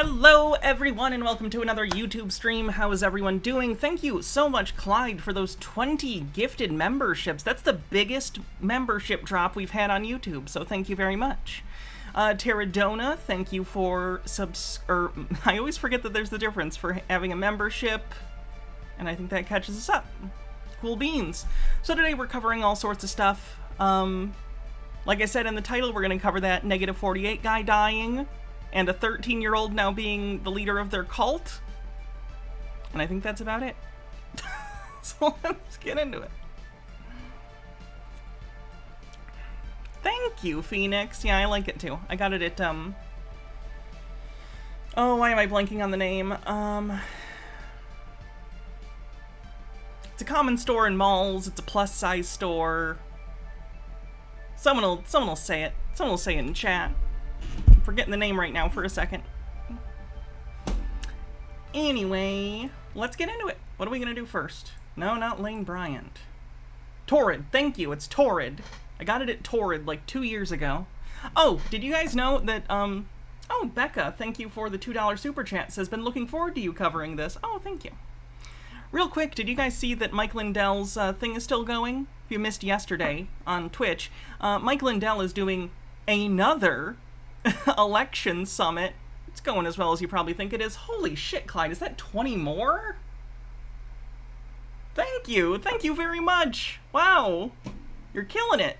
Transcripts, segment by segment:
Hello everyone and welcome to another YouTube stream. How is everyone doing? Thank you so much, Clyde, for those 20 gifted memberships. That's the biggest membership drop we've had on YouTube, so thank you very much. Terradona, thank you for I always forget that there's the difference for having a membership, and I think that catches us up. Cool beans. So today we're covering all sorts of stuff. Like I said in the title, we're going to cover that -48 guy dying, and a 13-year-old now being the leader of their cult. And I think that's about it. So let's get into it. Thank you, Phoenix. Yeah, I like it too. I got it at, oh, why am I blanking on the name? It's a common store in malls. It's a plus-size store. Someone will say it. Someone will say it in chat. I'm forgetting the name right now for a second. Anyway, let's get into it. What are we gonna do first? No, not Lane Bryant. Torrid, thank you, it's Torrid. I got it at Torrid like 2 years ago. Oh, did you guys know that, oh, Becca, thank you for the $2 super chat, says, been looking forward to you covering this. Oh, thank you. Real quick, did you guys see that Mike Lindell's thing is still going? If you missed yesterday on Twitch, Mike Lindell is doing another election summit. It's going as well as you probably think it is. Holy shit, Clyde, is that 20 more? Thank you very much. Wow, you're killing it.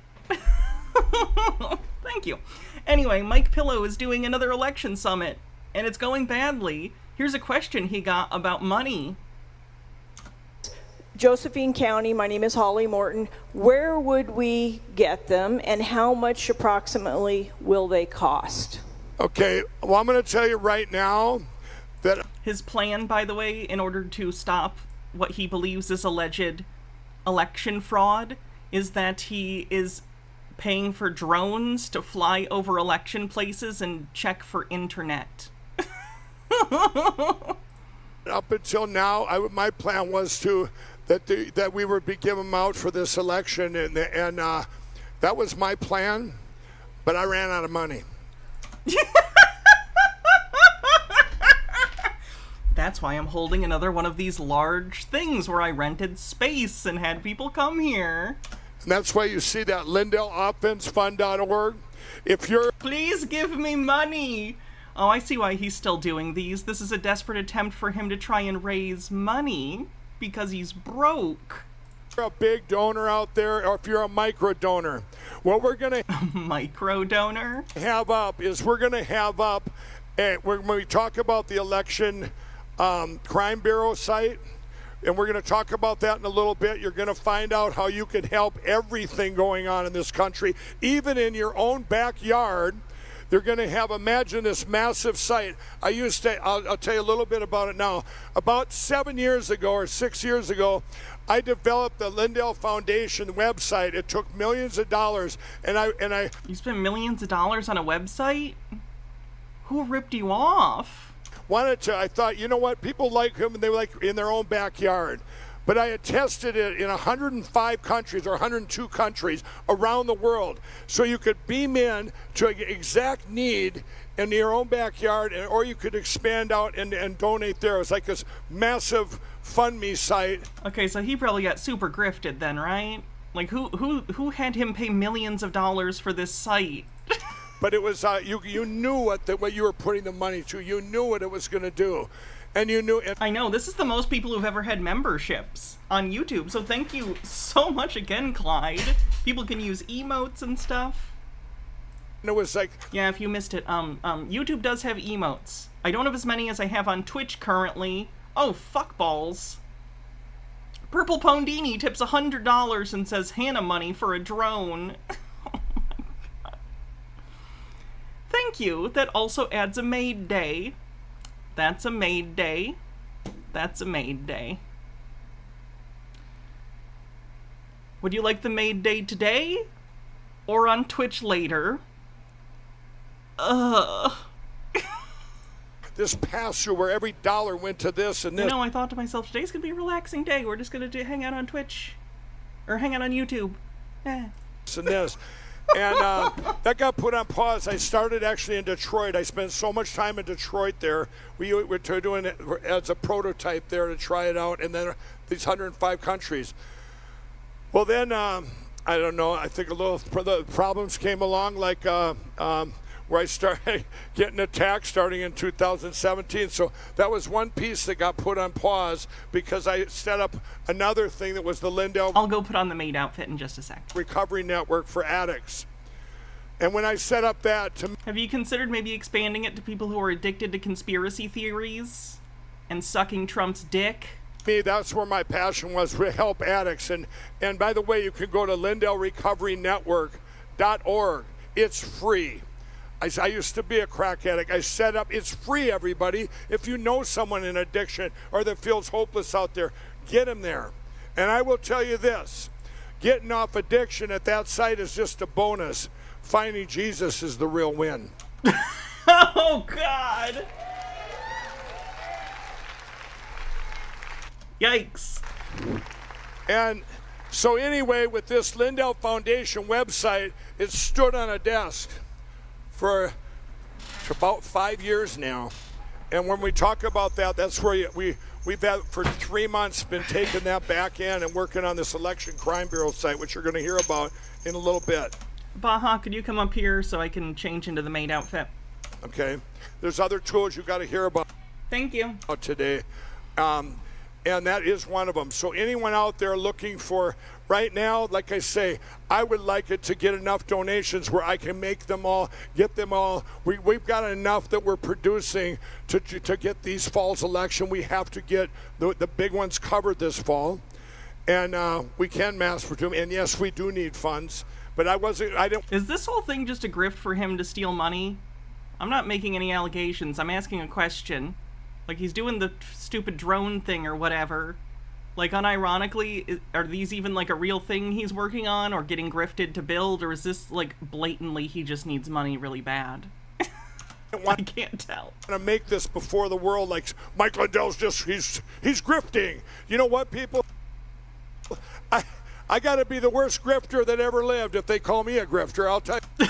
Thank you. Anyway, Mike Pillow is doing another election summit, and it's going badly. Here's a question he got about money. Josephine County, my name is Holly Morton. Where would we get them, and how much approximately will they cost? Okay, well, I'm going to tell you right now that his plan, by the way, in order to stop what he believes is alleged election fraud, is that he is paying for drones to fly over election places and check for internet. Up until now, my plan was that we would be giving them out for this election, and that was my plan, but I ran out of money. That's why I'm holding another one of these large things where I rented space and had people come here. And that's why you see that LindellOffenseFund.org. If you're... Please give me money! Oh, I see why he's still doing these. This is a desperate attempt for him to try and raise money because he's broke. If you're a big donor out there, or if you're a micro donor, what we're going to... Micro donor? ...have up is we're going to have up, when we talk about the election crime bureau site, and we're going to talk about that in a little bit. You're going to find out how you can help everything going on in this country, even in your own backyard. They're going to have, imagine this massive site. I'll tell you a little bit about it now. About 7 years ago or 6 years ago, I developed the Lindell Foundation website. It took millions of dollars, and I. You spent millions of dollars on a website? Who ripped you off? I thought, you know what, people like him, and they like in their own backyard. But I had tested it in 105 countries or 102 countries around the world. So you could beam in to an exact need in your own backyard, or you could expand out and donate there. It was like this massive FundMe site. Okay, so he probably got super grifted then, right? Like, who had him pay millions of dollars for this site? But it was, you knew what you were putting the money to. You knew what it was going to do. And you knew it. I know, this is the most people who've ever had memberships on YouTube, so thank you so much again, Clyde. People can use emotes and stuff. And it was like... Yeah, if you missed it, YouTube does have emotes. I don't have as many as I have on Twitch currently. Oh, fuck balls. Purple Pondini tips $100 and says Hannah money for a drone. Oh my god. Thank you. That also adds a maid day. That's a maid day. That's a maid day. Would you like the maid day today? Or on Twitch later? This pass-through where every dollar went to this and this. You know, I thought to myself, today's gonna be a relaxing day. We're just gonna hang out on Twitch. Or hang out on YouTube. And this. And that got put on pause. I started actually in Detroit. I spent so much time in Detroit there. We were doing it as a prototype there to try it out, and then these 105 countries. Well, then, I don't know, I think the problems came along, like where I started getting attacked starting in 2017. So that was one piece that got put on pause because I set up another thing that was the Lindell I'll go put on the maid outfit in just a sec. Recovery Network for addicts. And when I set up that, Have you considered maybe expanding it to people who are addicted to conspiracy theories and sucking Trump's dick? me, that's where my passion was, to help addicts. And by the way, you can go to LindellRecoveryNetwork.org. It's free. I used to be a crack addict. I set up, it's free, everybody. If you know someone in addiction or that feels hopeless out there, get them there. And I will tell you this, getting off addiction at that site is just a bonus. Finding Jesus is the real win. Oh, God. Yikes. And so anyway, with this Lindell Foundation website, it stood on a desk for about 5 years now. And when we talk about that, that's where we've had for 3 months been taking that back in and working on this Election Crime Bureau site, which you're going to hear about in a little bit. Baja, could you come up here so I can change into the maid outfit? Okay. There's other tools you got to hear about Thank you. today. And that is one of them. So anyone out there looking for, right now, like I say, I would like it to get enough donations where I can make them all, get them all. We've got enough that we're producing to get these fall's election. We have to get the big ones covered this fall. And we can mass produce them. And yes, we do need funds. But I didn't. Is this whole thing just a grift for him to steal money? I'm not making any allegations. I'm asking a question. Like, he's doing the stupid drone thing or whatever. Like, unironically, are these even, like, a real thing he's working on or getting grifted to build? Or is this, like, blatantly he just needs money really bad? I can't tell. To make this before the world, like, Mike Lindell's just, he's grifting. You know what, people? I got to be the worst grifter that ever lived if they call me a grifter, I'll tell you.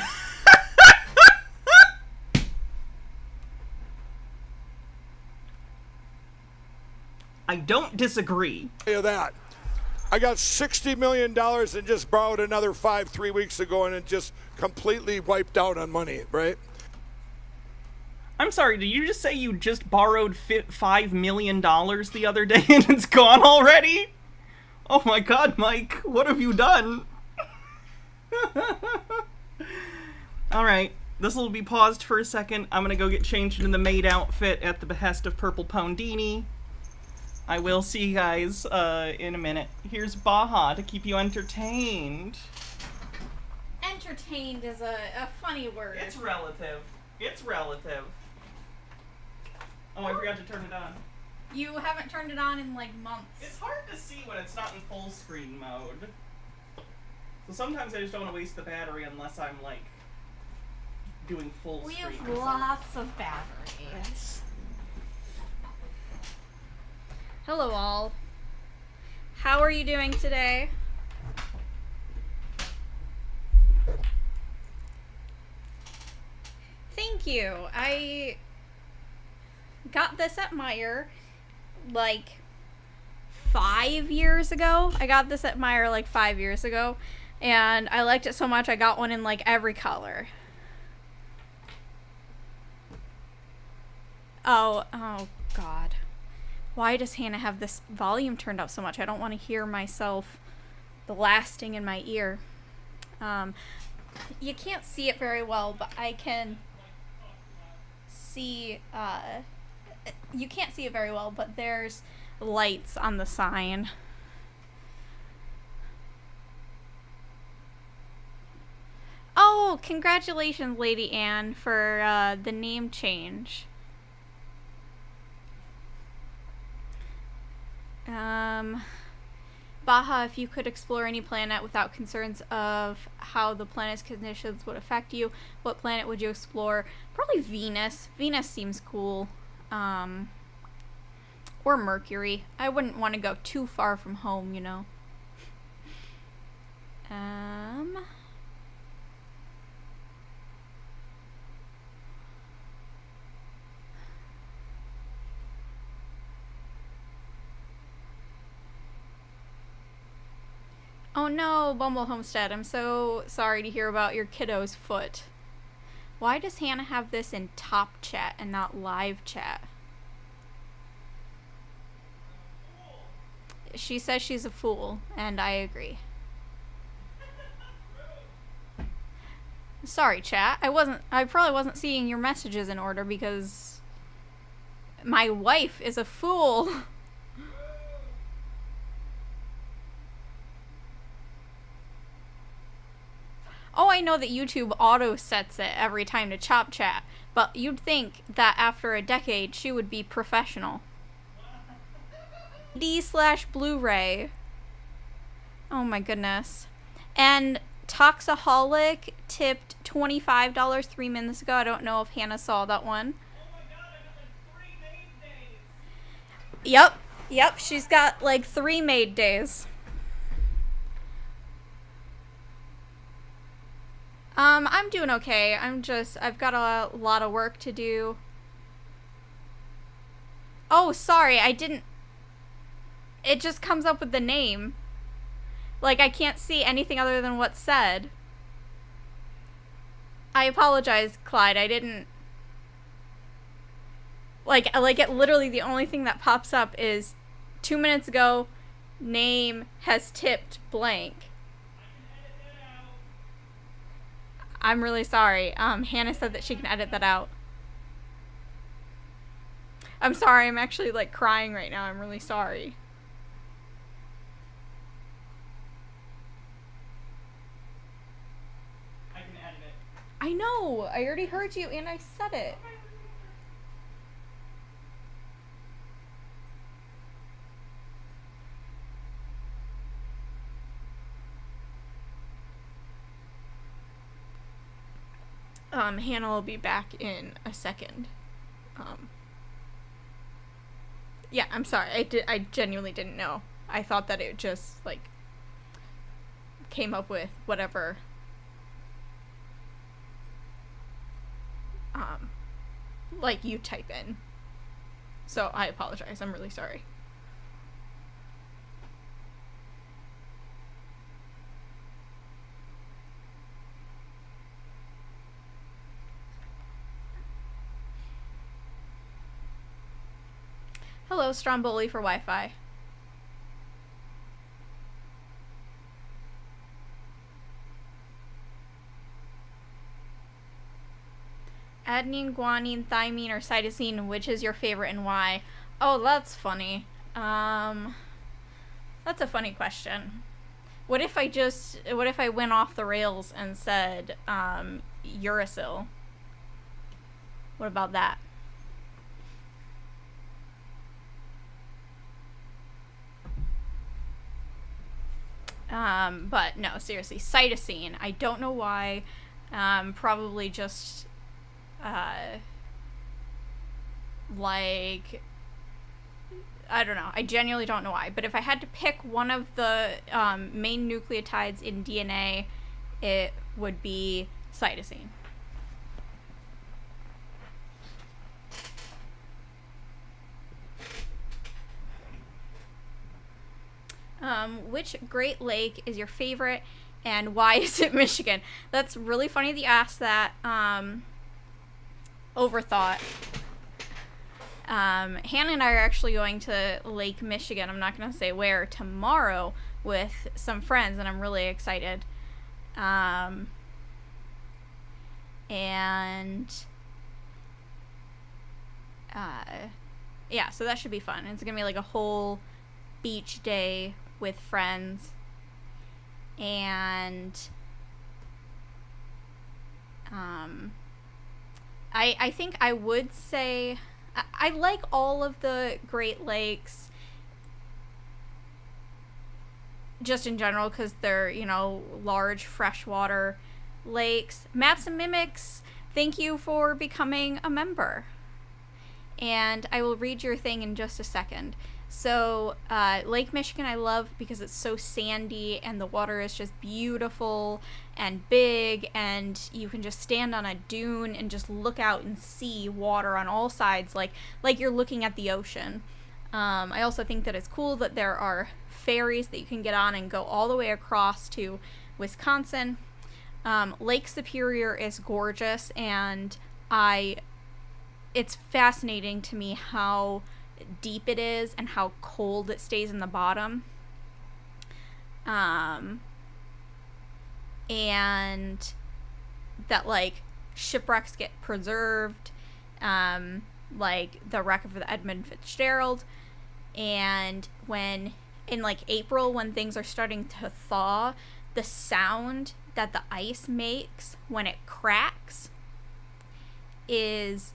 I don't disagree. That. I got $60 million and just borrowed another 3 weeks ago, and it just completely wiped out on money, right? I'm sorry, did you just say you just borrowed $5 million the other day and it's gone already? Oh my God, Mike, what have you done? Alright, this will be paused for a second. I'm gonna go get changed into the maid outfit at the behest of Purple Pondini. I will see you guys in a minute. Here's Baja to keep you entertained. Entertained is a funny word. It's relative. It's relative. Oh, I forgot to turn it on. You haven't turned it on in like months. It's hard to see when it's not in full screen mode. So sometimes I just don't want to waste the battery unless I'm like doing full We screen. have lots of batteries. Hello all. How are you doing today? Thank you. I got this at Meijer like 5 years ago. I got this at Meijer like 5 years ago, and I liked it so much I got one in like every color. Oh God. Why does Hannah have this volume turned up so much? I don't want to hear myself blasting in my ear. You can't see it very well, but I can see, you can't see it very well, but there's lights on the sign. Oh, congratulations, Lady Anne, for the name change. Baja, if you could explore any planet without concerns of how the planet's conditions would affect you, what planet would you explore? Probably Venus. Venus seems cool. Or Mercury. I wouldn't want to go too far from home, you know. Oh no, Bumble Homestead, I'm so sorry to hear about your kiddo's foot. Why does Hannah have this in top chat and not live chat? She says she's a fool, and I agree. Sorry, chat. I probably wasn't seeing your messages in order because my wife is a fool. Oh, I know that YouTube auto sets it every time to chop chat, but you'd think that after a decade she would be professional. D/Blu-ray. Oh my goodness. And Toxaholic tipped $25 3 minutes ago. I don't know if Hannah saw that one. Oh my god, I got like 3 made days. Yep, she's got like 3 made days. I'm doing okay. I've got a lot of work to do. Oh, sorry, it just comes up with the name. Like, I can't see anything other than what's said. I apologize, Clyde. I didn't... Like it literally the only thing that pops up is 2 minutes ago, name has tipped blank. I'm really sorry. Hannah said that she can edit that out. I'm sorry, I'm actually like crying right now. I'm really sorry. I can edit it. I know. I already heard you and I said it. Hannah will be back in a second. Yeah, I'm sorry. I genuinely didn't know. I thought that it just, like, came up with whatever, like, you type in. So, I apologize. I'm really sorry. Hello, Stromboli for Wi-Fi. Adenine, guanine, thymine, or cytosine, which is your favorite and why? Oh, that's funny. That's a funny question. What if I went off the rails and said, uracil? What about that? But no, seriously, cytosine. I don't know why. Probably just, like, I don't know. I genuinely don't know why. But if I had to pick one of the main nucleotides in DNA, it would be cytosine. Which Great Lake is your favorite, and why is it Michigan? That's really funny that you asked that. Overthought. Hannah and I are actually going to Lake Michigan, I'm not going to say where, tomorrow with some friends, and I'm really excited. Yeah, so that should be fun. It's going to be like a whole beach day with friends, and I think I would say I like all of the Great Lakes just in general because they're, you know, large freshwater lakes. Maps and Mimics, thank you for becoming a member, and I will read your thing in just a second. So, Lake Michigan I love because it's so sandy and the water is just beautiful and big, and you can just stand on a dune and just look out and see water on all sides like you're looking at the ocean. I also think that it's cool that there are ferries that you can get on and go all the way across to Wisconsin. Lake Superior is gorgeous, and it's fascinating to me how deep it is and how cold it stays in the bottom. And that, like, shipwrecks get preserved, like the wreck of the Edmund Fitzgerald. And when, in like April, when things are starting to thaw, the sound that the ice makes when it cracks is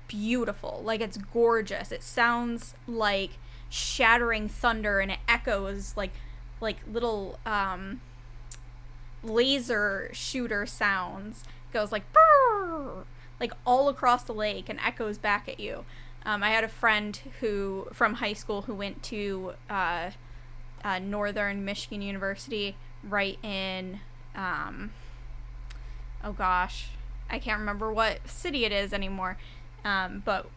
beautiful. Like, it's gorgeous. It sounds like shattering thunder, and it echoes like little laser shooter sounds. It goes like brrr, like all across the lake and echoes back at you. I had a friend from high school who went to Northern Michigan University right in oh gosh, I can't remember what city it is anymore. But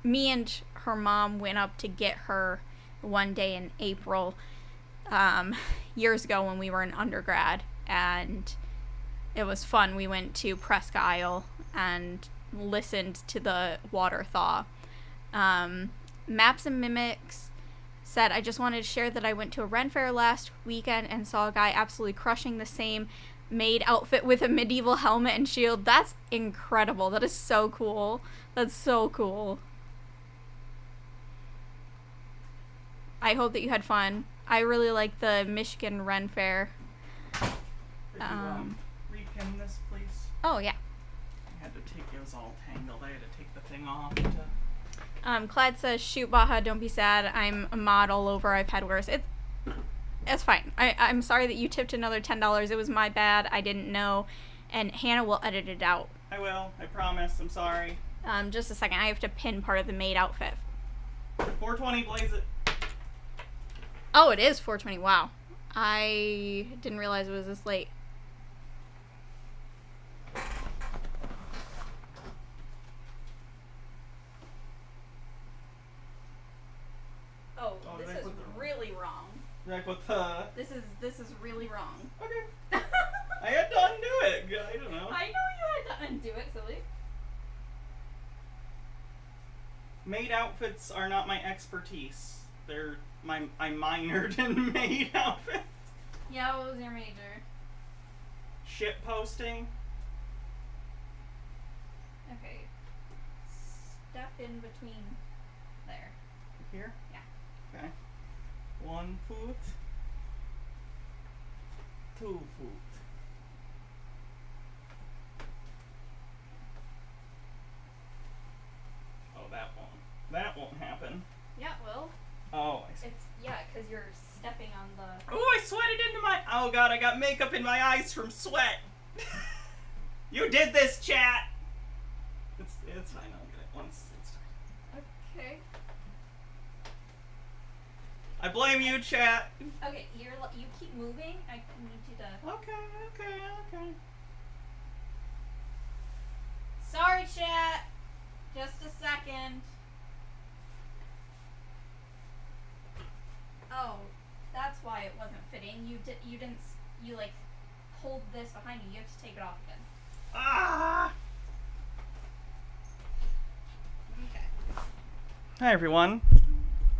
me and her mom went up to get her one day in April, years ago when we were in undergrad, and it was fun. We went to Presque Isle and listened to the water thaw. Maps and Mimics said, I just wanted to share that I went to a Ren Fair last weekend and saw a guy absolutely crushing the same maid outfit with a medieval helmet and shield. That's incredible. That is so cool. That's so cool. I hope that you had fun. I really like the Michigan Ren Fair. Could you repin this, please? Oh, yeah. I had to take it was all tangled. I had to take the thing off. Clyde says, shoot, Baja, don't be sad. I'm a mod all over. I've had worse. It's fine. I'm sorry that you tipped another $10. It was my bad. I didn't know. And Hannah will edit it out. I will. I promise. I'm sorry. Just a second. I have to pin part of the maid outfit. 420, blaze it. Oh, it is 4:20. Wow. I didn't realize it was this late. Oh, this is really wrong. Like with the... This is really wrong. Okay. I had to undo it. I don't know. I know you had to undo it, silly. Maid outfits are not my expertise. I minored in maid outfits. Yeah, what was your major? Shit posting. Okay. Step in between there. Here? Yeah. Okay. 1 foot. 2 foot. Oh, that won't happen. Yeah, well. Oh, I see. Because you're stepping on the... Oh, I sweated into my... Oh, God, I got makeup in my eyes from sweat. You did this, chat. It's fine. I'll get it once it's done. Okay. I blame you, chat. Okay, you keep moving. I need you to... Okay. Sorry, chat. Just a second. Oh, that's why it wasn't fitting. You like pulled this behind you. You have to take it off again. Ah! Okay. Hi, everyone.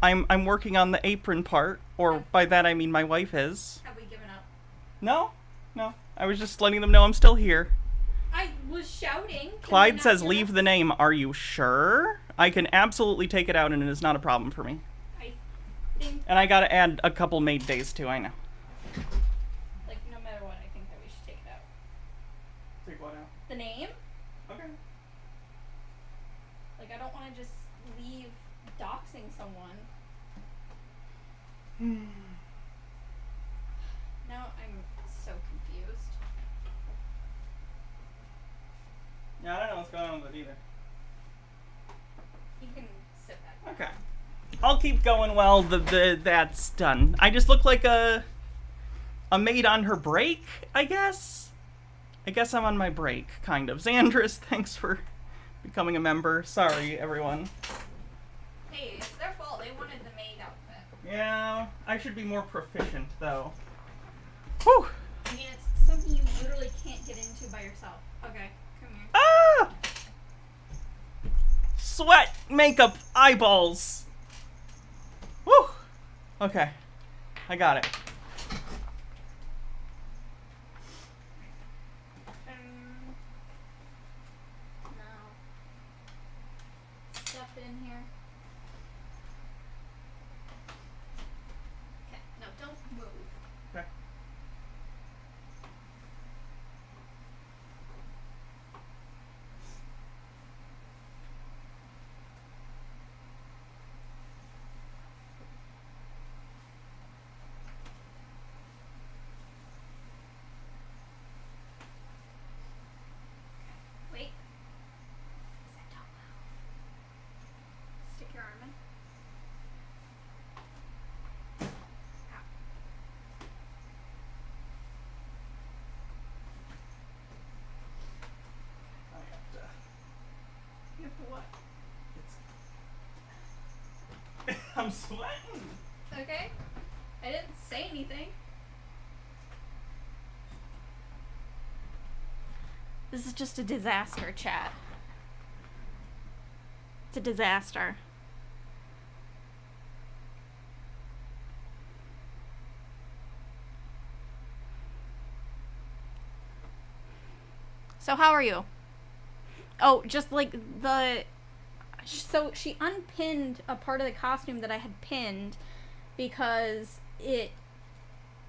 I'm working on the apron part, or by that I mean my wife is. Have we given up? No. I was just letting them know I'm still here. I was shouting. Clyde says, leave the name. Are you sure? I can absolutely take it out, and it is not a problem for me. And I gotta add a couple maid days too, I know. Like, no matter what, I think that we should take it out. Take what out? The name? Okay. Like, I don't want to just leave doxing someone. Now I'm so confused. Yeah, I don't know what's going on with it either. You can sit back. Okay. I'll keep going while that's done. I just look like a maid on her break, I guess? I guess I'm on my break, kind of. Xandris, thanks for becoming a member. Sorry, everyone. Hey, they wanted the maid outfit. Yeah, I should be more proficient, though. Whew! I mean, it's something you literally can't get into by yourself. Okay, come here. Ah! Sweat, makeup, eyeballs. Whew! Okay, I got it. Now, step in here. Okay, no, don't move. Okay. Wait. Sit, don't move. Stick your arm in. Ow. I have to. You have to what? I'm sweating. Okay. I didn't say anything. This is just a disaster, chat. It's a disaster. So how are you? Oh, just like so she unpinned a part of the costume that I had pinned because it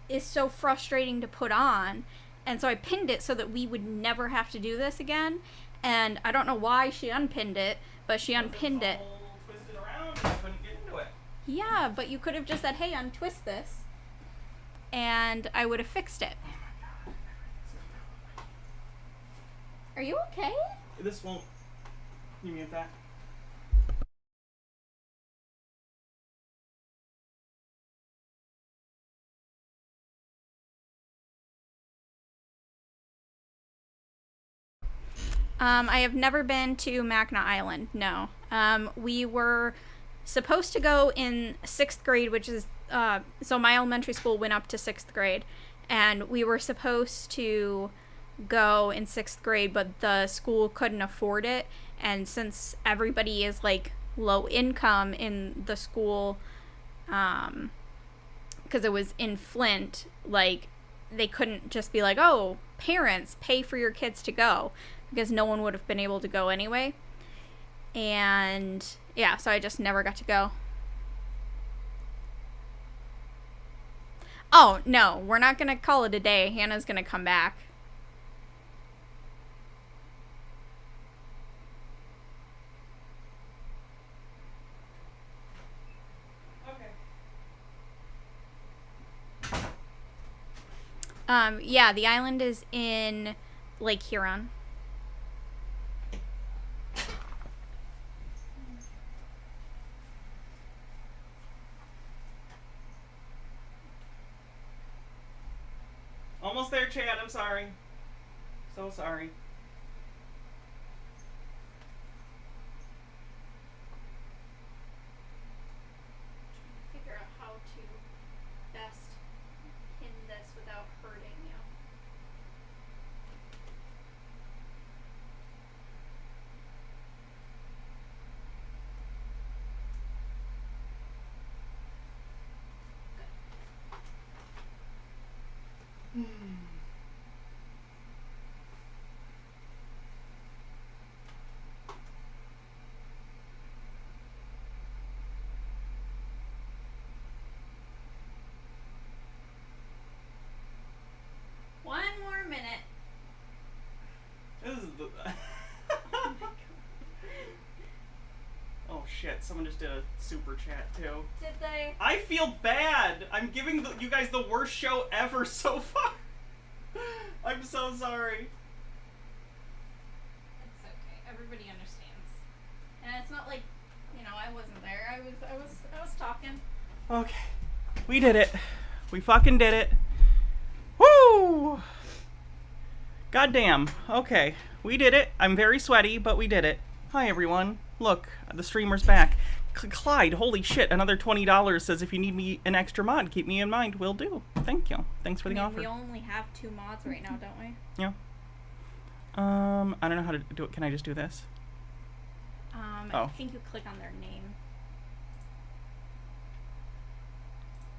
is so frustrating to put on. And so I pinned it so that we would never have to do this again. And I don't know why she unpinned it, but she unpinned it. All twisted around, I couldn't get into it. Yeah, but you could have just said, hey, untwist this. And I would have fixed it. Are you okay? This won't. You mute that? I have never been to Mackinac Island, no. We were supposed to go in 6th grade, which is, so my elementary school went up to 6th grade, and we were supposed to go in 6th grade, but the school couldn't afford it, and since everybody is, like, low income in the school, because it was in Flint, like, they couldn't just be like, oh, parents, pay for your kids to go, because no one would have been able to go anyway. And yeah, so I just never got to go. Oh, no, we're not going to call it a day. Hannah's going to come back. Okay. Yeah, the island is in Lake Huron. Almost there, Chad. I'm sorry. So sorry. Figure out how to best pin this without hurting you. One more minute. This is the. Oh shit! Someone just did a super chat too. Did they? I feel bad. I'm giving you guys the worst show ever so far. I'm so sorry. It's okay. Everybody understands. And it's not like, you know, I wasn't there. I was talking. Okay, we did it. We fucking did it. Woo! Goddamn. Okay, we did it. I'm very sweaty, but we did it. Hi everyone. Look, the streamer's back. Clyde, holy shit, another $20 says if you need me an extra mod, keep me in mind. Will do. Thank you. Thanks for the offer. We only have 2 mods right now, don't we? Yeah. I don't know how to do it. Can I just do this? I think you click on their name.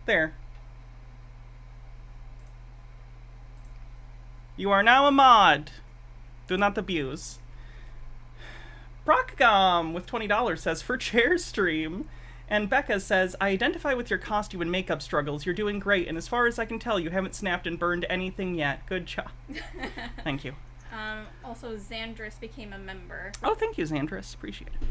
There. You are now a mod. Do not abuse. Brockgum with $20 says, for chair stream. And Becca says, I identify with your costume and makeup struggles. You're doing great. And as far as I can tell, you haven't snapped and burned anything yet. Good job. Thank you. Also, Xandris became a member. Oh, thank you, Xandris. Appreciate it.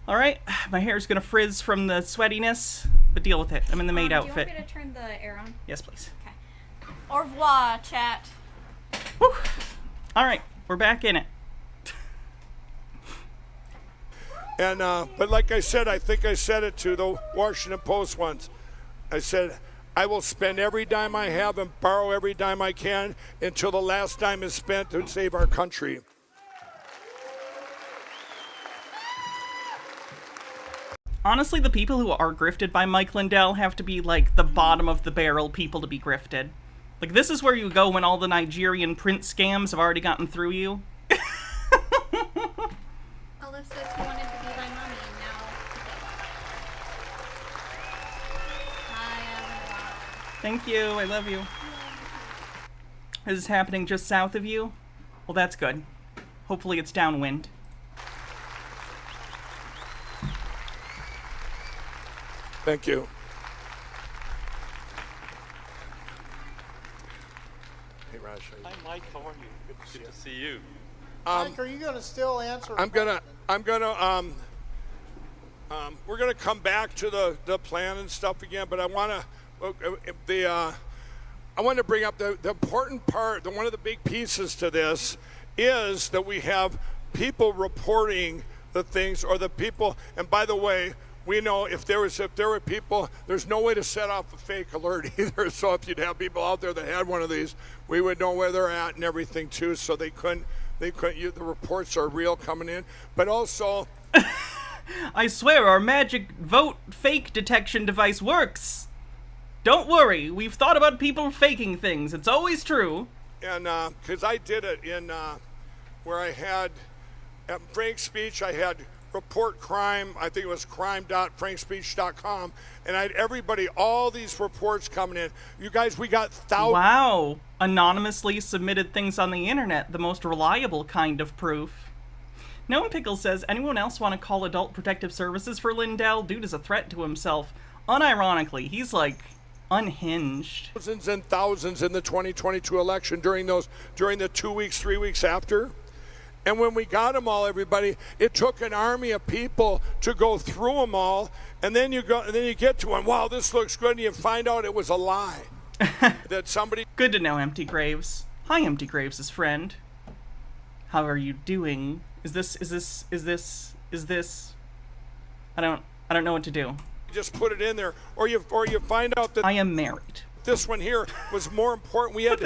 All right. My hair's going to frizz from the sweatiness, but deal with it. I'm in the maid outfit. Do you want me to turn the air on? Yes, please. Okay. Au revoir, chat. Whew. All right. We're back in it. And but like I said, I think I said it to the Washington Post once. I said, I will spend every dime I have and borrow every dime I can until the last dime is spent to save our country. Honestly, the people who are grifted by Mike Lindell have to be, like, the bottom of the barrel people to be grifted. Like, this is where you go when all the Nigerian print scams have already gotten through you. Olive says he wanted to be my mommy, and now hi, Thank you. I love you. This is happening just south of you? Well, that's good. Hopefully it's downwind. Thank you. Hey, Raj. Hi, Mike. How are you? Good to see you. Mike, are you going to still answer? We're gonna come back to the plan and stuff again, but I want to bring up the important part. One of the big pieces to this is that we have people reporting the things, or the people. And by the way, we know if there were people, there's no way to set off a fake alert either. So if you'd have people out there that had one of these, we would know where they're at and everything too. So they couldn't. The reports are real coming in, but also. I swear our magic vote fake detection device works. Don't worry, we've thought about people faking things. It's always true. And because I did it in where I had at Frank's Speech, I had report crime. I think it was crime.frankspeech.com, and I had everybody, all these reports coming in. You guys, we got thousands. Wow, anonymously submitted things on the internet, the most reliable kind of proof. No One Pickle says, anyone else want to call Adult Protective Services for Lindell? Dude is a threat to himself. Unironically, he's like unhinged. Thousands and thousands in the 2022 election during the 2 weeks, 3 weeks after. And when we got them all, everybody, it took an army of people to go through them all, and then you get to one. Wow, this looks good, and you find out it was a lie. That somebody. Good to know, Empty Graves. Hi, Empty Graves' friend. How are you doing? Is this? I don't know what to do. Just put it in there, or you find out that I am married. This one here was more important. We had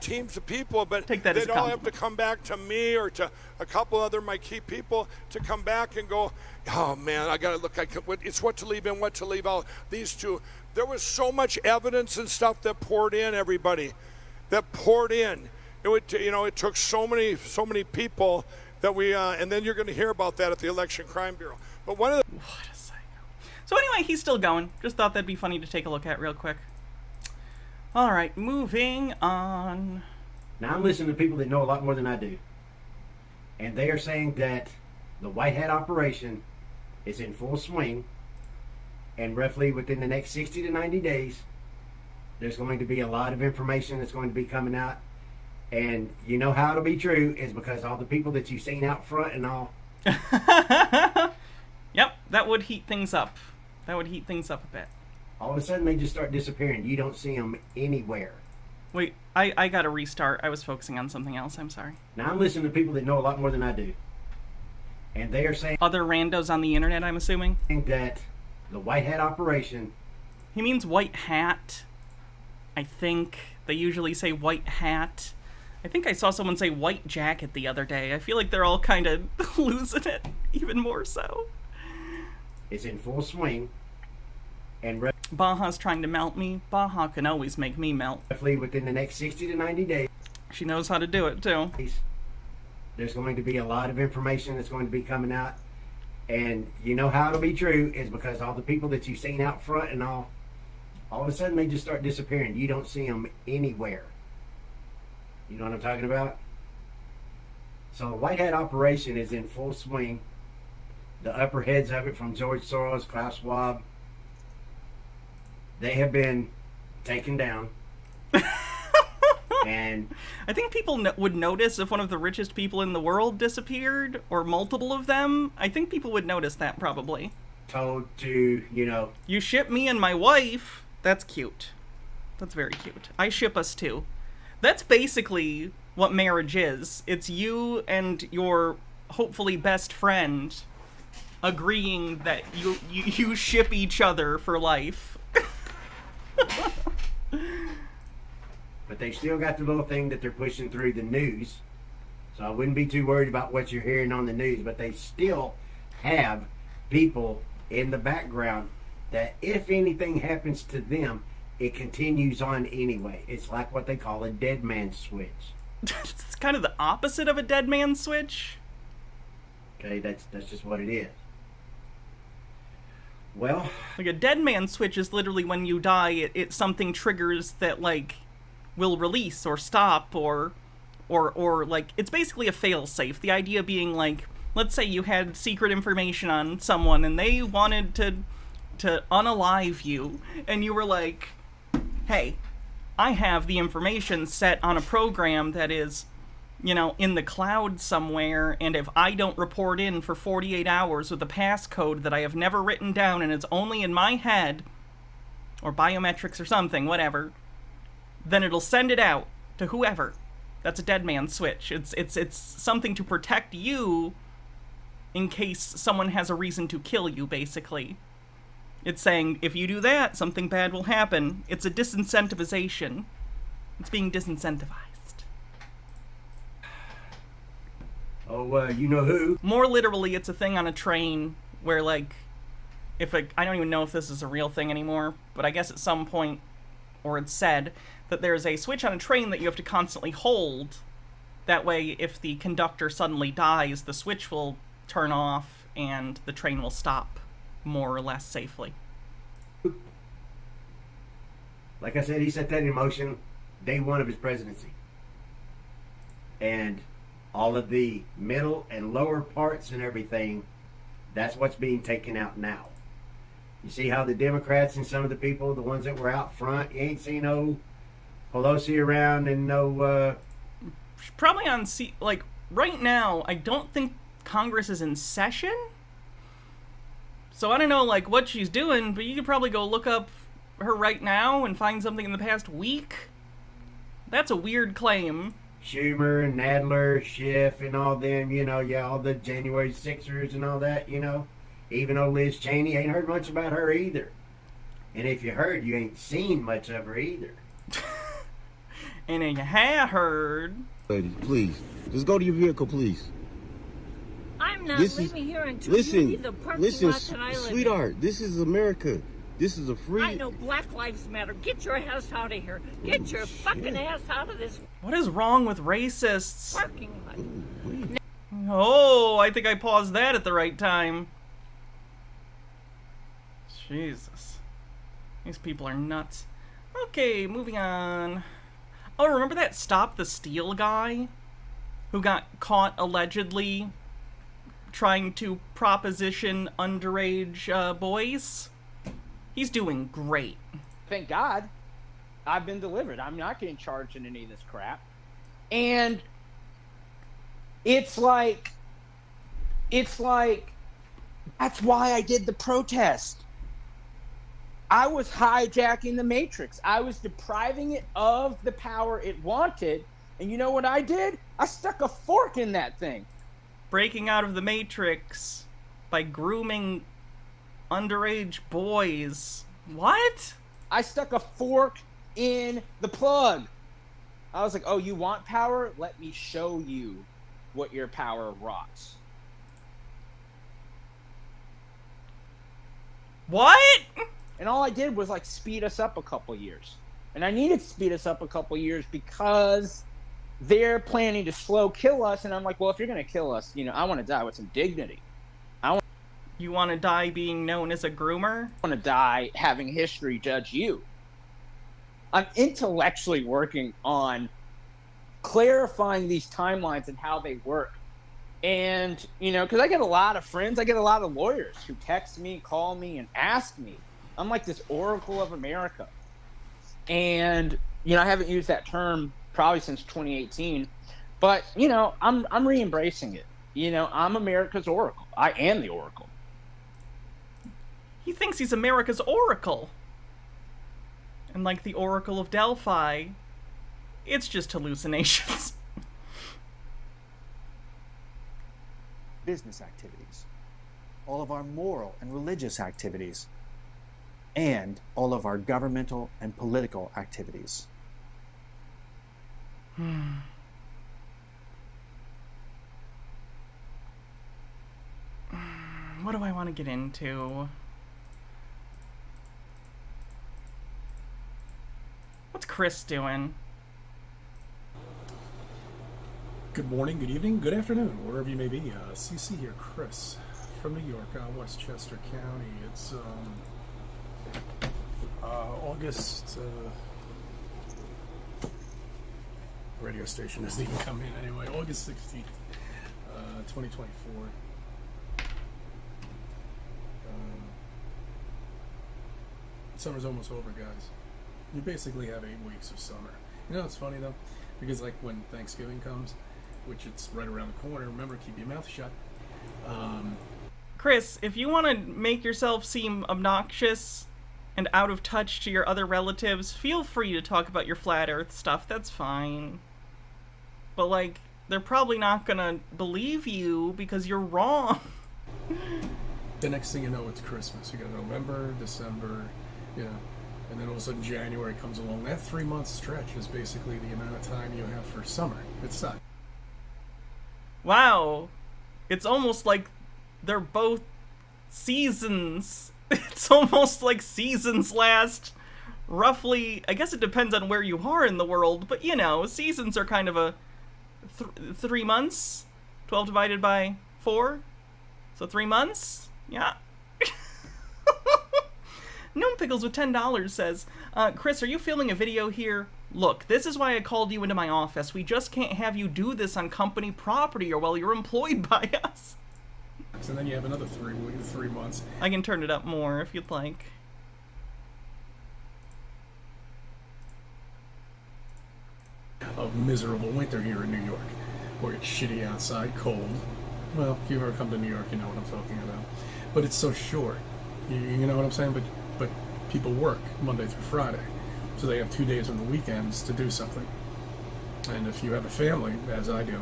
teams of people, but they'd all have to come back to me or to a couple other my key people to come back and go, oh man, I got to look. It's what to leave in, what to leave out. These two, there was so much evidence and stuff that poured in. Everybody, that poured in. It took so many people that we, and then you're going to hear about that at the Election Crime Bureau. But one of the what a psycho. So anyway, he's still going. Just thought that'd be funny to take a look at real quick. All right, moving on. Now I'm listening to people that know a lot more than I do. And they are saying that the White Hat operation is in full swing. And roughly within the next 60 to 90 days, there's going to be a lot of information that's going to be coming out. And you know how it'll be true is because all the people that you've seen out front and all. Yep, that would heat things up. That would heat things up a bit. All of a sudden, they just start disappearing. You don't see them anywhere. Wait, I got to restart. I was focusing on something else. I'm sorry. Now I'm listening to people that know a lot more than I do. And they are saying... Other randos on the internet, I'm assuming? That the White Hat operation... He means white hat. I think. They usually say white hat. I think I saw someone say white jacket the other day. I feel like they're all kind of losing it, even more so. is in full swing, and Baja's trying to melt me. Baja can always make me melt. roughly within the next 60 to 90 days, She knows how to do it, too. there's going to be a lot of information that's going to be coming out. And you know how it'll be true is because all the people that you've seen out front and all of a sudden they just start disappearing. You don't see them anywhere. You know what I'm talking about? So the White Hat operation is in full swing. The upper heads of it, from George Soros, Klaus Schwab, they have been taken down. And I think people would notice if one of the richest people in the world disappeared, or multiple of them. I think people would notice that, probably. told to, you know, You ship me and my wife. That's cute. That's very cute. I ship us too. That's basically what marriage is. It's you and your hopefully best friend agreeing that you ship each other for life. but they've still got the little thing that they're pushing through the news. So I wouldn't be too worried about what you're hearing on the news, but they still have people in the background that if anything happens to them, it continues on anyway. It's like what they call a dead man switch. It's kind of the opposite of a dead man switch. Okay, that's just what it is. Well, Like a dead man switch is literally when you die, it something triggers that like will release or stop or like it's basically a fail safe. The idea being like, let's say you had secret information on someone and they wanted to unalive you, and you were like, hey, I have the information set on a program that is, you know, in the cloud somewhere, and if I don't report in for 48 hours with a passcode that I have never written down and it's only in my head, or biometrics or something, whatever, then it'll send it out to whoever. That's a dead man switch. It's something to protect you in case someone has a reason to kill you, basically. It's saying, if you do that, something bad will happen. It's a disincentivization. It's being disincentivized. oh, you know who? More literally, it's a thing on a train where, like, I don't even know if this is a real thing anymore, but I guess at some point, or it's said, that there's a switch on a train that you have to constantly hold. That way, if the conductor suddenly dies, the switch will turn off and the train will stop more or less safely. Like I said, he set that in motion day one of his presidency. And all of the middle and lower parts and everything, that's what's being taken out now. You see how the Democrats and some of the people, the ones that were out front, you ain't seen no Pelosi around and no, Probably on, like, right now, I don't think Congress is in session. So I don't know, like, what she's doing, but you could probably go look up her right now and find something in the past week. That's a weird claim. Schumer and Nadler, Schiff and all them, you know, yeah, all the January 6ers and all that, you know. Even though Liz Cheney, ain't heard much about her either. And if you heard, you ain't seen much of her either. And you had heard. Lady, please, just go to your vehicle, please. I'm not leaving here until you listen, leave the parking listen, lot that I live sweetheart, this is America. This is a free... in. I know Black Lives Matter. Get your ass out of here. Get your fucking ass out of this What is wrong with racists? parking lot. Oh, I think I paused that at the right time. Jesus. These people are nuts. Okay, moving on. Oh, remember that Stop the Steal guy? Who got caught allegedly trying to proposition underage boys? He's doing great. Thank God, I've been delivered. I'm not getting charged in any of this crap. And it's like, that's why I did the protest. I was hijacking the Matrix. I was depriving it of the power it wanted. And you know what I did? I stuck a fork in that thing. Breaking out of the Matrix by grooming underage boys. What? I stuck a fork in the plug. I was like, oh, you want power? Let me show you what your power wrought. What? And all I did was like speed us up a couple years. And I needed to speed us up a couple years because they're planning to slow kill us. And I'm like, well, if you're going to kill us, I want to die with some dignity. You want to die being known as a groomer? I want to die having history judge you. I'm intellectually working on clarifying these timelines and how they work. And, because I get a lot of friends, I get a lot of lawyers who text me, call me, and ask me. I'm like this Oracle of America. And, I haven't used that term probably since 2018. But, I'm re-embracing it. I'm America's Oracle. I am the Oracle. He thinks he's America's Oracle. And like the Oracle of Delphi, it's just hallucinations. Business activities, all of our moral and religious activities, and all of our governmental and political activities. What do I want to get into? What's Chris doing? Good morning, good evening, good afternoon, wherever you may be. CC here, Chris, from New York, Westchester County. It's August. Radio station doesn't even come in anyway. August 16th, 2024. Summer's almost over, guys. You basically have 8 weeks of summer. It's funny though, because like when Thanksgiving comes, which it's right around the corner, remember, keep your mouth shut. Chris, if you want to make yourself seem obnoxious and out of touch to your other relatives, feel free to talk about your flat earth stuff, that's fine. But like, they're probably not gonna believe you because you're wrong. The next thing you know, it's Christmas. You got November, December, and then all of a sudden January comes along. That 3-month stretch is basically the amount of time you have for summer. It sucks. Wow. It's almost like they're both seasons. It's almost like seasons last roughly, I guess it depends on where you are in the world, but seasons are kind of a 3 months. 12 divided by 4. So 3 months? Yeah. Gnome Pickles with $10 says, Chris, are you filming a video here? Look, this is why I called you into my office. We just can't have you do this on company property or while you're employed by us. So then you have another 3 months. I can turn it up more if you'd like. Of miserable winter here in New York, where it's shitty outside, cold. Well, if you've ever come to New York, you know what I'm talking about. But it's so short. You know what I'm saying? But people work Monday through Friday. So they have 2 days on the weekends to do something. And if you have a family, as I do,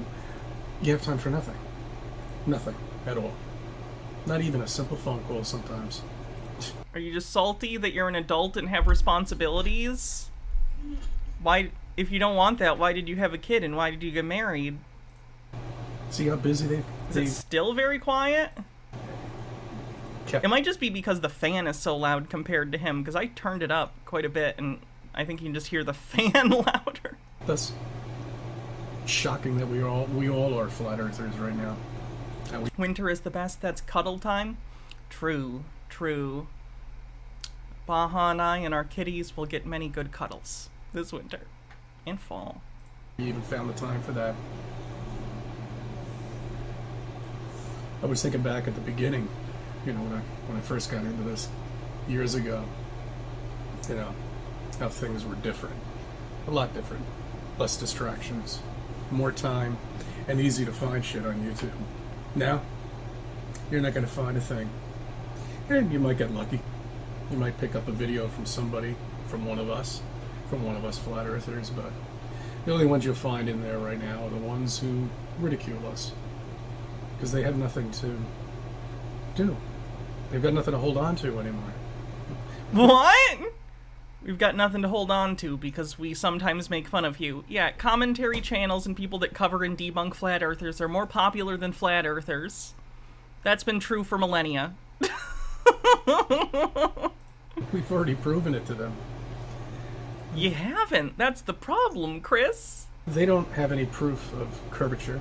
you have time for nothing. Nothing at all. Not even a simple phone call sometimes. Are you just salty that you're an adult and have responsibilities? Why, if you don't want that, why did you have a kid and why did you get married? See how busy they've... Is it still very quiet? It might just be because the fan is so loud compared to him, because I turned it up quite a bit, and I think you can just hear the fan louder. That's shocking that we all are flat earthers right now. Winter is the best, that's cuddle time? True. Baha and I and our kitties will get many good cuddles this winter and fall. You even found the time for that. I was thinking back at the beginning, when I first got into this years ago, how things were different. A lot different. Less distractions, more time, and easy to find shit on YouTube. Now, you're not going to find a thing. And you might get lucky. You might pick up a video from somebody, from one of us flat earthers, but the only ones you'll find in there right now are the ones who ridicule us. Because they have nothing to do. They've got nothing to hold on to anymore. What? We've got nothing to hold on to because we sometimes make fun of you. Yeah, commentary channels and people that cover and debunk flat earthers are more popular than flat earthers. That's been true for millennia. We've already proven it to them. You haven't. That's the problem, Chris. They don't have any proof of curvature.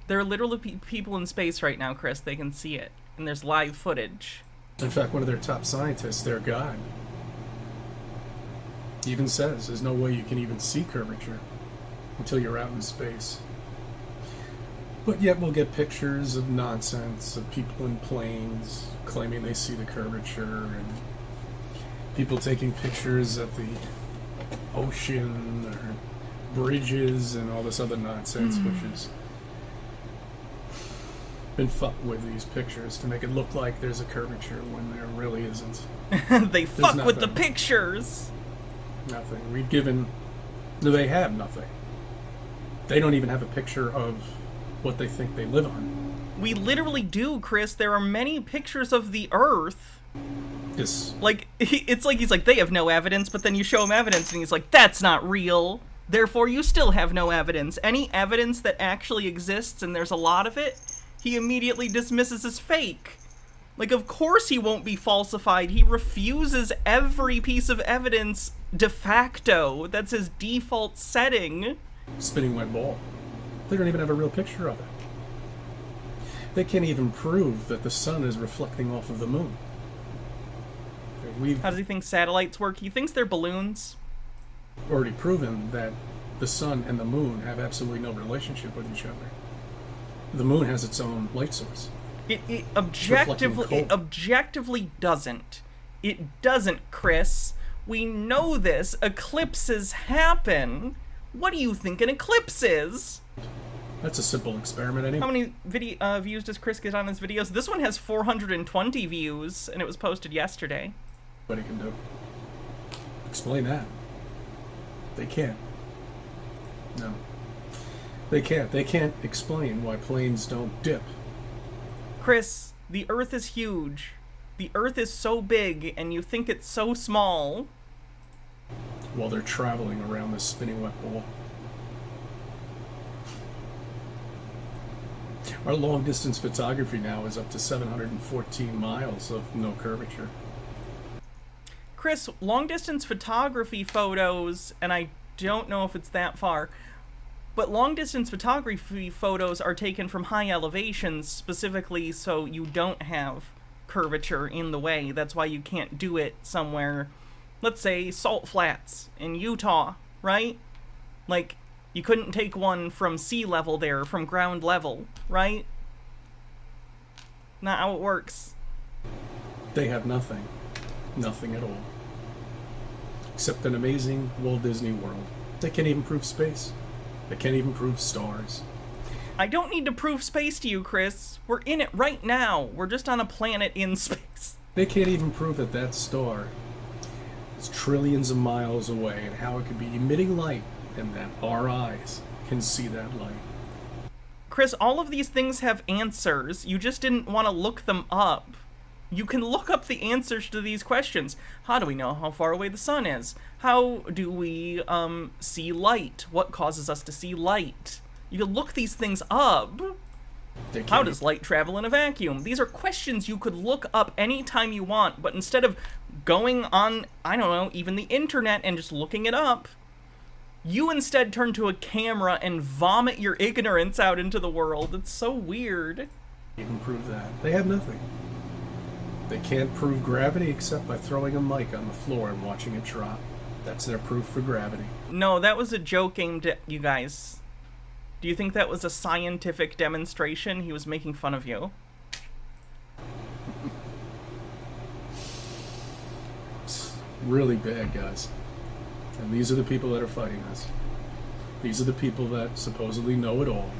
There are literally people in space right now, Chris. They can see it. And there's live footage. In fact, one of their top scientists, their guy, even says there's no way you can even see curvature until you're out in space. But yet we'll get pictures of nonsense of people in planes claiming they see the curvature, and people taking pictures at the ocean or bridges and all this other nonsense, which has been fucked with these pictures to make it look like there's a curvature when there really isn't. They fuck with the pictures. Nothing. We've given... No, they have nothing. They don't even have a picture of what they think they live on. We literally do, Chris. There are many pictures of the Earth. Yes. Like, it's like he's like, they have no evidence, but then you show him evidence, and he's like, that's not real. Therefore, you still have no evidence. Any evidence that actually exists, and there's a lot of it, he immediately dismisses as fake. Like, of course he won't be falsified. He refuses every piece of evidence de facto. That's his default setting. Spinning wet ball. They don't even have a real picture of it. They can't even prove that the sun is reflecting off of the moon. We've How does he think satellites work? He thinks they're balloons. already proven that the sun and the moon have absolutely no relationship with each other. The moon has its own light source. It objectively doesn't. It doesn't, Chris. We know this. Eclipses happen. What do you think an eclipse is? That's a simple experiment anyway. How many views does Chris get on his videos? This one has 420 views, and it was posted yesterday. What he can do. Explain that. They can't. No. They can't. They can't explain why planes don't dip. Chris, the Earth is huge. The Earth is so big, and you think it's so small. While they're traveling around this spinning wet ball. Our long-distance photography now is up to 714 miles of no curvature. Chris, long-distance photography photos, and I don't know if it's that far, but long-distance photography photos are taken from high elevations specifically so you don't have curvature in the way. That's why you can't do it somewhere, let's say, Salt Flats in Utah, right? Like, you couldn't take one from sea level there, from ground level, right? Not how it works. They have nothing. Nothing at all. Except an amazing Walt Disney World. They can't even prove space. They can't even prove stars. I don't need to prove space to you, Chris. We're in it right now. We're just on a planet in space. They can't even prove that that star is trillions of miles away and how it could be emitting light and that our eyes can see that light. Chris, all of these things have answers. You just didn't want to look them up. You can look up the answers to these questions. How do we know how far away the sun is? How do we see light? What causes us to see light? You can look these things up. How does light travel in a vacuum? These are questions you could look up anytime you want, but instead of going on, I don't know, even the internet and just looking it up, you instead turn to a camera and vomit your ignorance out into the world. It's so weird. You can prove that. They have nothing. They can't prove gravity except by throwing a mic on the floor and watching it drop. That's their proof for gravity. No, that was a joke aimed at you guys. Do you think that was a scientific demonstration? He was making fun of you. It's really bad, guys. And these are the people that are fighting us. These are the people that supposedly know it all.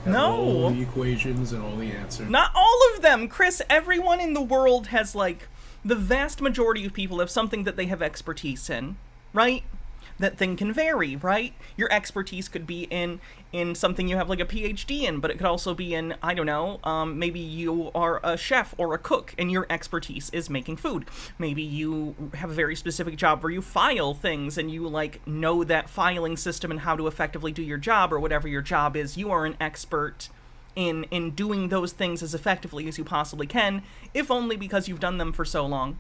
Have all the equations and all the answers. Not all of them, Chris. Everyone in the world has, like, the vast majority of people have something that they have expertise in, right? That thing can vary, right? Your expertise could be in something you have, like, a PhD in, but it could also be in, I don't know, maybe you are a chef or a cook, and your expertise is making food. Maybe you have a very specific job where you file things, and you, like, know that filing system and how to effectively do your job, or whatever your job is. You are an expert in doing those things as effectively as you possibly can, if only because you've done them for so long.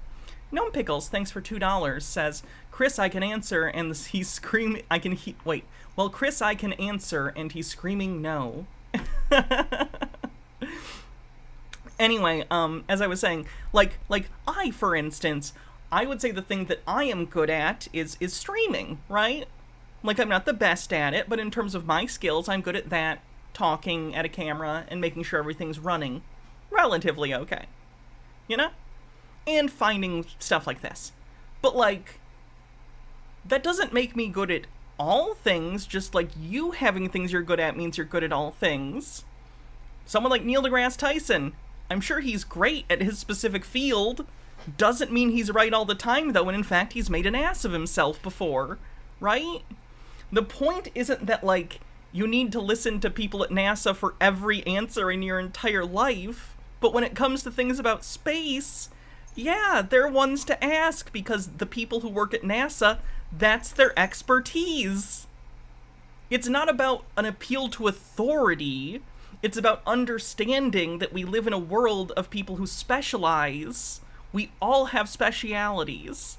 Gnome Pickles, thanks for $2, says, Chris, I can answer, and he's screaming, well, Chris, I can answer, and he's screaming no. Anyway, as I was saying, like I, for instance, I would say the thing that I am good at is streaming, right? Like, I'm not the best at it, but in terms of my skills, I'm good at that, talking at a camera and making sure everything's running relatively okay. You know? And finding stuff like this. But, like, that doesn't make me good at all things, just like you having things you're good at means you're good at all things. Someone like Neil deGrasse Tyson, I'm sure he's great at his specific field. Doesn't mean he's right all the time, though, and in fact, he's made an ass of himself before, right? The point isn't that, like, you need to listen to people at NASA for every answer in your entire life, but when it comes to things about space, yeah, they're ones to ask, because the people who work at NASA, that's their expertise. It's not about an appeal to authority. It's about understanding that we live in a world of people who specialize. We all have specialities.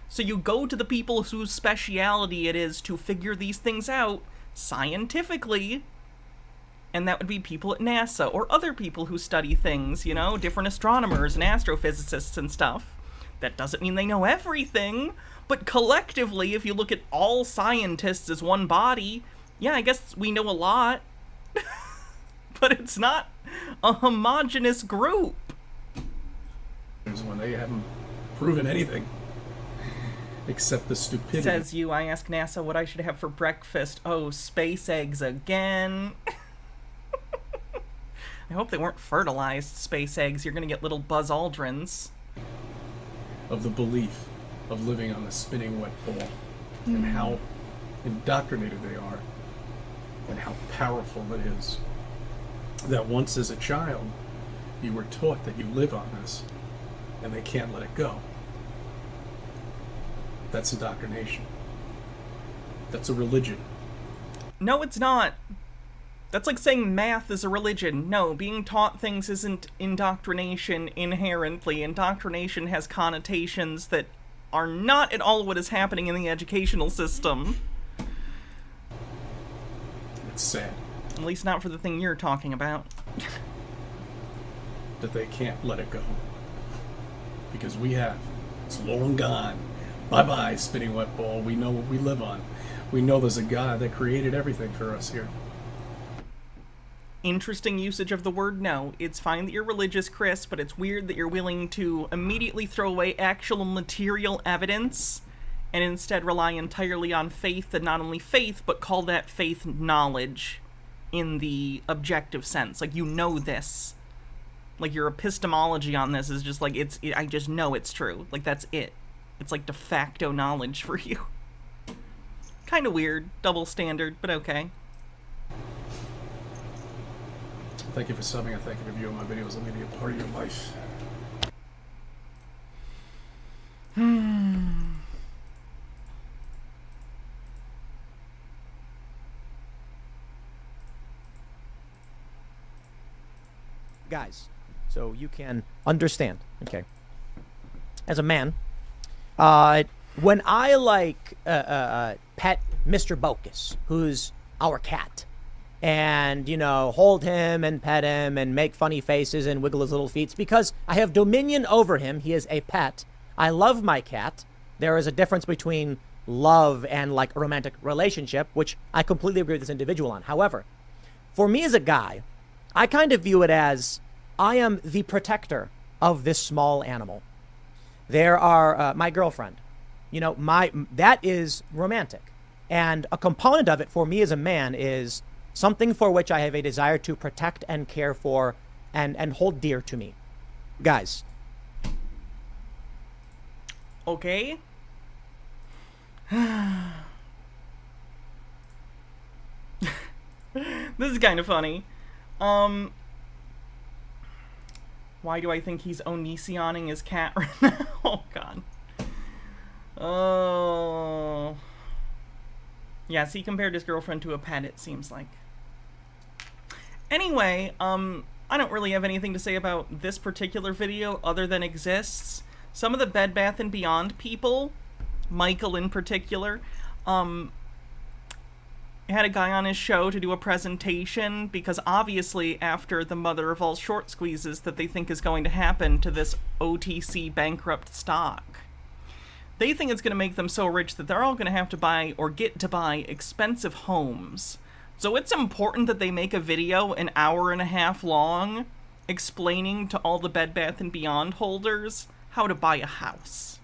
So you go to the people whose speciality it is to figure these things out scientifically, and that would be people at NASA or other people who study things, you know, different astronomers and astrophysicists and stuff. That doesn't mean they know everything, but collectively, if you look at all scientists as one body, yeah, I guess we know a lot. But it's not a homogenous group. When they haven't proven anything except the stupidity. Says you, I ask NASA what I should have for breakfast. Oh, space eggs again. I hope they weren't fertilized space eggs. You're gonna get little Buzz Aldrins. Of the belief of living on a spinning wet ball, and how indoctrinated they are, and how powerful it is. That once as a child, you were taught that you live on this, and they can't let it go. That's indoctrination. That's a religion. No, it's not. That's like saying math is a religion. No, being taught things isn't indoctrination inherently. Indoctrination has connotations that are not at all what is happening in the educational system. It's sad. At least not for the thing you're talking about. That they can't let it go. Because we have. It's long gone. Bye-bye, spinning wet ball. We know what we live on. We know there's a God that created everything for us here. Interesting usage of the word no. It's fine that you're religious, Chris, but it's weird that you're willing to immediately throw away actual material evidence and instead rely entirely on faith, and not only faith, but call that faith knowledge in the objective sense. Like, you know this. Like, your epistemology on this is just like, I just know it's true. Like, that's it. It's like de facto knowledge for you. Kind of weird. Double standard, but okay. Thank you for subbing. I thank you for viewing my videos. Let me be a part of your life. Guys, so you can understand, okay, as a man, when I pet Mr. Bocus, who's our cat, and, you know, hold him and pet him and make funny faces and wiggle his little feet, because I have dominion over him. He is a pet. I love my cat. There is a difference between love and, like, a romantic relationship, which I completely agree with this individual on. However, for me as a guy, I kind of view it as I am the protector of this small animal. There are my girlfriend. You know, that is romantic. And a component of it for me as a man is something for which I have a desire to protect and care for and hold dear to me. Guys. Okay. This is kind of funny. Why do I think he's Onisioning his cat right now? Oh, God. Oh. Yes, he compared his girlfriend to a pet, it seems like. Anyway, I don't really have anything to say about this particular video other than exists. Some of the Bed Bath & Beyond people, Michael in particular, had a guy on his show to do a presentation because obviously after the mother of all short squeezes that they think is going to happen to this OTC bankrupt stock, they think it's going to make them so rich that they're all going to have to buy or get to buy expensive homes. So it's important that they make a video an hour and a half long explaining to all the Bed Bath & Beyond holders how to buy a house.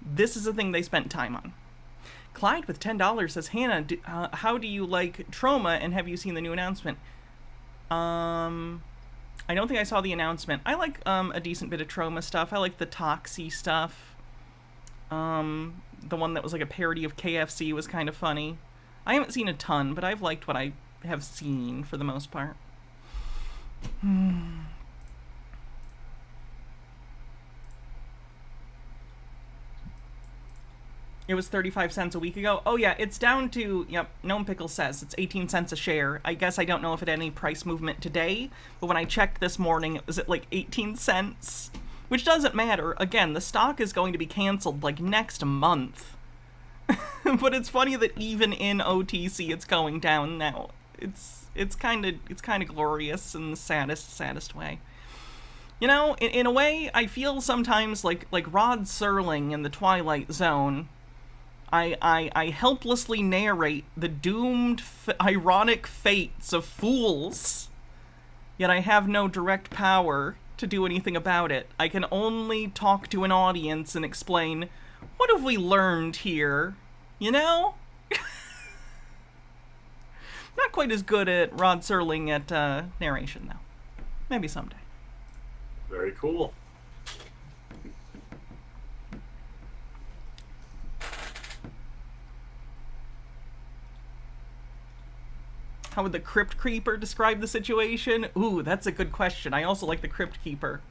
This is the thing they spent time on. Clyde with $10 says, Hannah, how do you like Troma, and have you seen the new announcement? I don't think I saw the announcement. I like a decent bit of Troma stuff. I like the Toxie stuff. The one that was like a parody of KFC was kind of funny. I haven't seen a ton, but I've liked what I have seen for the most part. It was 35 cents a week ago. Oh yeah, it's down to, yep, Gnome Pickle says it's 18 cents a share. I guess I don't know if it had any price movement today, but when I checked this morning, it was at like 18 cents. Which doesn't matter. Again, the stock is going to be canceled like next month. But it's funny that even in OTC it's going down now. It's kind of glorious in the saddest way. You know, in a way, I feel sometimes like Rod Serling in The Twilight Zone. I helplessly narrate the doomed, ironic fates of fools, yet I have no direct power to do anything about it. I can only talk to an audience and explain, what have we learned here? You know? Not quite as good at Rod Serling at narration, though. Maybe someday. Very cool. How would the Crypt Keeper describe the situation? Ooh, that's a good question. I also like the Crypt Keeper.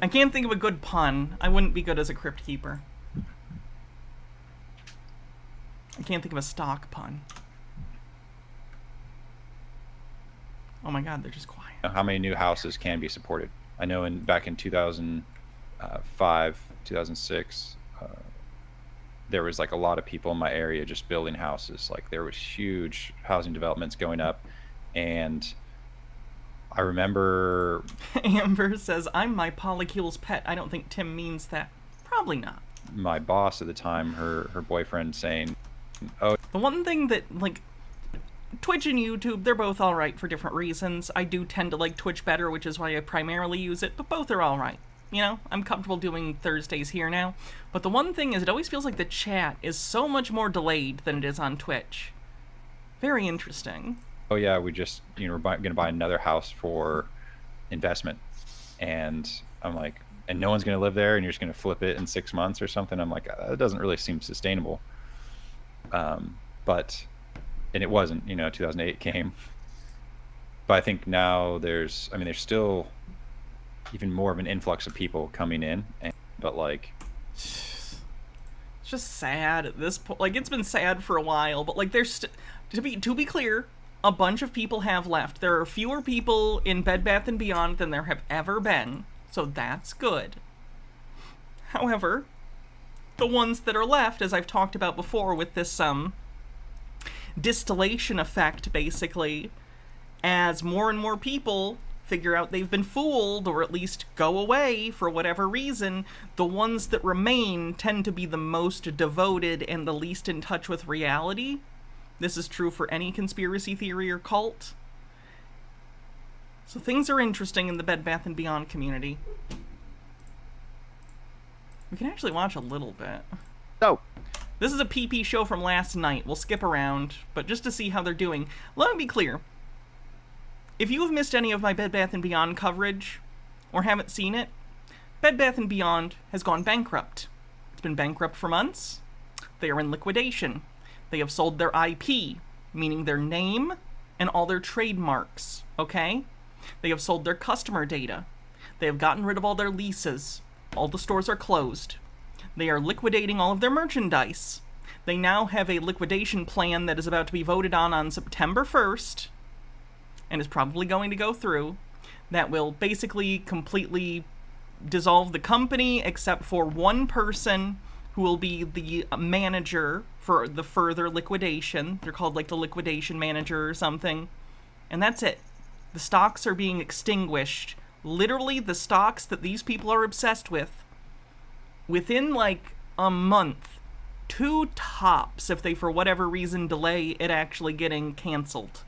I can't think of a good pun. I wouldn't be good as a Crypt Keeper. I can't think of a stock pun. Oh my god, they're just quiet. How many new houses can be supported? I know back in 2005, 2006, there was like a lot of people in my area just building houses. Like there was huge housing developments going up, and I remember... Amber says, I'm my polycule's pet. I don't think Tim means that. Probably not. My boss at the time, her boyfriend saying, oh... The one thing that, like, Twitch and YouTube, they're both alright for different reasons. I do tend to like Twitch better, which is why I primarily use it, but both are alright. You know, I'm comfortable doing Thursdays here now. But the one thing is, it always feels like the chat is so much more delayed than it is on Twitch. Very interesting. Oh yeah, we just, you know, we're going to buy another house for investment. And I'm like, and no one's going to live there, and you're just going to flip it in 6 months or something. I'm like, that doesn't really seem sustainable. And it wasn't, you know, 2008 came. But I think now there's still even more of an influx of people coming in. But like... It's just sad at this point. Like, it's been sad for a while, but like there's... To be clear, a bunch of people have left. There are fewer people in Bed Bath & Beyond than there have ever been, so that's good. However, the ones that are left, as I've talked about before with this distillation effect, basically, as more and more people figure out they've been fooled, or at least go away for whatever reason, the ones that remain tend to be the most devoted and the least in touch with reality. This is true for any conspiracy theory or cult. So things are interesting in the Bed Bath & Beyond community. We can actually watch a little bit. Oh. This is a PP show from last night. We'll skip around, but just to see how they're doing. Let me be clear. If you have missed any of my Bed Bath & Beyond coverage, or haven't seen it, Bed Bath & Beyond has gone bankrupt. It's been bankrupt for months. They are in liquidation. They have sold their IP, meaning their name and all their trademarks, okay? They have sold their customer data. They have gotten rid of all their leases. All the stores are closed. They are liquidating all of their merchandise. They now have a liquidation plan that is about to be voted on September 1st, and is probably going to go through, that will basically completely dissolve the company, except for one person who will be the manager for the further liquidation. They're called like the liquidation manager or something. And that's it. The stocks are being extinguished. Literally, the stocks that these people are obsessed with, within like a month, 2 tops, if they for whatever reason delay it actually getting canceled,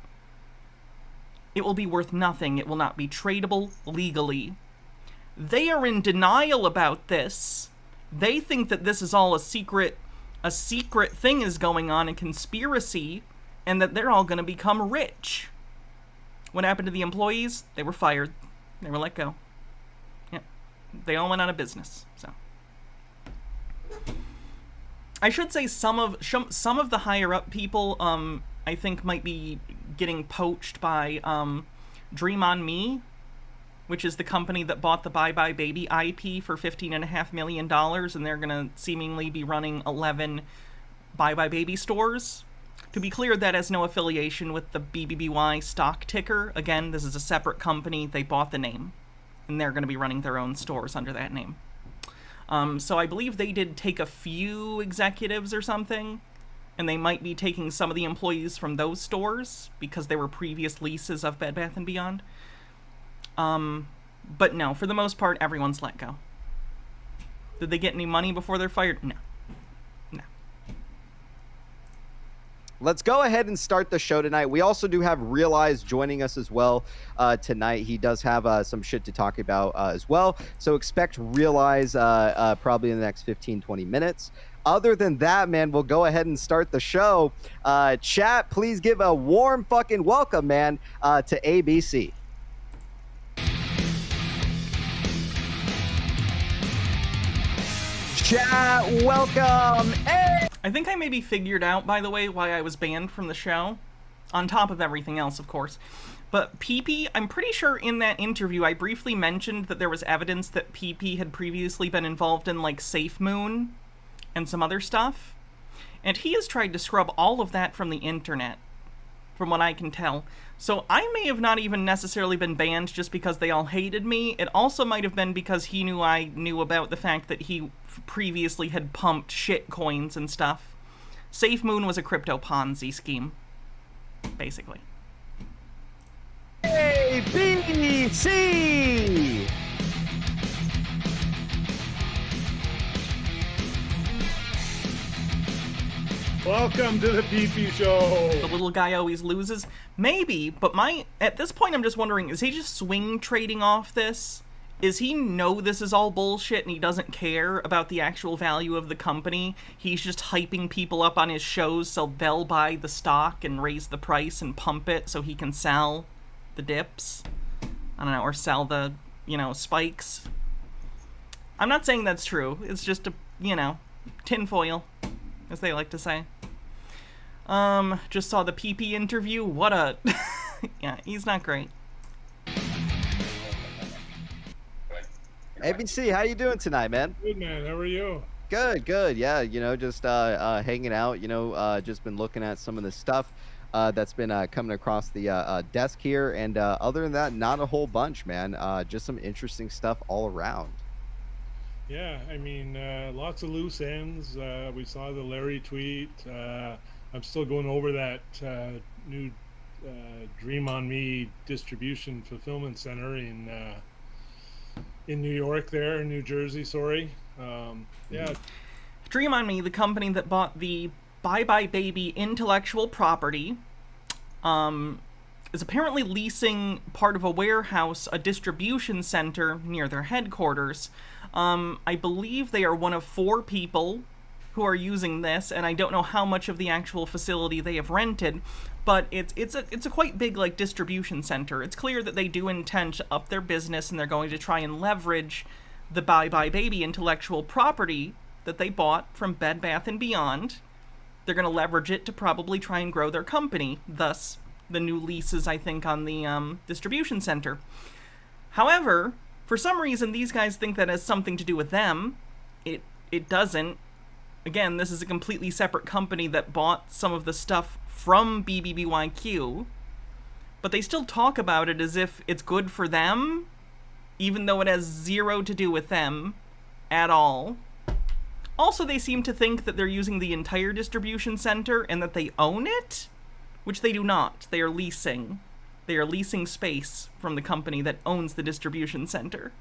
it will be worth nothing. It will not be tradable legally. They are in denial about this. They think that this is all a secret thing is going on, a conspiracy, and that they're all going to become rich. What happened to the employees? They were fired. They were let go. Yeah. They all went out of business, so. I should say some of the higher up people, I think might be getting poached by Dream on Me, which is the company that bought the Bye Bye Baby IP for $15.5 million, and they're going to seemingly be running 11 Bye Bye Baby stores. To be clear, that has no affiliation with the BBBY stock ticker. Again, this is a separate company. They bought the name, and they're going to be running their own stores under that name. So I believe they did take a few executives or something, and they might be taking some of the employees from those stores because they were previous leases of Bed Bath & Beyond. But no, for the most part, everyone's let go. Did they get any money before they're fired? No. Let's go ahead and start the show tonight. We also do have Realize joining us as well tonight. He does have some shit to talk about as well. So expect Realize probably in the next 15, 20 minutes. Other than that, man, we'll go ahead and start the show. Chat, please give a warm fucking welcome, man, to ABC. Chat, welcome. Hey! I think I maybe figured out, by the way, why I was banned from the show. On top of everything else, of course. But PP, I'm pretty sure in that interview I briefly mentioned that there was evidence that PP had previously been involved in, like, Safe Moon and some other stuff. And he has tried to scrub all of that from the internet, from what I can tell. So I may have not even necessarily been banned just because they all hated me. It also might have been because he knew I knew about the fact that he previously had pumped shit coins and stuff. Safe Moon was a crypto Ponzi scheme, basically. ABC! Welcome to the PP Show. The little guy always loses. Maybe, but at this point I'm just wondering, is he just swing trading off this? Is he know this is all bullshit and he doesn't care about the actual value of the company? He's just hyping people up on his shows so they'll buy the stock and raise the price and pump it so he can sell the dips? I don't know, or sell the, spikes. I'm not saying that's true. It's just a, tinfoil, as they like to say. Just saw the PP interview. What a... yeah, he's not great. ABC, how you doing tonight, man? Good, man. How are you? Good. Yeah, just hanging out, just been looking at some of the stuff that's been coming across the desk here. And other than that, not a whole bunch, man. Just some interesting stuff all around. Yeah, I mean, lots of loose ends. We saw the Larry tweet. I'm still going over that new Dream on Me distribution fulfillment center in New York there, in New Jersey, sorry. Yeah. Dream on Me, the company that bought the Bye Bye Baby intellectual property, is apparently leasing part of a warehouse, a distribution center near their headquarters. I believe they are one of 4 people who are using this, and I don't know how much of the actual facility they have rented, but it's a quite big, like, distribution center. It's clear that they do intend to up their business, and they're going to try and leverage the Bye Bye Baby intellectual property that they bought from Bed Bath & Beyond. They're going to leverage it to probably try and grow their company, thus the new leases, I think, on the distribution center. However, For some reason, these guys think that has something to do with them. It doesn't. Again, this is a completely separate company that bought some of the stuff from BBBYQ, but they still talk about it as if it's good for them, even though it has zero to do with them at all. Also, they seem to think that they're using the entire distribution center and that they own it, which they do not. They are leasing. They are leasing space from the company that owns the distribution center.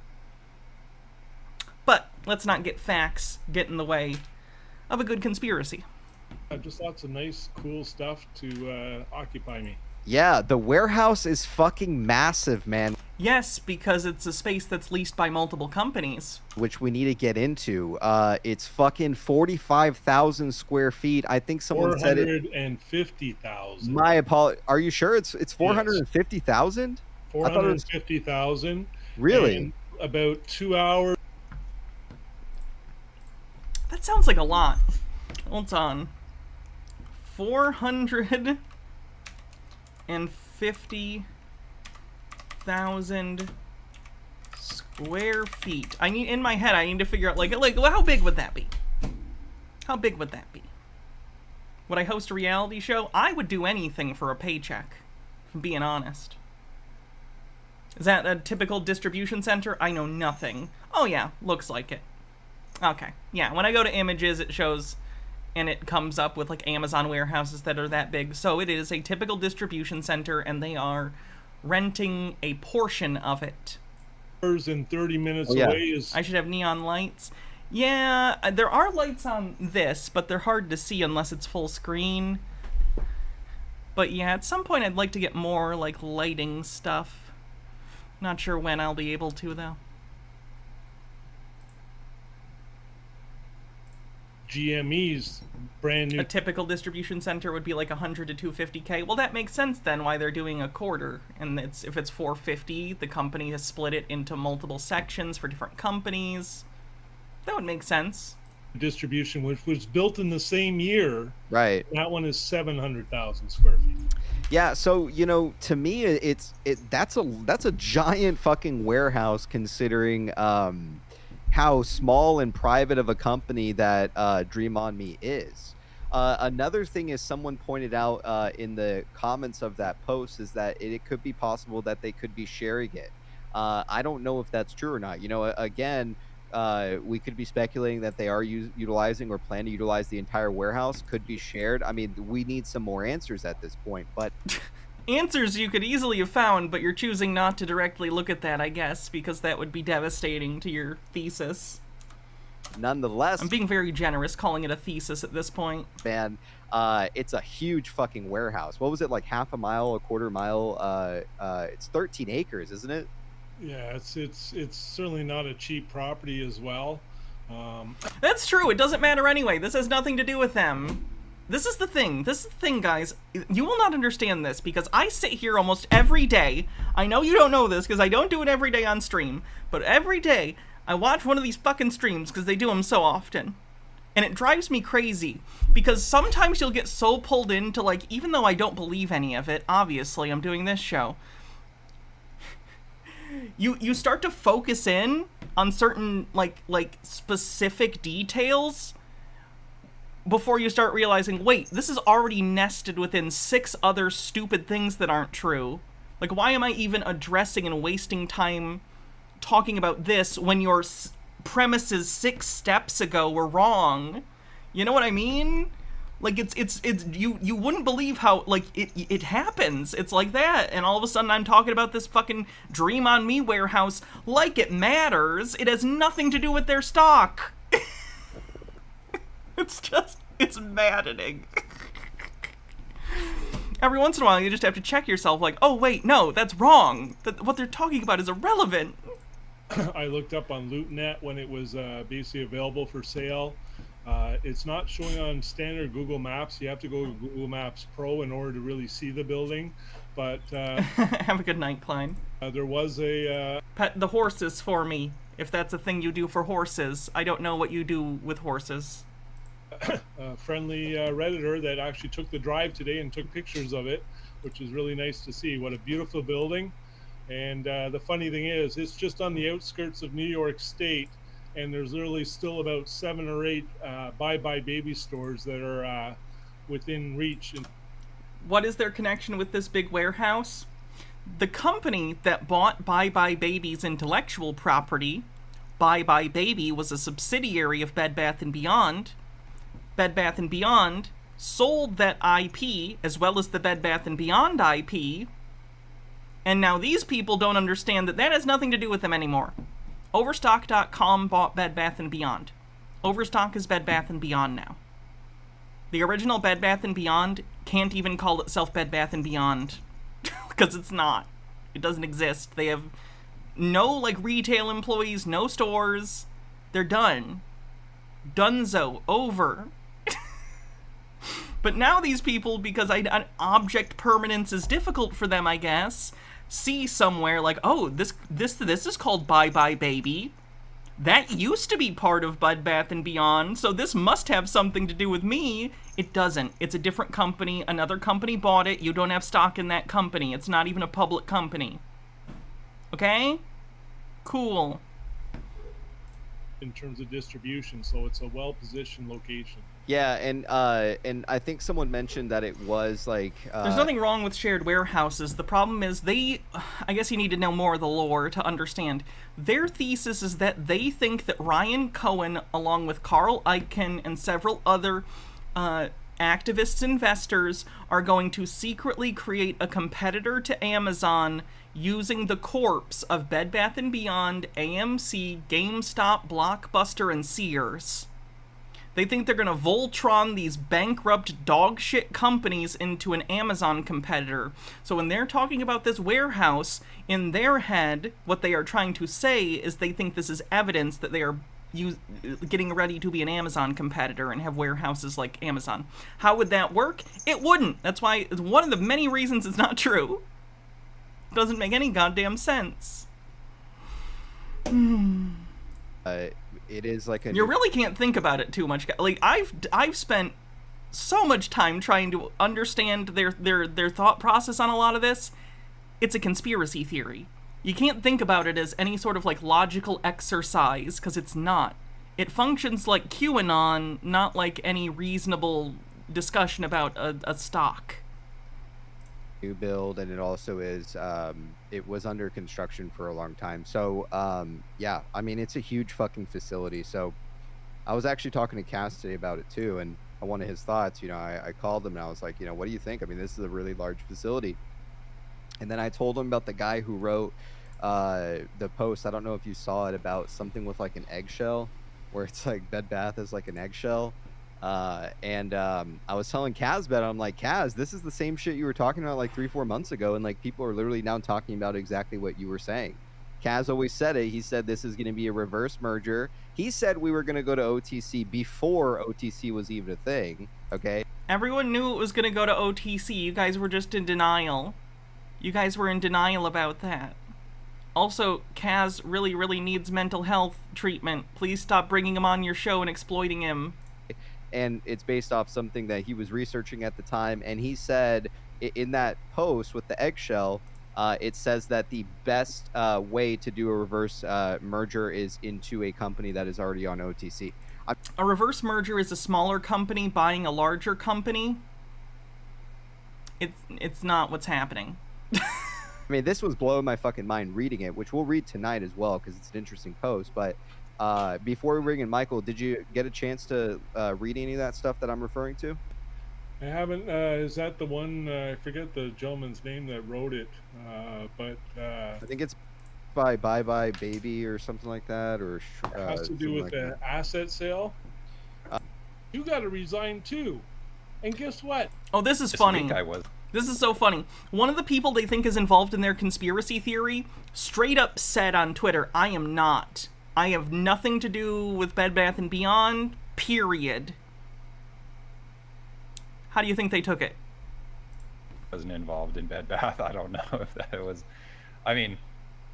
But let's not get facts get in the way of a good conspiracy. Just lots of nice, cool stuff to occupy me. Yeah, the warehouse is fucking massive, man. Yes, because it's a space that's leased by multiple companies. Which we need to get into. It's fucking 45,000 square feet. I think someone said it. 450,000. My apologies. Are you sure it's 450,000? 450,000. Really? And about 2 hours. That sounds like a lot. Hold on. 450,000 square feet. I need, in my head, I need to figure out, like how big would that be? How big would that be? Would I host a reality show? I would do anything for a paycheck, if I'm being honest. Is that a typical distribution center? I know nothing. Oh yeah, looks like it. Okay, yeah, when I go to images, it shows, and it comes up with, like, Amazon warehouses that are that big. So it is a typical distribution center, and they are renting a portion of it. And 30 minutes away is... I should have neon lights. Yeah, there are lights on this, but they're hard to see unless it's full screen. But yeah, at some point I'd like to get more, like, lighting stuff. Not sure when I'll be able to, though. GME's brand new. A typical distribution center would be like 100 to 250K. Well, that makes sense then why they're doing a quarter. And if it's 450, the company has split it into multiple sections for different companies. That would make sense. Distribution, which was built in the same year. Right. That one is 700,000 square feet. Yeah, so to me, that's a giant fucking warehouse considering how small and private of a company that Dream On Me is. Another thing is someone pointed out in the comments of that post is that it could be possible that they could be sharing it. I don't know if that's true or not. Again, we could be speculating that they are utilizing or plan to utilize the entire warehouse, could be shared. I mean, we need some more answers at this point, but... Answers you could easily have found, but you're choosing not to directly look at that, I guess, because that would be devastating to your thesis. Nonetheless... I'm being very generous calling it a thesis at this point. Man, it's a huge fucking warehouse. What was it, like half a mile, a quarter mile? It's 13 acres, isn't it? Yeah, it's certainly not a cheap property as well. That's true. It doesn't matter anyway. This has nothing to do with them. This is the thing. This is the thing, guys. You will not understand this because I sit here almost every day. I know you don't know this because I don't do it every day on stream, but every day I watch one of these fucking streams because they do them so often. And it drives me crazy because sometimes you'll get so pulled into, like, even though I don't believe any of it, obviously I'm doing this show, you start to focus in on certain like specific details before you start realizing, wait, this is already nested within 6 other stupid things that aren't true. Like, why am I even addressing and wasting time talking about this when your premises 6 steps ago were wrong? You know what I mean? Like, it's you wouldn't believe how, like, it happens. It's like that, and all of a sudden I'm talking about this fucking Dream On Me warehouse like it matters. It has nothing to do with their stock. It's maddening. Every once in a while you just have to check yourself, like, oh wait, no, that's wrong. What they're talking about is irrelevant. I looked up on LootNet when it was basically available for sale. It's not showing on standard Google Maps. You have to go to Google Maps Pro in order to really see the building. But have a good night, Klein. There was a pet the horses for me, if that's a thing you do for horses. I don't know what you do with horses. A friendly Redditor that actually took the drive today and took pictures of it, which is really nice to see. What a beautiful building. And the funny thing is, it's just on the outskirts of New York State, and there's literally still about 7 or 8 Bye Bye Baby stores that are within reach. What is their connection with this big warehouse? The company that bought Bye Bye Baby's intellectual property, Bye Bye Baby, was a subsidiary of Bed Bath & Beyond. Bed Bath & Beyond sold that IP, as well as the Bed Bath & Beyond IP, and now these people don't understand that that has nothing to do with them anymore. Overstock.com bought Bed Bath & Beyond. Overstock is Bed Bath & Beyond now. The original Bed Bath & Beyond can't even call itself Bed Bath & Beyond. Because it's not. It doesn't exist. They have no, like, retail employees, no stores. They're done. Dunzo. Over. But now these people, because object permanence is difficult for them, I guess, see somewhere like, oh, this is called Bye Bye Baby. That used to be part of Bed Bath & Beyond, so this must have something to do with me. It doesn't. It's a different company. Another company bought it. You don't have stock in that company. It's not even a public company. Okay? Cool. In terms of distribution, so it's a well-positioned location. Yeah, and I think someone mentioned that it was like... There's nothing wrong with shared warehouses. The problem is I guess you need to know more of the lore to understand. Their thesis is that they think that Ryan Cohen, along with Carl Icahn and several other activists, investors, are going to secretly create a competitor to Amazon using the corpse of Bed Bath & Beyond, AMC, GameStop, Blockbuster, and Sears. They think they're going to Voltron these bankrupt dogshit companies into an Amazon competitor. So when they're talking about this warehouse, in their head, what they are trying to say is they think this is evidence that they are getting ready to be an Amazon competitor and have warehouses like Amazon. How would that work? It wouldn't. That's why it's one of the many reasons it's not true. It doesn't make any goddamn sense. It is like you really can't think about it too much. Like I've spent so much time trying to understand their thought process on a lot of this. It's a conspiracy theory. You can't think about it as any sort of like logical exercise, because it's not. It functions like QAnon, not like any reasonable discussion about a stock. New build, and it also is it was under construction for a long time, so yeah, I mean, it's a huge fucking facility. So I was actually talking to Cass today about it too, and I wanted his thoughts. You know, I called him and I was like, you know, what do you think? I mean, this is a really large facility. And then I told him about the guy who wrote the post. I don't know if you saw it, about something with like an eggshell, where it's like Bed Bath is like an eggshell. And I was telling Kaz about it. I'm like, Kaz, this is the same shit you were talking about like 3-4 months ago, and like people are literally now talking about exactly what you were saying. Kaz always said it. He said this is going to be a reverse merger. He said we were going to go to OTC before OTC was even a thing. Okay. Everyone knew it was going to go to OTC. You guys were just in denial. You guys were in denial about that. Also, Kaz really, really needs mental health treatment. Please stop bringing him on your show and exploiting him. And it's based off something that he was researching at the time. And he said in that post with the eggshell, it says that the best way to do a reverse merger is into a company that is already on OTC. A reverse merger is a smaller company buying a larger company. It's not what's happening. I mean, this was blowing my fucking mind reading it, which we'll read tonight as well because it's an interesting post. But before we bring in Michael, did you get a chance to read any of that stuff that I'm referring to? I haven't. Is that the one? I forget the gentleman's name that wrote it, but I think it's by Bye Bye Baby or something like that, or it has to do with the asset sale. You got to resign too, and guess what? Oh, this is funny. This is so funny. One of the people they think is involved in their conspiracy theory straight up said on Twitter, "I am not. I have nothing to do with Bed Bath & Beyond, period." How do you think they took it? Wasn't involved in Bed Bath. I don't know if that was... I mean,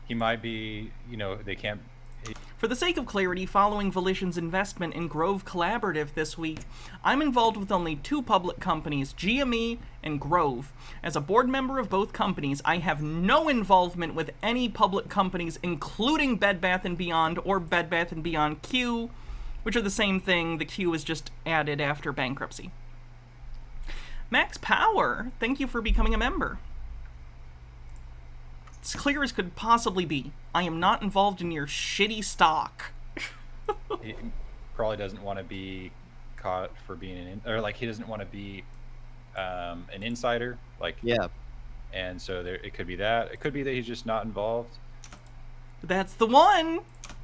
he might be, you know, they can't For the sake of clarity, following Volition's investment in Grove Collaborative this week, I'm involved with only 2 public companies, GME and Grove. As a board member of both companies, I have no involvement with any public companies, including Bed Bath & Beyond or Bed Bath & Beyond Q, which are the same thing. The Q is just added after bankruptcy. Max Power, thank you for becoming a member. It's clear as could possibly be. I am not involved in your shitty stock. He probably doesn't want to be caught for being he doesn't want to be an insider. Yeah. And so it could be that. It could be that he's just not involved. That's the one.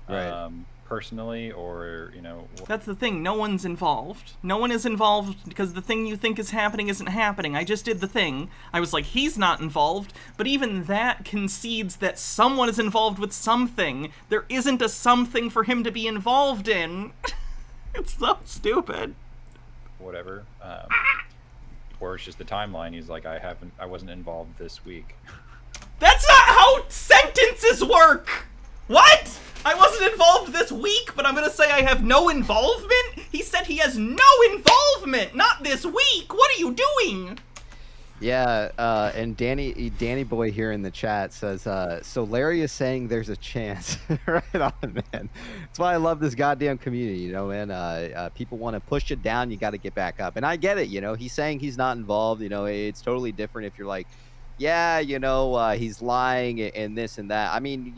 Right. Personally, or That's the thing. No one's involved. No one is involved because the thing you think is happening isn't happening. I just did the thing. I was like, he's not involved, but even that concedes that someone is involved with something. There isn't a something for him to be involved in. It's so stupid. Whatever. Or it's just the timeline. He's like, I wasn't involved this week. That's not how sentences work! What? I wasn't involved this week, but I'm gonna say I have no involvement? He said he has no involvement, not this week! What are you doing? Yeah, and Danny Boy here in the chat says, so Larry is saying there's a chance. Right on, man. That's why I love this goddamn community, man. People want to push it down, you got to get back up. And I get it, he's saying he's not involved, it's totally different if you're like, yeah, he's lying and this and that. I mean,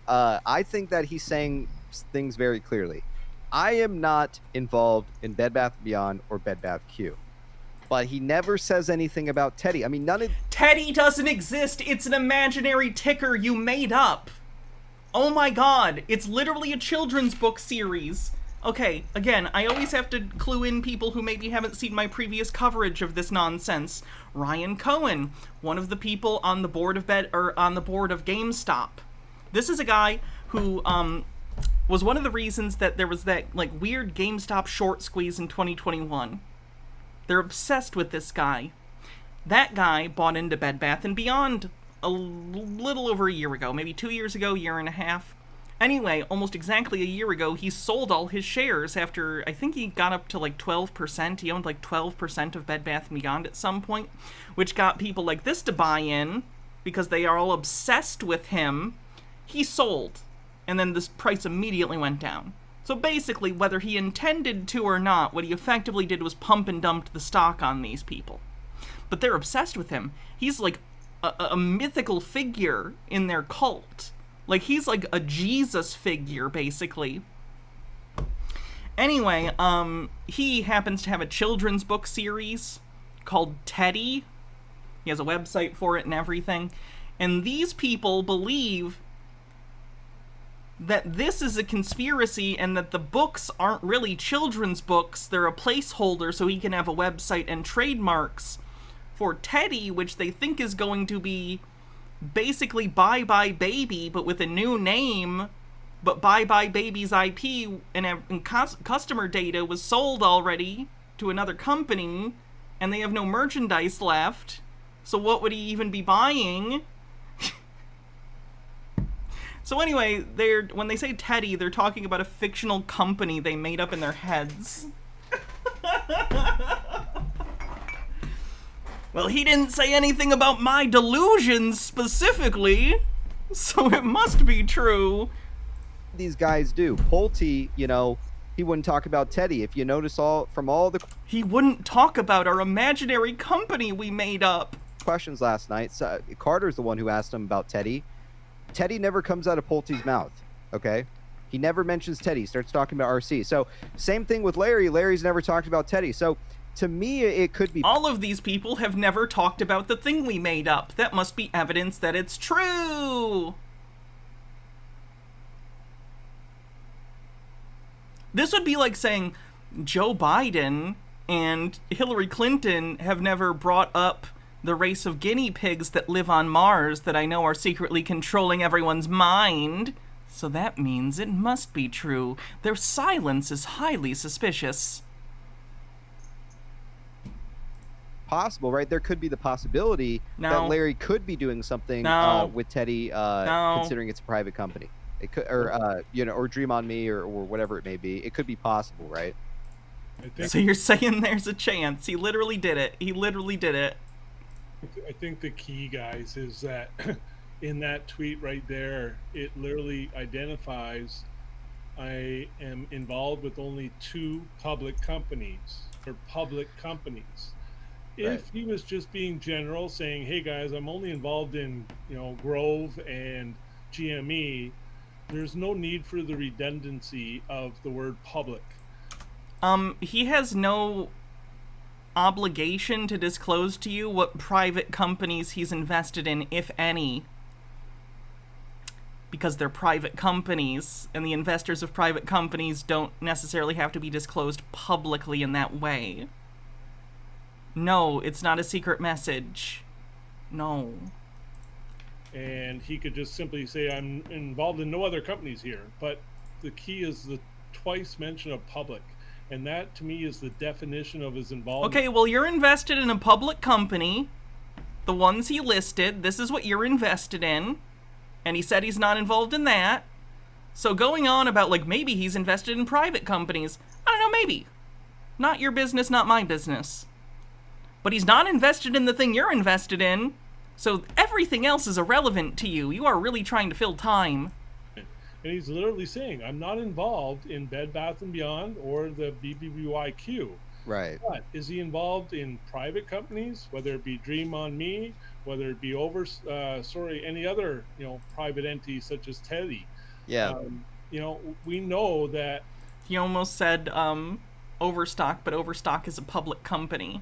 I think that he's saying things very clearly. I am not involved in Bed Bath & Beyond or Bed Bath Q. But he never says anything about Teddy. I mean, Teddy doesn't exist. It's an imaginary ticker you made up. Oh my god. It's literally a children's book series. Okay, again, I always have to clue in people who maybe haven't seen my previous coverage of this nonsense. Ryan Cohen, one of the people on the board of GameStop. This is a guy who was one of the reasons that there was that weird GameStop short squeeze in 2021. They're obsessed with this guy. That guy bought into Bed Bath & Beyond a little over a year ago, maybe 2 years ago, year and a half. Anyway, almost exactly a year ago, he sold all his shares after, I think he got up to 12%. He owned 12% of Bed Bath & Beyond at some point, which got people like this to buy in because they are all obsessed with him. He sold, and then this price immediately went down. So basically, whether he intended to or not, what he effectively did was pump and dumped the stock on these people. But they're obsessed with him. He's like a mythical figure in their cult. He's like a Jesus figure, basically. Anyway, he happens to have a children's book series called Teddy. He has a website for it and everything. And these people believe that this is a conspiracy and that the books aren't really children's books. They're a placeholder so he can have a website and trademarks for Teddy, which they think is going to be basically Bye Bye Baby, but with a new name. But Bye Bye Baby's IP and customer data was sold already to another company, and they have no merchandise left. So what would he even be buying? So anyway, when they say Teddy, they're talking about a fictional company they made up in their heads. Well, he didn't say anything about my delusions specifically, so it must be true. These guys do. Pulte, he wouldn't talk about Teddy. If you notice he wouldn't talk about our imaginary company we made up. Questions last night. So Carter's the one who asked him about Teddy. Teddy never comes out of Pulte's mouth, okay? He never mentions Teddy. He starts talking about RC. So same thing with Larry. Larry's never talked about Teddy. So to me, it could be... All of these people have never talked about the thing we made up. That must be evidence that it's true. This would be like saying Joe Biden and Hillary Clinton have never brought up the race of guinea pigs that live on Mars that I know are secretly controlling everyone's mind. So that means it must be true. Their silence is highly suspicious. Possible, right? There could be the possibility that Larry could be doing something with Teddy, considering it's a private company. It could, or or Dream on Me, or whatever it may be. It could be possible, right? So you're saying there's a chance. He literally did it. He literally did it. I think the key, guys, is that in that tweet right there, it literally identifies I am involved with only 2 public companies, or public companies. If he was just being general, saying, hey guys, I'm only involved in, Grove and GME, there's no need for the redundancy of the word public. He has no obligation to disclose to you what private companies he's invested in, if any. Because they're private companies, and the investors of private companies don't necessarily have to be disclosed publicly in that way. No, it's not a secret message. No. And he could just simply say, I'm involved in no other companies here. But the key is the twice mention of public. And that, to me, is the definition of his involvement. Okay, well, you're invested in a public company. The ones he listed, this is what you're invested in. And he said he's not involved in that. So going on about, like, maybe he's invested in private companies. I don't know, maybe. Not your business, not my business. But he's not invested in the thing you're invested in. So everything else is irrelevant to you. You are really trying to fill time. And he's literally saying, I'm not involved in Bed Bath & Beyond or the BBYQ. Right. But is he involved in private companies, whether it be Dream on Me, whether it be any other, private entities such as Teddy? Yeah. We know that. He almost said Overstock, but Overstock is a public company.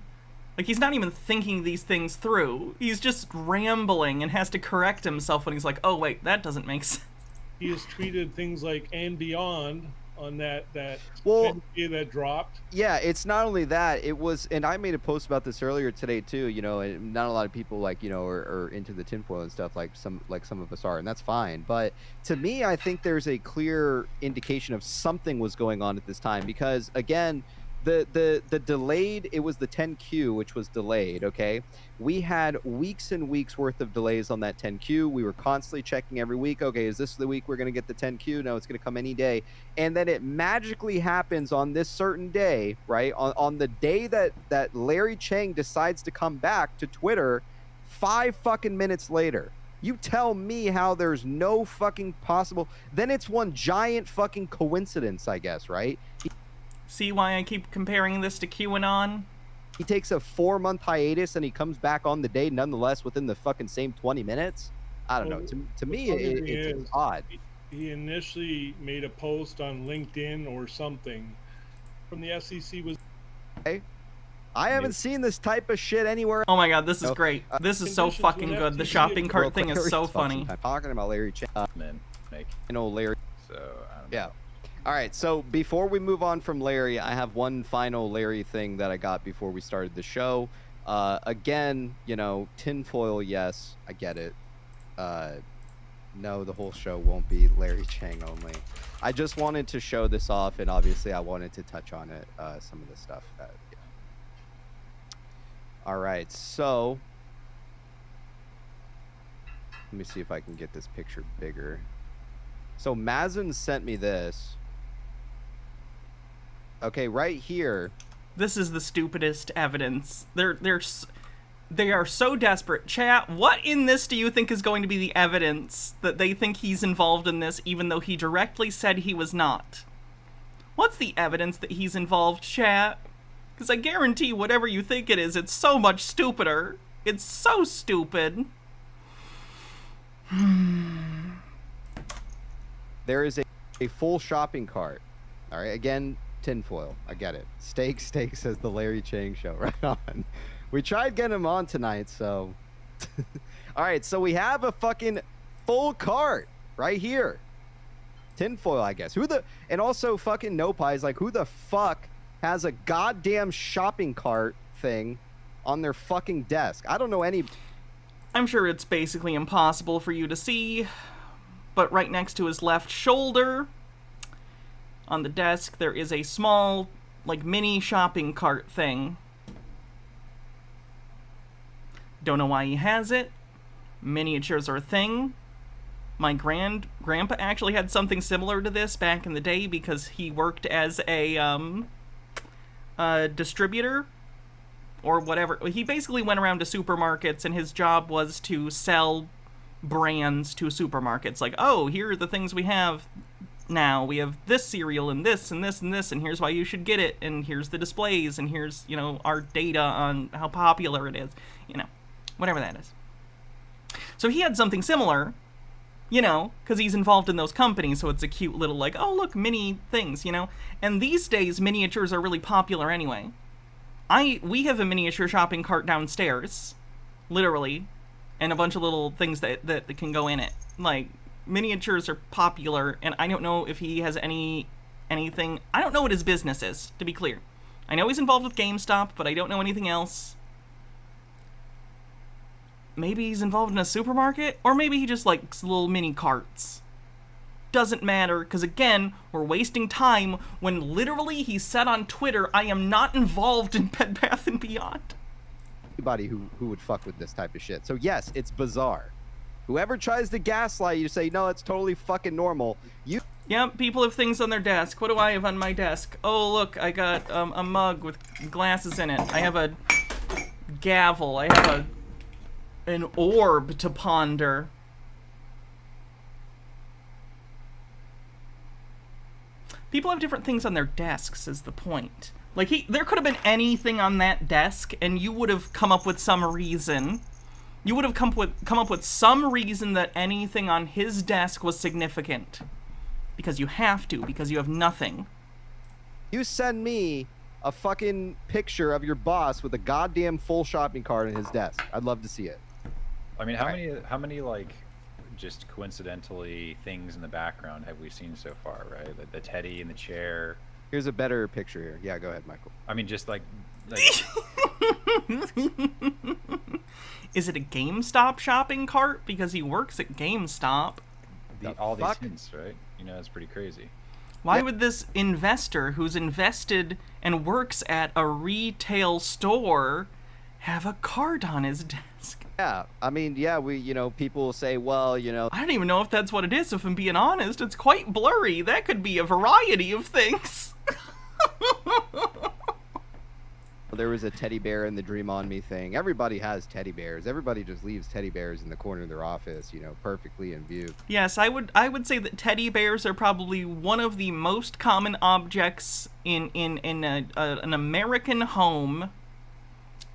Like, he's not even thinking these things through. He's just rambling and has to correct himself when he's like, oh, wait, that doesn't make sense. He has tweeted things like and beyond on that that dropped. Yeah, it's not only that, it was, and I made a post about this earlier today too, and not a lot of people are into the tinfoil and stuff like some of us are, and that's fine. But to me, I think there's a clear indication of something was going on at this time, because again, the delayed, it was the 10Q which was delayed. Okay, we had weeks and weeks worth of delays on that 10Q. We were constantly checking every week, okay, is this the week we're going to get the 10Q? No, it's going to come any day. And then it magically happens on this certain day, right, on the day that Larry Chang decides to come back to Twitter 5 fucking minutes later. You tell me how there's no fucking possible, then it's one giant fucking coincidence, I guess, right? See why I keep comparing this to QAnon? He takes a 4-month hiatus and he comes back on the day nonetheless within the fucking same 20 minutes. I don't know. To me, it's odd. He initially made a post on LinkedIn or something from the SEC was. Hey, I haven't seen this type of shit anywhere. Oh my god, this is great. This is so fucking good. The shopping cart thing is so funny. I'm talking about Larry Chang. Larry. So, yeah. All right, so before we move on from Larry, I have one final Larry thing that I got before we started the show. Again, tinfoil, yes, I get it. No, the whole show won't be Larry Chang only. I just wanted to show this off, and obviously I wanted to touch on it, some of the stuff. All right, so let me see if I can get this picture bigger. So Mazen sent me this. Okay, right here. This is the stupidest evidence. They are so desperate. Chat, what in this do you think is going to be the evidence that they think he's involved in this, even though he directly said he was not? What's the evidence that he's involved, chat? Because I guarantee whatever you think it is, it's so much stupider. It's so stupid. There is a full shopping cart. All right, again, tinfoil. I get it. Steak says the Larry Chang show. Right on. We tried getting him on tonight, so. All right, so we have a fucking full cart right here. Tinfoil, I guess. And also fucking Nopie is like, who the fuck has a goddamn shopping cart thing on their fucking desk? I don't know any. I'm sure it's basically impossible for you to see, but right next to his left shoulder on the desk, there is a small, like, mini shopping cart thing. Don't know why he has it. Miniatures are a thing. My grandpa actually had something similar to this back in the day because he worked as a distributor or whatever. He basically went around to supermarkets, and his job was to sell brands to supermarkets. Like, oh, here are the things we have now. We have this cereal and this and this and this, and here's why you should get it, and here's the displays, and here's, you know, our data on how popular it is. You know, whatever that is. So he had something similar, you know, because he's involved in those companies, so it's a cute little, like, oh, look, mini things, you know? And these days, miniatures are really popular anyway. We have a miniature shopping cart downstairs, literally, and a bunch of little things that can go in it. Like, miniatures are popular, and I don't know if he has anything... I don't know what his business is, to be clear. I know he's involved with GameStop, but I don't know anything else. Maybe he's involved in a supermarket, or maybe he just likes little mini carts. Doesn't matter, because again, we're wasting time when literally he said on Twitter, I am not involved in Bed Bath & Beyond. Anybody who would fuck with this type of shit. So yes, it's bizarre. Whoever tries to gaslight you, say, no, it's totally fucking normal. Yep, people have things on their desk. What do I have on my desk? Oh, look, I got a mug with glasses in it. I have a gavel. I have an orb to ponder. People have different things on their desks, is the point. Like, there could have been anything on that desk, and you would have come up with some reason. You would have come up with some reason that anything on his desk was significant. Because you have to, because you have nothing. You send me a fucking picture of your boss with a goddamn full shopping cart in his desk. I'd love to see it. I mean, how many like just coincidentally things in the background have we seen so far, right? The teddy in the chair. Here's a better picture here. Yeah, go ahead, Michael. I mean, just like Is it a GameStop shopping cart? Because he works at GameStop. All these hints, right? You know, it's pretty crazy. Why would this investor who's invested and works at a retail store have a cart on his desk? Yeah, I mean, yeah, people will say, well, I don't even know if that's what it is, if I'm being honest. It's quite blurry. That could be a variety of things. There was a teddy bear in the Dream On Me thing. Everybody has teddy bears. Everybody just leaves teddy bears in the corner of their office, perfectly in view. Yes, I would say that teddy bears are probably one of the most common objects in an American home.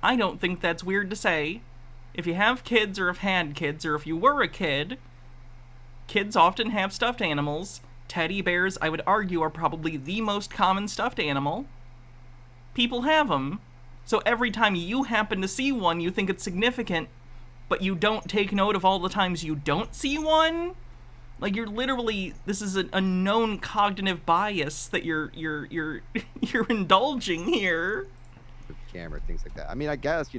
I don't think that's weird to say. If you have kids or have had kids, or if you were a kid, kids often have stuffed animals. Teddy bears, I would argue, are probably the most common stuffed animal. People have them. So every time you happen to see one, you think it's significant, but you don't take note of all the times you don't see one. Like, you're literally, this is a known cognitive bias that you're indulging here. Camera, things like that. I mean, I guess,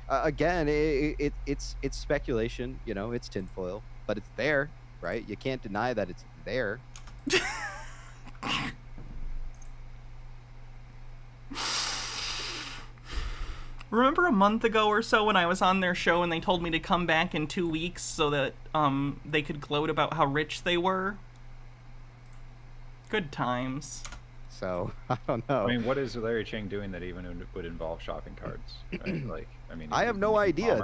again, it's speculation, it's tinfoil, but it's there, right? You can't deny that it's there. Remember a month ago or so when I was on their show and they told me to come back in 2 weeks so that they could gloat about how rich they were? Good times. So, I don't know. I mean, what is Larry Chang doing that even would involve shopping carts? Right? I have no idea.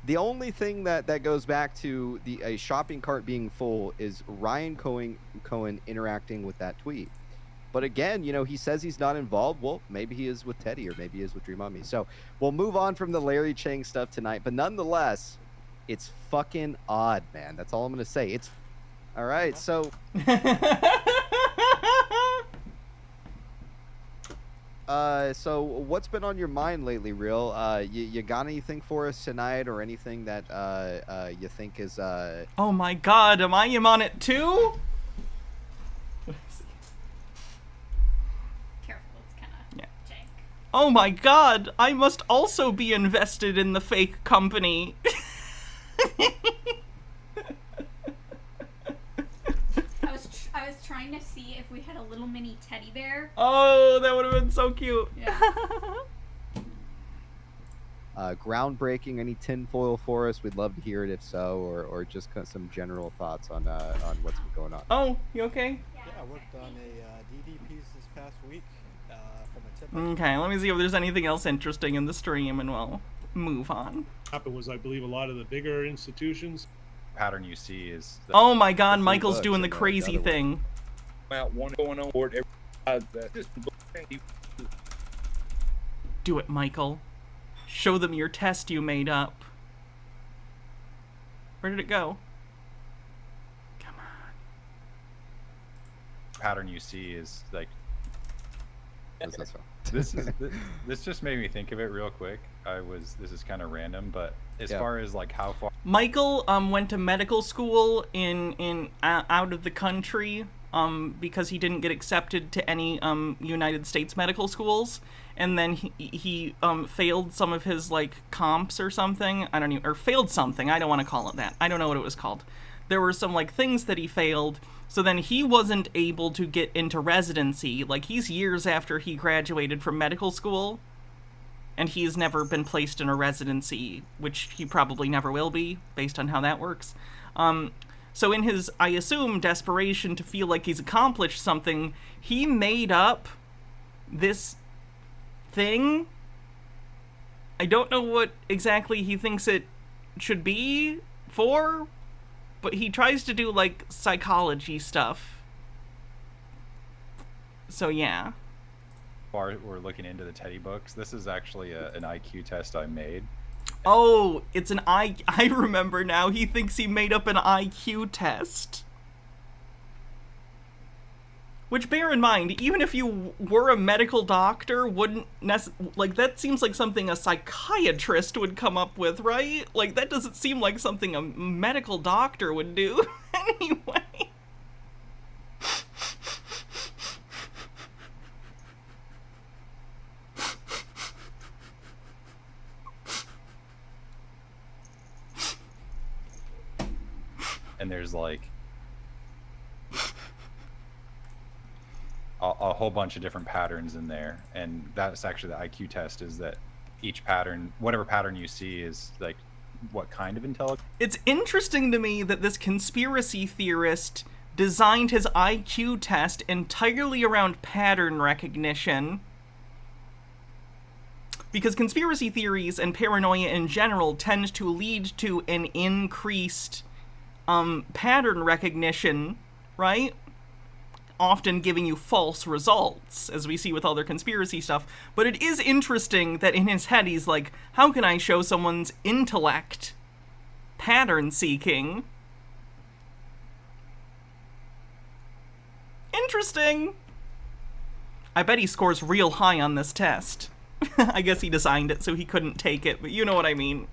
The only thing that goes back to a shopping cart being full is Ryan Cohen interacting with that tweet. But again, he says he's not involved. Well, maybe he is with Teddy, or maybe he is with Dream On Me. So we'll move on from the Larry Chang stuff tonight. But nonetheless, it's fucking odd, man. That's all I'm going to say. It's all right. So so what's been on your mind lately, Real? You got anything for us tonight, or anything that you think is Oh my god, am I on it too? Oh my god, I must also be invested in the fake company. I was trying to see if we had a little mini teddy bear. Oh, that would have been so cute. Yeah. groundbreaking? Any tinfoil for us? We'd love to hear it if so, or just some general thoughts on what's been going on. Oh, you okay? Yeah, I worked on a DD piece this past week from a tip. Okay, let me see if there's anything else interesting in the stream, and we'll move on. Happened was, I believe, a lot of the bigger institutions. Pattern you see is. Oh my God, Michael's doing the crazy thing. One going on board. Do it, Michael. Show them your test you made up. Where did it go? Pattern you see is like. This This just made me think of it real quick. This is kind of random, but as far as like how far. Michael went to medical school in out of the country because he didn't get accepted to any United States medical schools, and then he failed some of his like comps or something. I don't know, or failed something. I don't want to call it that. I don't know what it was called. There were some like things that he failed. So then he wasn't able to get into residency. Like, he's years after he graduated from medical school, and he's never been placed in a residency, which he probably never will be, based on how that works. So in his, I assume, desperation to feel like he's accomplished something, he made up this thing. I don't know what exactly he thinks it should be for, but he tries to do, like, psychology stuff. So, yeah. Far we're looking into the Teddy books. This is actually an IQ test I made. Oh, it's an I remember now. He thinks he made up an IQ test. Which, bear in mind, even if you were a medical doctor, wouldn't like, that seems like something a psychiatrist would come up with, right? Like, that doesn't seem like something a medical doctor would do. Anyway. And there's like a whole bunch of different patterns in there, and that's actually the IQ test, is that each pattern, whatever pattern you see, is like what kind of intelligence. It's interesting to me that this conspiracy theorist designed his IQ test entirely around pattern recognition, because conspiracy theories and paranoia in general tend to lead to an increased pattern recognition, right? Often giving you false results, as we see with other conspiracy stuff. But it is interesting that in his head he's like, how can I show someone's intellect pattern seeking? Interesting. I bet he scores real high on this test. I guess he designed it so he couldn't take it, but you know what I mean.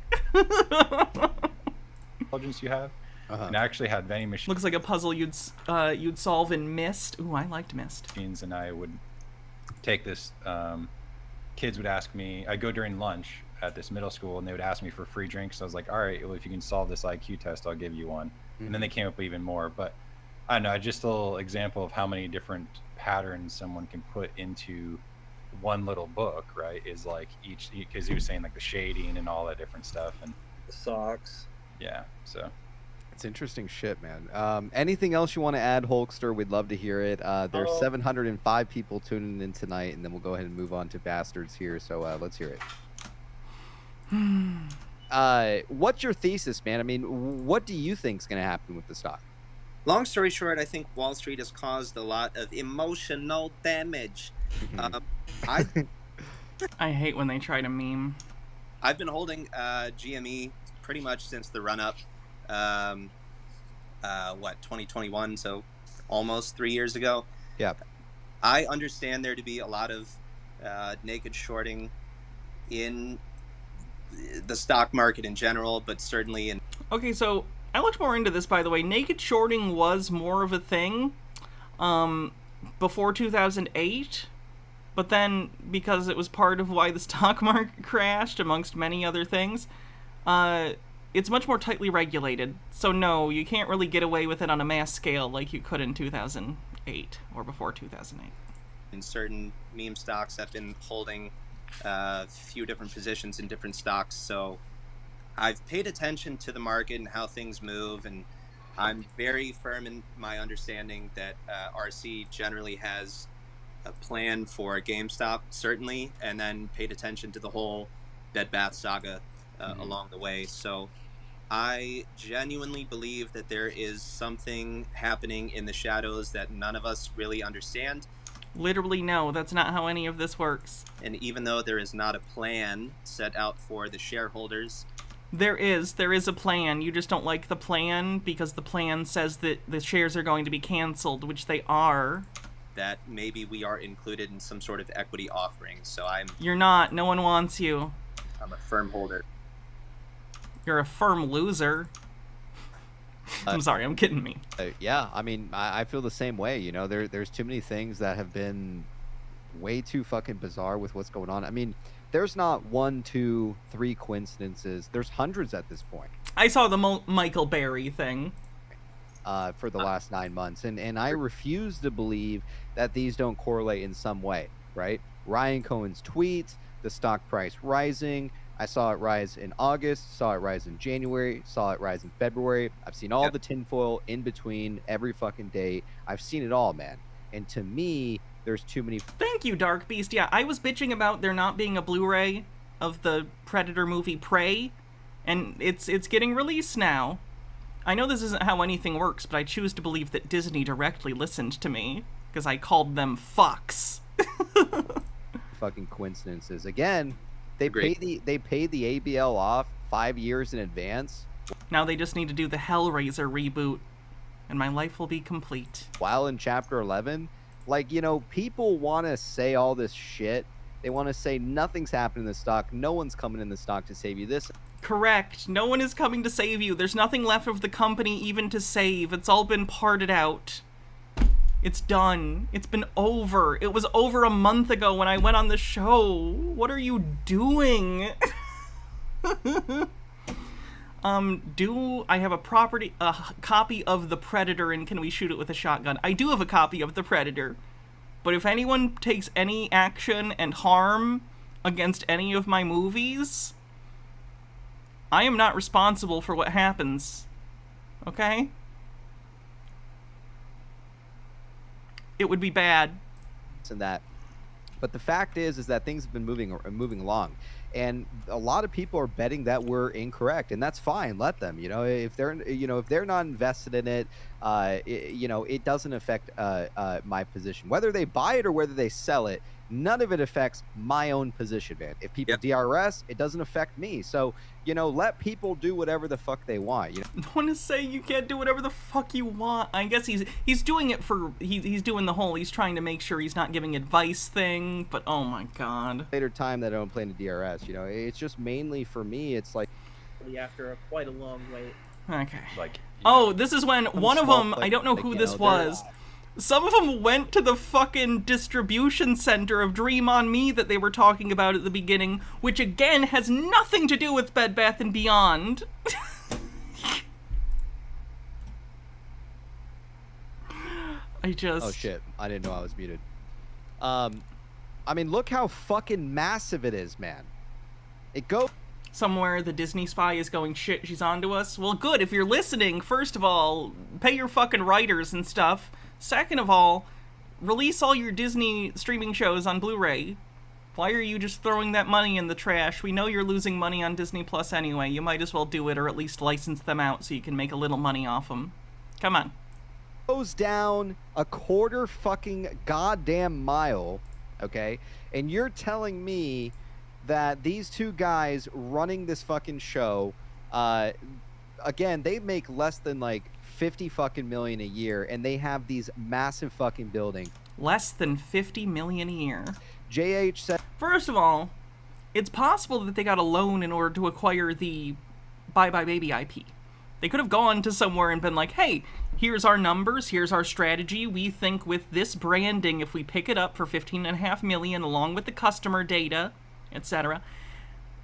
Intelligence you have. And I actually had vending machines. Looks like a puzzle you'd solve in Myst. Ooh, I liked Myst. And I would take this. Kids would ask me. I'd go during lunch at this middle school, and they would ask me for free drinks. So I was like, all right, well, if you can solve this IQ test, I'll give you one. And then they came up with even more. But I don't know, just a little example of how many different patterns someone can put into one little book, right? Is like each, because he was saying like the shading and all that different stuff, and the socks. Yeah, so. It's interesting shit, man. Anything else you want to add, Hulkster? We'd love to hear it. There's 705 people tuning in tonight, and then we'll go ahead and move on to Bastards here. So let's hear it. What's your thesis, man? I mean, what do you think is going to happen with the stock? Long story short, I think Wall Street has caused a lot of emotional damage. I hate when they try to meme. I've been holding GME pretty much since the run-up. 2021, so almost 3 years ago. Yeah. I understand there to be a lot of naked shorting in the stock market in general, but certainly in... Okay, so I looked more into this, by the way. Naked shorting was more of a thing before 2008, but then because it was part of why the stock market crashed, amongst many other things, it's much more tightly regulated. So no, you can't really get away with it on a mass scale like you could in 2008 or before 2008. And certain meme stocks have been holding a few different positions in different stocks. So I've paid attention to the market and how things move, and I'm very firm in my understanding that RC generally has a plan for GameStop, certainly, and then paid attention to the whole Bed Bath saga along the way. So I genuinely believe that there is something happening in the shadows that none of us really understand. Literally, no, that's not how any of this works. And even though there is not a plan set out for the shareholders, there is a plan. You just don't like the plan because the plan says that the shares are going to be canceled, which they are. That maybe we are included in some sort of equity offering. So You're not. No one wants you. I'm a firm holder. You're a firm loser. I'm sorry, I'm kidding me. Yeah, I mean, I feel the same way. You know, there's too many things that have been way too fucking bizarre with what's going on. I mean, there's not 1, 2, 3 coincidences. There's hundreds at this point. I saw the Michael Berry thing. For the last 9 months. And I refuse to believe that these don't correlate in some way, right? Ryan Cohen's tweets, the stock price rising. I saw it rise in August, saw it rise in January, saw it rise in February. I've seen all the tinfoil in between every fucking day. I've seen it all, man. And to me, there's too many... Thank you, Dark Beast. Yeah, I was bitching about there not being a Blu-ray of the Predator movie Prey, and it's getting released now. I know this isn't how anything works, but I choose to believe that Disney directly listened to me, because I called them fucks. Fucking coincidences. Again, they pay the ABL off 5 years in advance. Now they just need to do the Hellraiser reboot, and my life will be complete. While in Chapter 11, like, you know, people want to say all this shit. They want to say nothing's happening in the stock. No one's coming in the stock to save you. This... Correct. No one is coming to save you. There's nothing left of the company even to save. It's all been parted out. It's done. It's been over. It was over a month ago when I went on the show. What are you doing? Do I have a copy of The Predator, and can we shoot it with a shotgun? I do have a copy of The Predator. But if anyone takes any action and harm against any of my movies, I am not responsible for what happens. Okay? It would be bad. And that. But the fact is that things have been moving along. And a lot of people are betting that we're incorrect, and that's fine. Let them. You know, if they're not invested in it, it doesn't affect my position. Whether they buy it or whether they sell it, none of it affects my own position, man. If people DRS, it doesn't affect me. So, you know, let people do whatever the fuck they want. You know? I want to say you can't do whatever the fuck you want. I guess he's doing it for he's doing the whole he's trying to make sure he's not giving advice thing. But oh my god. Later time that I don't play in the DRS. You know, it's just mainly for me. It's like after quite a long wait. Okay. Like. Oh, this is when one of them. I don't know who this was. Some of them went to the fucking distribution center of Dream on Me that they were talking about at the beginning, which again has nothing to do with Bed Bath & Beyond. Oh shit, I didn't know I was muted. I mean, look how fucking massive it is, man. It goes... Somewhere the Disney spy is going, shit, she's onto us. Well, good, if you're listening, first of all, pay your fucking writers and stuff. Second of all, release all your Disney streaming shows on Blu-ray. Why are you just throwing that money in the trash? We know you're losing money on Disney Plus anyway. You might as well do it, or at least license them out so you can make a little money off them. Come on. Goes down a quarter fucking goddamn mile, okay? And you're telling me that these two guys running this fucking show, again, they make less than like 50 fucking million a year, and they have these massive fucking buildings. Less than 50 million a year. JH said... First of all, it's possible that they got a loan in order to acquire the Bye Bye Baby IP. They could have gone to somewhere and been like, hey, here's our numbers, here's our strategy. We think with this branding, if we pick it up for $15.5 million along with the customer data, etc.,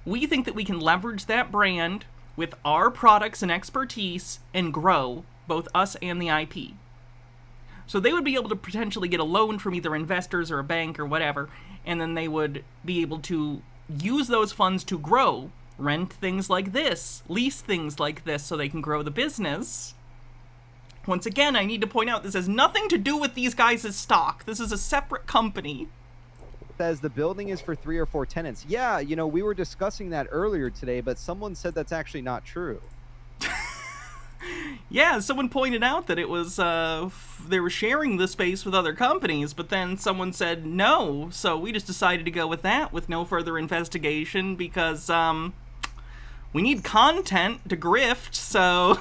we think that we can leverage that brand with our products and expertise and grow both us and the IP. So they would be able to potentially get a loan from either investors or a bank or whatever, and then they would be able to use those funds to grow, rent things like this, lease things like this so they can grow the business. Once again, I need to point out this has nothing to do with these guys' stock. This is a separate company. Says the building is for 3 or 4 tenants. Yeah, you know, we were discussing that earlier today, but someone said that's actually not true. Yeah, someone pointed out that it was, they were sharing the space with other companies, but then someone said no, so we just decided to go with that with no further investigation because, we need content to grift, so...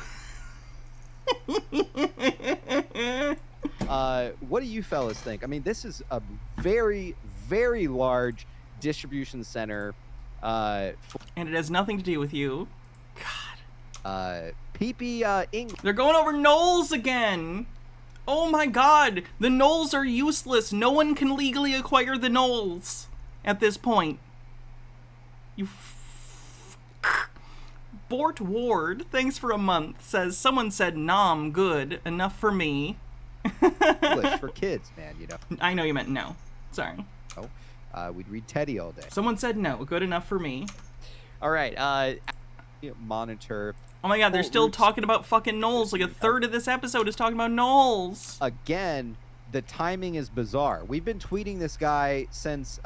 What do you fellas think? I mean, this is a very, very large distribution center. And it has nothing to do with you. PP English. They're going over Knowles again. Oh my god. The Knowles are useless. No one can legally acquire the Knowles at this point. You Bort Ward, thanks for a month, says, someone said nom, good, enough for me. English for kids, man, you know. I know you meant no. Sorry. Oh, we'd read Teddy all day. Someone said no, good enough for me. All right, monitor. Oh my god, they're still talking about fucking Knowles. Like a third of this episode is talking about Knowles. Again, the timing is bizarre. We've been tweeting this guy since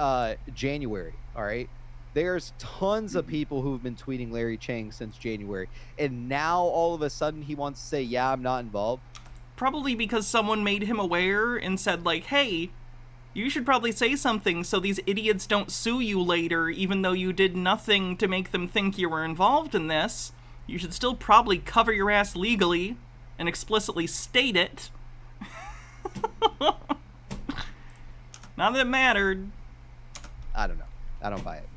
January, all right? There's tons of people who've been tweeting Larry Chang since January. And now, all of a sudden, he wants to say, yeah, I'm not involved. Probably because someone made him aware and said, like, hey, you should probably say something so these idiots don't sue you later, even though you did nothing to make them think you were involved in this. You should still probably cover your ass legally and explicitly state it. Not that it mattered. I don't know. I don't buy it.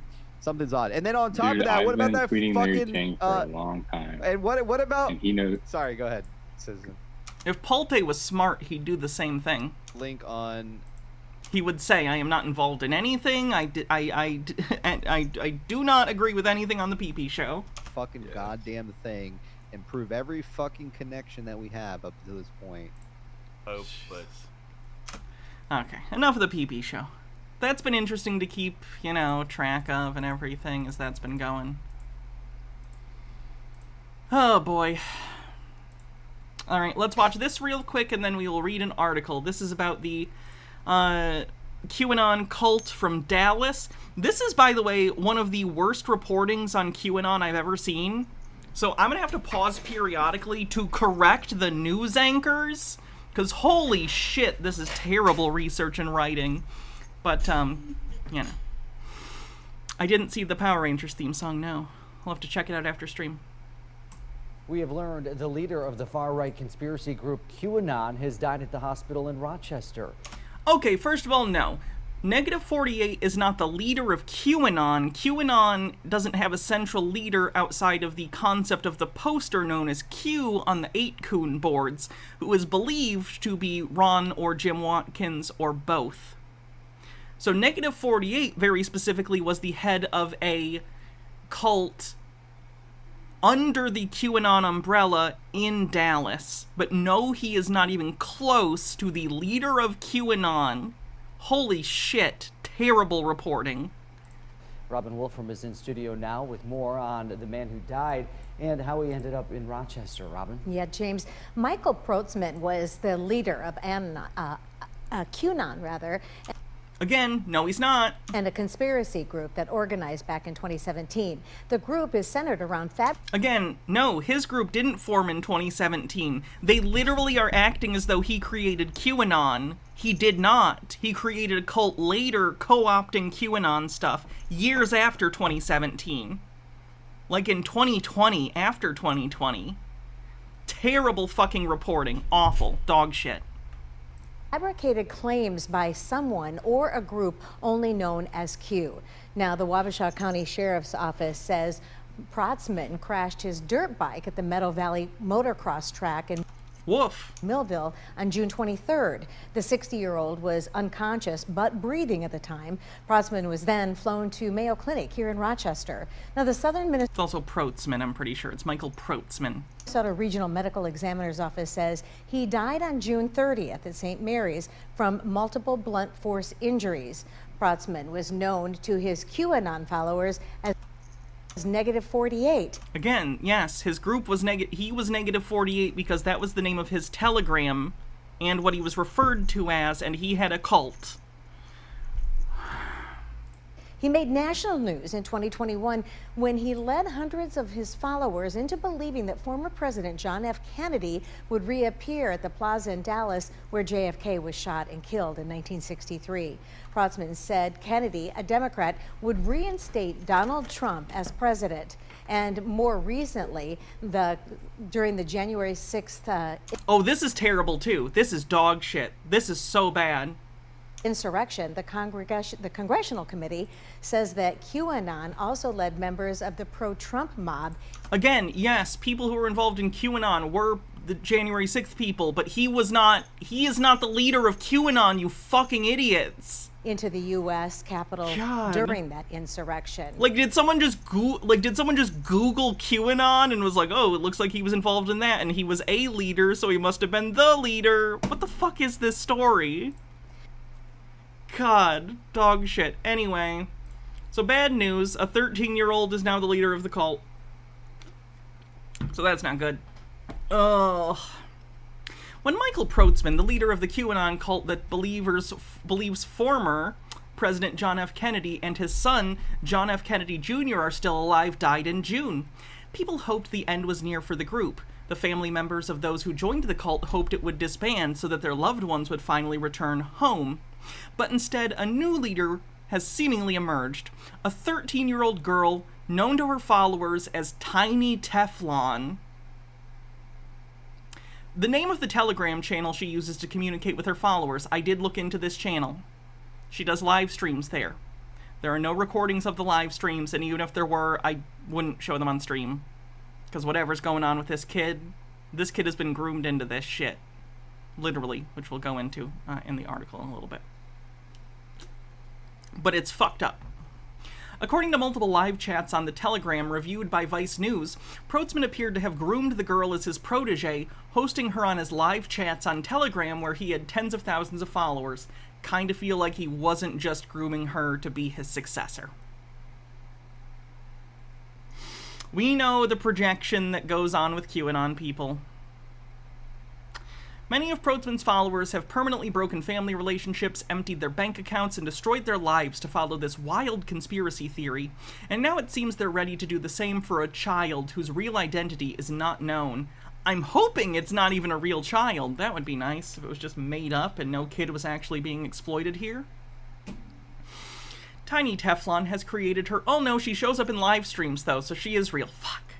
Something's odd. And then on top of that, what about that fucking... Larry Chang for a long time. And what about... And he knows... Sorry, go ahead, Citizen. If Pulte was smart, he'd do the same thing. Link on... He would say, I am not involved in anything. I do not agree with anything on the PP show. Fucking goddamn thing. And prove every fucking connection that we have up to this point. Hope, but... Okay, enough of the PP show. That's been interesting to keep, you know, track of and everything as that's been going. Oh boy. Alright, let's watch this real quick and then we will read an article. This is about the QAnon cult from Dallas. This is, by the way, one of the worst reportings on QAnon I've ever seen. So I'm going to have to pause periodically to correct the news anchors, because holy shit, this is terrible research and writing. But, you know. I didn't see the Power Rangers theme song, no. I'll have to check it out after stream. We have learned the leader of the far-right conspiracy group QAnon has died at the hospital in Rochester. Okay, first of all, no. Negative 48 is not the leader of QAnon. QAnon doesn't have a central leader outside of the concept of the poster known as Q on the 8kun boards, who is believed to be Ron or Jim Watkins or both. So Negative 48 very specifically was the head of a cult under the QAnon umbrella in Dallas. But no, he is not even close to the leader of QAnon. Holy shit, terrible reporting. Robin Wolfram is in studio now with more on the man who died and how he ended up in Rochester. Robin? Yeah, James. Michael Protzman was the leader of QAnon, rather. Again, no, he's not. And a conspiracy group that organized back in 2017. The group is centered around Again, no, his group didn't form in 2017. They literally are acting as though he created QAnon. He did not. He created a cult later, co-opting QAnon stuff years after 2017. Like in 2020, after 2020. Terrible fucking reporting. Awful. Dog shit. Fabricated claims by someone or a group only known as Q. Now, the Wabasha County Sheriff's Office says Protzman crashed his dirt bike at the Meadow Valley motocross track and Woof. Millville on June 23rd. The 60-year-old was unconscious but breathing at the time. Protzman was then flown to Mayo Clinic here in Rochester. Now, the Southern Minnesota... It's also Protzman, I'm pretty sure. It's Michael Protzman. Minnesota Regional Medical Examiner's Office says he died on June 30th at St. Mary's from multiple blunt force injuries. Protzman was known to his QAnon followers as negative 48. Again, yes, his group was he was negative 48 because that was the name of his Telegram and what he was referred to as, and he had a cult. He made national news in 2021 when he led hundreds of his followers into believing that former President John F. Kennedy would reappear at the plaza in Dallas where JFK was shot and killed in 1963. Protzman said Kennedy, a Democrat, would reinstate Donald Trump as president. And more recently, during the January 6th... oh, this is terrible, too. This is dog shit. This is so bad. Insurrection, the Congressional Committee says that QAnon also led members of the pro-Trump mob. Again, yes, people who were involved in QAnon were the January 6th people, but he is not the leader of QAnon, you fucking idiots. Into the U.S. Capitol during that insurrection. Like, did someone just Google QAnon and was like, oh, it looks like he was involved in that, and he was a leader, so he must have been the leader. What the fuck is this story? God, dog shit. Anyway, so bad news. A 13-year-old is now the leader of the cult. So that's not good. Ugh. When Michael Protzman, the leader of the QAnon cult that believes former President John F. Kennedy and his son, John F. Kennedy Jr., are still alive, died in June, people hoped the end was near for the group. The family members of those who joined the cult hoped it would disband so that their loved ones would finally return home. But instead, a new leader has seemingly emerged. A 13-year-old girl known to her followers as Tiny Teflon. The name of the Telegram channel she uses to communicate with her followers. I did look into this channel. She does live streams there. There are no recordings of the live streams, and even if there were, I wouldn't show them on stream. Because whatever's going on with this kid has been groomed into this shit. Literally, which we'll go into in the article in a little bit. But it's fucked up. According to multiple live chats on the Telegram reviewed by Vice News, Protzman appeared to have groomed the girl as his protege, hosting her on his live chats on Telegram where he had tens of thousands of followers. Kind of feel like he wasn't just grooming her to be his successor. We know the projection that goes on with QAnon people. Many of Protzman's followers have permanently broken family relationships, emptied their bank accounts, and destroyed their lives to follow this wild conspiracy theory, and now it seems they're ready to do the same for a child whose real identity is not known. I'm hoping it's not even a real child. That would be nice if it was just made up and no kid was actually being exploited here. Tiny Teflon has created her... Oh no, she shows up in live streams though, so she is real. Fuck.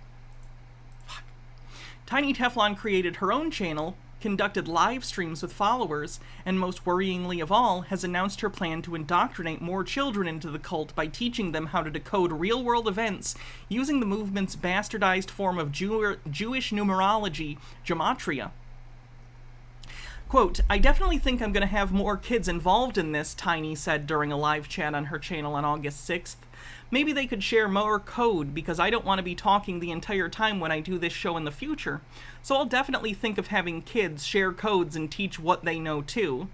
Tiny Teflon created her own channel, conducted live streams with followers, and most worryingly of all, has announced her plan to indoctrinate more children into the cult by teaching them how to decode real-world events using the movement's bastardized form of Jewish numerology, gematria. Quote, I definitely think I'm going to have more kids involved in this, Tiny said during a live chat on her channel on August 6th. Maybe they could share more code, because I don't want to be talking the entire time when I do this show in the future. So I'll definitely think of having kids share codes and teach what they know too.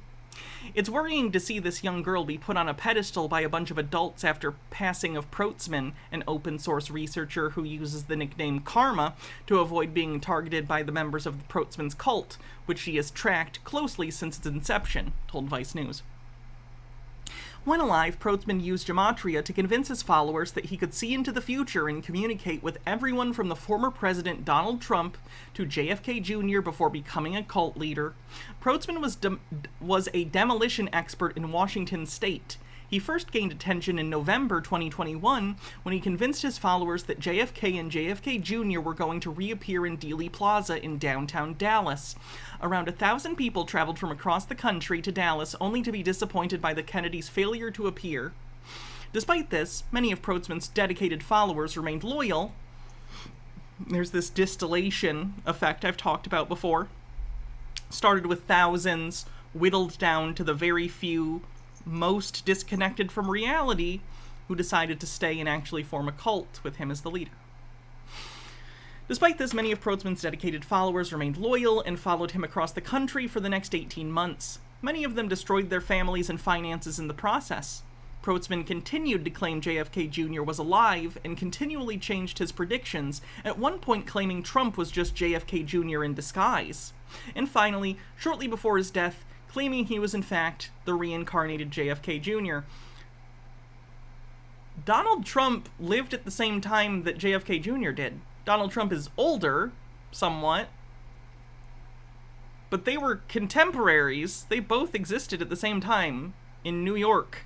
It's worrying to see this young girl be put on a pedestal by a bunch of adults after passing of Protzman, an open-source researcher who uses the nickname Karma to avoid being targeted by the members of the Protzman's cult, which she has tracked closely since its inception, told Vice News. When alive, Protzman used gematria to convince his followers that he could see into the future and communicate with everyone from the former president Donald Trump to JFK Jr. before becoming a cult leader. Protzman was a demolition expert in Washington state. He first gained attention in November 2021 when he convinced his followers that JFK and JFK Jr. were going to reappear in Dealey Plaza in downtown Dallas. Around 1,000 people traveled from across the country to Dallas only to be disappointed by the Kennedys' failure to appear. Despite this, many of Protzman's dedicated followers remained loyal. There's this distillation effect I've talked about before. started with thousands, whittled down to the very few most disconnected from reality who decided to stay and actually form a cult with him as the leader. Despite this, many of Protzman's dedicated followers remained loyal and followed him across the country for the next 18 months. Many of them destroyed their families and finances in the process. Protzman continued to claim JFK Jr. was alive and continually changed his predictions, at one point claiming Trump was just JFK Jr. in disguise. And finally, shortly before his death, claiming he was in fact the reincarnated JFK Jr. Donald Trump lived at the same time that JFK Jr. did. Donald Trump is older, somewhat, but they were contemporaries. They both existed at the same time in New York.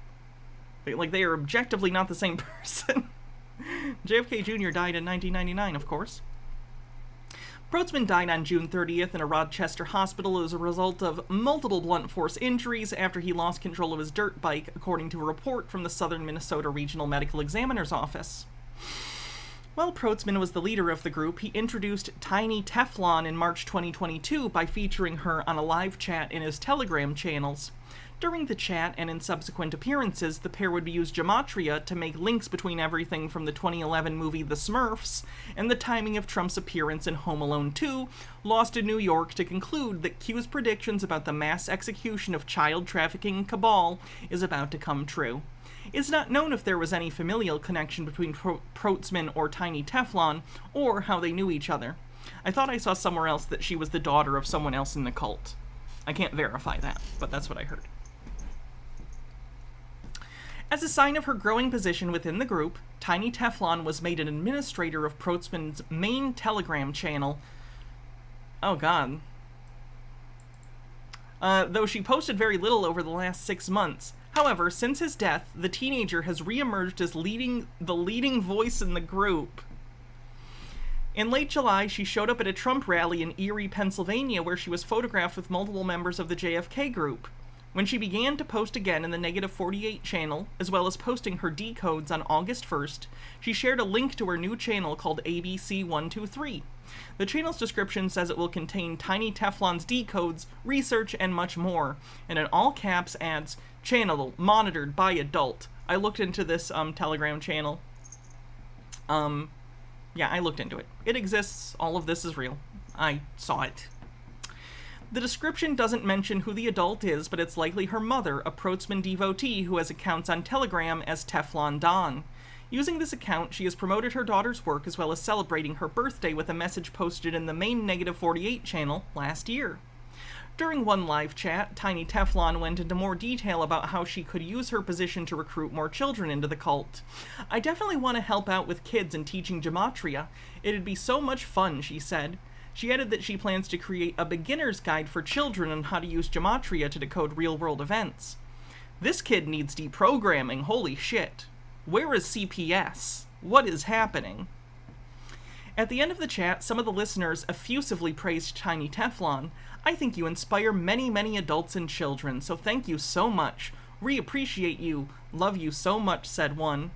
They are objectively not the same person. JFK Jr. died in 1999, of course. Protzman died on June 30th in a Rochester hospital as a result of multiple blunt force injuries after he lost control of his dirt bike, according to a report from the Southern Minnesota Regional Medical Examiner's Office. While Protzman was the leader of the group, he introduced Tiny Teflon in March 2022 by featuring her on a live chat in his Telegram channels. During the chat and in subsequent appearances, the pair would use gematria to make links between everything from the 2011 movie The Smurfs and the timing of Trump's appearance in Home Alone 2, Lost in New York, to conclude that Q's predictions about the mass execution of child trafficking cabal is about to come true. It's not known if there was any familial connection between Protzman or Tiny Teflon, or how they knew each other. I thought I saw somewhere else that she was the daughter of someone else in the cult. I can't verify that, but that's what I heard. As a sign of her growing position within the group, Tiny Teflon was made an administrator of Protzman's main Telegram channel. Oh god. Though she posted very little over the last 6 months. However, since his death, the teenager has re-emerged as the leading voice in the group. In late July, she showed up at a Trump rally in Erie, Pennsylvania, where she was photographed with multiple members of the JFK group. When she began to post again in the -48 channel, as well as posting her decodes on August 1st, she shared a link to her new channel called ABC123. The channel's description says it will contain Tiny Teflon's decodes, research, and much more, and in all caps adds, "Channel monitored by adult." I looked into this Telegram channel. Yeah, I looked into it. It exists. All of this is real. I saw it. The description doesn't mention who the adult is, but it's likely her mother, a Protzman devotee who has accounts on Telegram as Teflon Dawn. Using this account, she has promoted her daughter's work as well as celebrating her birthday with a message posted in the main -48 channel last year. During one live chat, Tiny Teflon went into more detail about how she could use her position to recruit more children into the cult. "I definitely want to help out with kids and teaching gematria. It'd be so much fun," she said. She added that she plans to create a beginner's guide for children on how to use gematria to decode real-world events. "This kid needs deprogramming, holy shit. Where is CPS? What is happening?" At the end of the chat, some of the listeners effusively praised Tiny Teflon. "I think you inspire many, many adults and children, so thank you so much. Appreciate you. Love you so much," said one.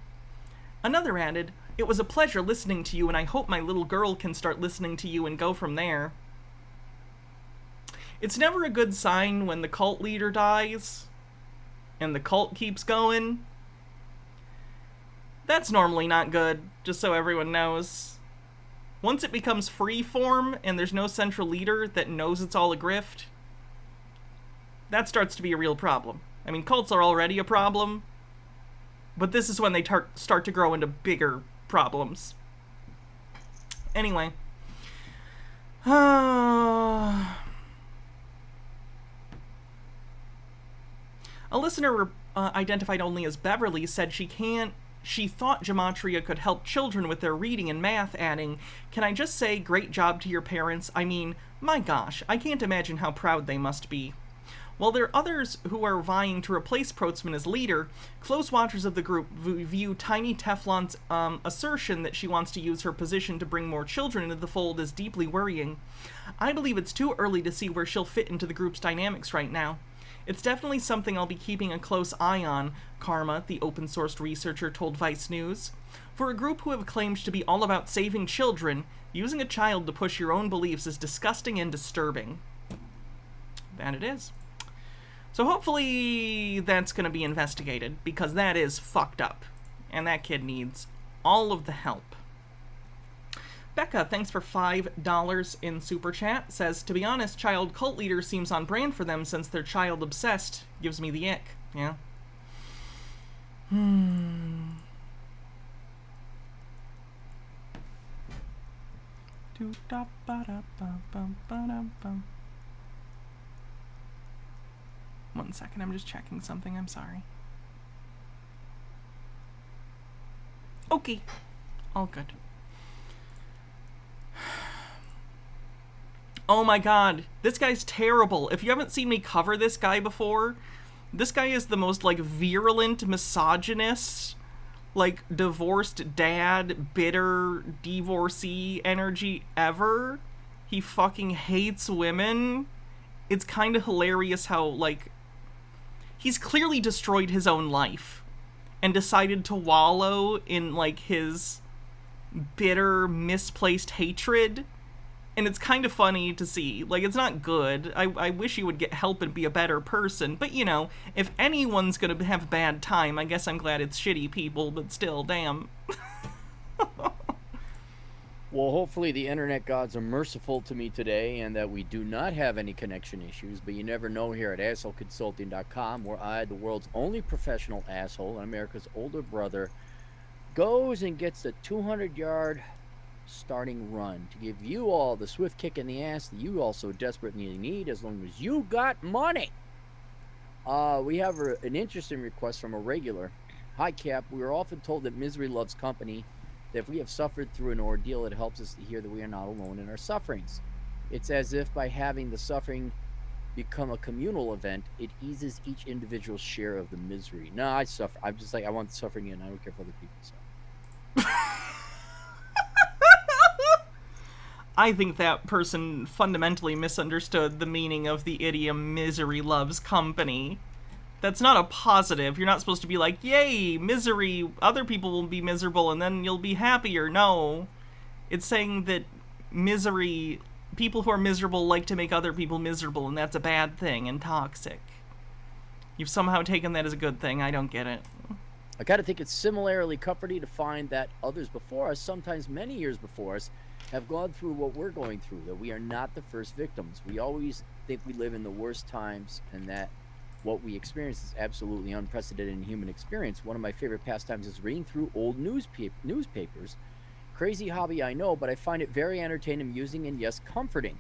Another added, "It was a pleasure listening to you, and I hope my little girl can start listening to you and go from there." It's never a good sign when the cult leader dies, and the cult keeps going. That's normally not good, just so everyone knows. Once it becomes free form, and there's no central leader that knows it's all a grift, that starts to be a real problem. I mean, cults are already a problem, but this is when they start to grow into bigger problems. Anyway. A listener identified only as Beverly said she thought gematria could help children with their reading and math, adding, "Can I just say great job to your parents? I mean, my gosh, I can't imagine how proud they must be." While there are others who are vying to replace Protzman as leader, close watchers of the group view Tiny Teflon's assertion that she wants to use her position to bring more children into the fold as deeply worrying. "I believe it's too early to see where she'll fit into the group's dynamics right now. It's definitely something I'll be keeping a close eye on," Karma, the open-sourced researcher, told Vice News. "For a group who have claimed to be all about saving children, using a child to push your own beliefs is disgusting and disturbing." That it is. So hopefully that's going to be investigated, because that is fucked up. And that kid needs all of the help. Becca, thanks for $5 in Super Chat. Says, to be honest, child cult leader seems on brand for them since they're child obsessed. Gives me the ick. Yeah. One second, I'm just checking something. I'm sorry. Okay. All good. Oh my god, this guy's terrible. If you haven't seen me cover this guy before, this guy is the most, like, virulent misogynist, like, divorced dad, bitter, divorcee energy ever. He fucking hates women. It's kind of hilarious how, like, he's clearly destroyed his own life and decided to wallow in, like, his bitter, misplaced hatred. And it's kind of funny to see. Like, it's not good. I wish he would get help and be a better person. But, you know, if anyone's gonna have a bad time, I guess I'm glad it's shitty people, but still, damn. Well, hopefully the internet gods are merciful to me today and that we do not have any connection issues, but you never know here at assholeconsulting.com, where I, the world's only professional asshole and America's older brother, goes and gets the 200-yard starting run to give you all the swift kick in the ass that you also desperately need, as long as you got money. We have an interesting request from a regular. Hi, Cap. We are often told that misery loves company, that if we have suffered through an ordeal, it helps us to hear that we are not alone in our sufferings. It's as if by having the suffering become a communal event, it eases each individual's share of the misery. No, I suffer. I'm just like, I want the suffering in. I don't care if other people suffer. I think that person fundamentally misunderstood the meaning of the idiom misery loves company. That's not a positive. You're not supposed to be like, yay, misery, other people will be miserable and then you'll be happier. No. It's saying that misery, people who are miserable like to make other people miserable, and that's a bad thing and toxic. You've somehow taken that as a good thing. I don't get it. I gotta think it's similarly comforting to find that others before us, sometimes many years before us, have gone through what we're going through, that we are not the first victims. We always think we live in the worst times and that what we experience is absolutely unprecedented in human experience. One of my favorite pastimes is reading through old newspapers. Crazy hobby, I know, but I find it very entertaining, amusing, and yes, comforting.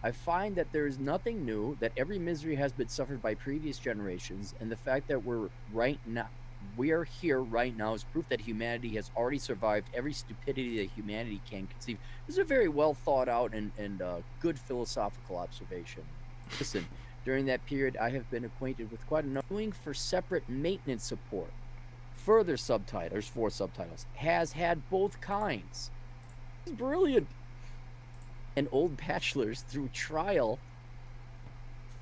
I find that there is nothing new, that every misery has been suffered by previous generations, and the fact that we are here right now is proof that humanity has already survived every stupidity that humanity can conceive. This is a very well thought out and good philosophical observation. Listen, during that period, I have been acquainted with quite enough doing for separate maintenance support. Further subtitles, 4 subtitles, has had both kinds. It's brilliant. And old bachelors through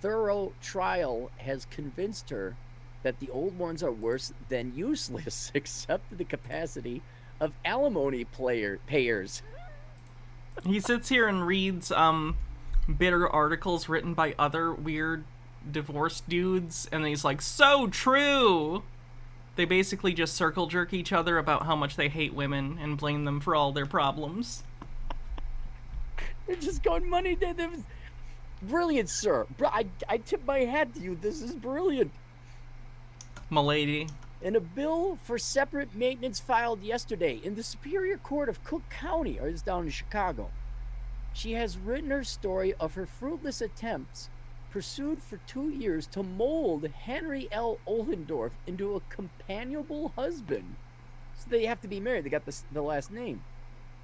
thorough trial has convinced her that the old ones are worse than useless, except to the capacity of alimony payers. He sits here and reads bitter articles written by other weird divorced dudes, and he's like, so true! They basically just circle jerk each other about how much they hate women and blame them for all their problems. They're just going money dead. Brilliant, sir. I tip my hat to you. This is brilliant. M'lady. In a bill for separate maintenance filed yesterday in the Superior Court of Cook County, or it's down in Chicago, she has written her story of her fruitless attempts pursued for 2 years to mold Henry L. Ohlendorf into a companionable husband. So they have to be married. They got the last name.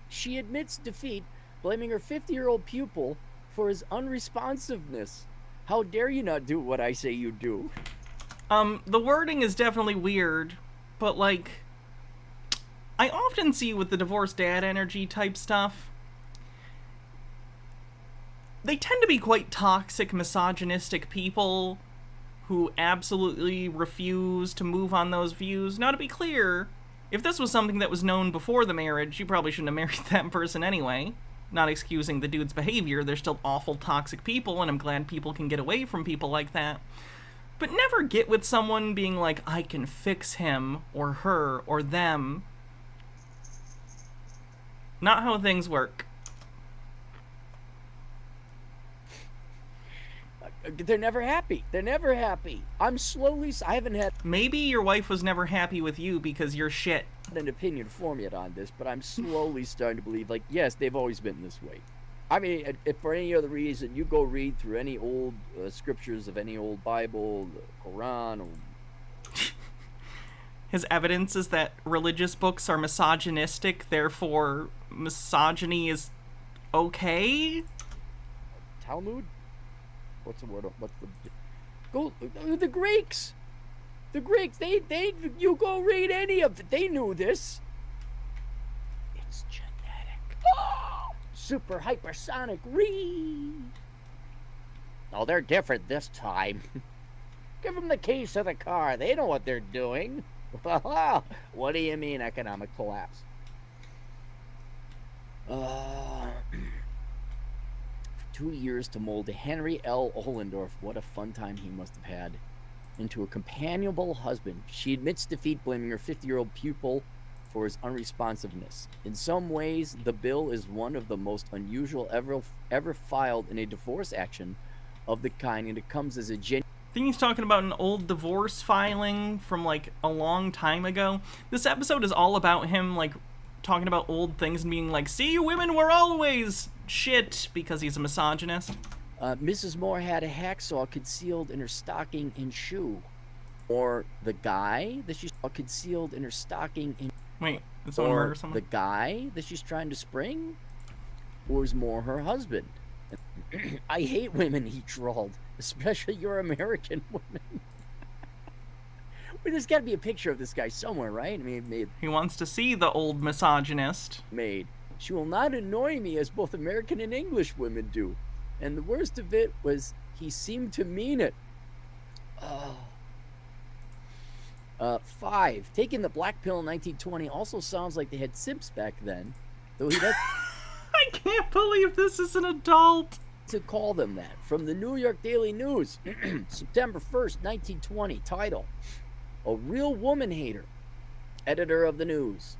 She admits defeat, blaming her 50-year-old pupil for his unresponsiveness. How dare you not do what I say you do? The wording is definitely weird, but, like, I often see with the divorced dad energy type stuff, they tend to be quite toxic, misogynistic people who absolutely refuse to move on those views. Now, to be clear, if this was something that was known before the marriage, you probably shouldn't have married that person anyway. Not excusing the dude's behavior, they're still awful toxic people, and I'm glad people can get away from people like that. But never get with someone being like, I can fix him, or her, or them. Not how things work. They're never happy. They're never happy. I haven't had... Maybe your wife was never happy with you because you're shit. An opinion formed yet on this, but I'm slowly starting to believe, like, yes, they've always been this way. I mean, if for any other reason, you go read through any old scriptures of any old Bible, the Quran, or... His evidence is that religious books are misogynistic, therefore misogyny is okay? Talmud? What's the word? What's the... Go, the Greeks! The Greeks, you go read any of it. They knew this. It's genetic. Oh! Super hypersonic read. Oh, they're different this time. Give them the keys to the car. They know what they're doing. Well, what do you mean economic collapse? For 2 years to mold Henry L. Ohlendorf, what a fun time he must have had, into a companionable husband. She admits defeat, blaming her 50-year-old pupil for his unresponsiveness. In some ways, the bill is one of the most unusual ever filed in a divorce action of the kind, and it comes as a genuine... I think he's talking about an old divorce filing from, like, a long time ago. This episode is all about him, like, talking about old things and being like, see, women were always shit, because he's a misogynist. Mrs. Moore had a hacksaw concealed in her stocking and shoe. Or the guy that she saw concealed in her stocking and... Wait, did someone murder someone? The guy that she's trying to spring? Or is Moore her husband? I hate women, he drawled. Especially your American women. Well, there's got to be a picture of this guy somewhere, right? I mean, he wants to see the old misogynist. She will not annoy me as both American and English women do. And the worst of it was he seemed to mean it. 5. Taking the black pill in 1920 also sounds like they had simps back then. Though he does... I can't believe this is an adult. To call them that. From the New York Daily News, September 1st, 1920. Title: A Real Woman Hater. Editor of the News.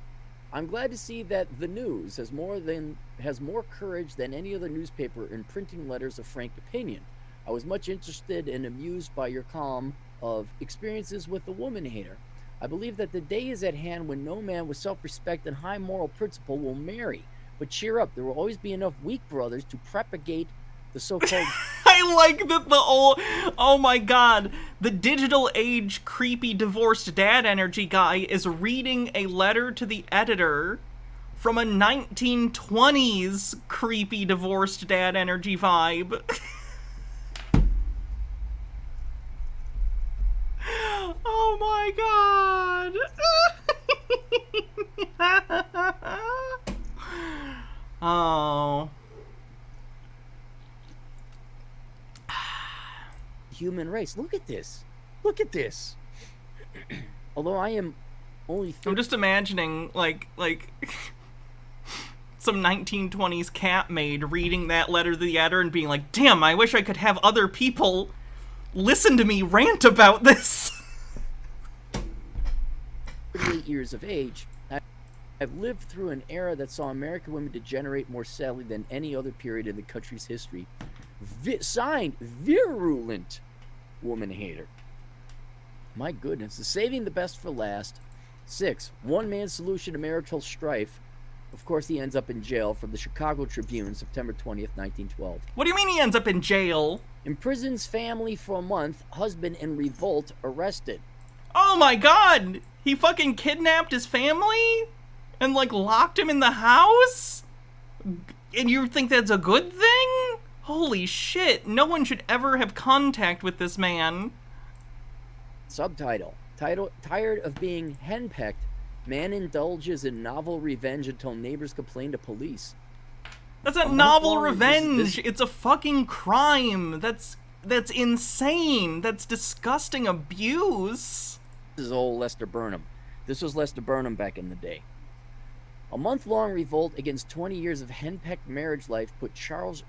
I'm glad to see that the News has more courage than any other newspaper in printing letters of frank opinion. I was much interested and amused by your column of experiences with a woman hater. I believe that the day is at hand when no man with self-respect and high moral principle will marry. But cheer up, there will always be enough weak brothers to propagate the so-called... I like that the old... Oh my god. The digital age creepy divorced dad energy guy is reading a letter to the editor from a 1920s creepy divorced dad energy vibe. Oh my god. Oh. Human race. Look at this. Look at this. Although I am only... I'm just imagining, like some 1920s cat maid reading that letter to the editor and being like, damn, I wish I could have other people listen to me rant about this. 38 years of age, I've lived through an era that saw American women degenerate more sadly than any other period in the country's history. Signed, virulent woman hater. My goodness, the saving the best for last. 6. One man's solution to marital strife. Of course, he ends up in jail. From the Chicago Tribune, September 20th, 1912. What do you mean he ends up in jail? Imprisons family for a month. Husband in revolt arrested. Oh my god! He fucking kidnapped his family? And, like, locked him in the house? And you think that's a good thing? Holy shit, no one should ever have contact with this man. Subtitle. Tired of being henpecked, man indulges in novel revenge until neighbors complain to police. That's not novel revenge. It's a fucking crime. That's insane. That's disgusting abuse. This is old Lester Burnham. This was Lester Burnham back in the day. A month-long revolt against 20 years of henpecked marriage life put Charles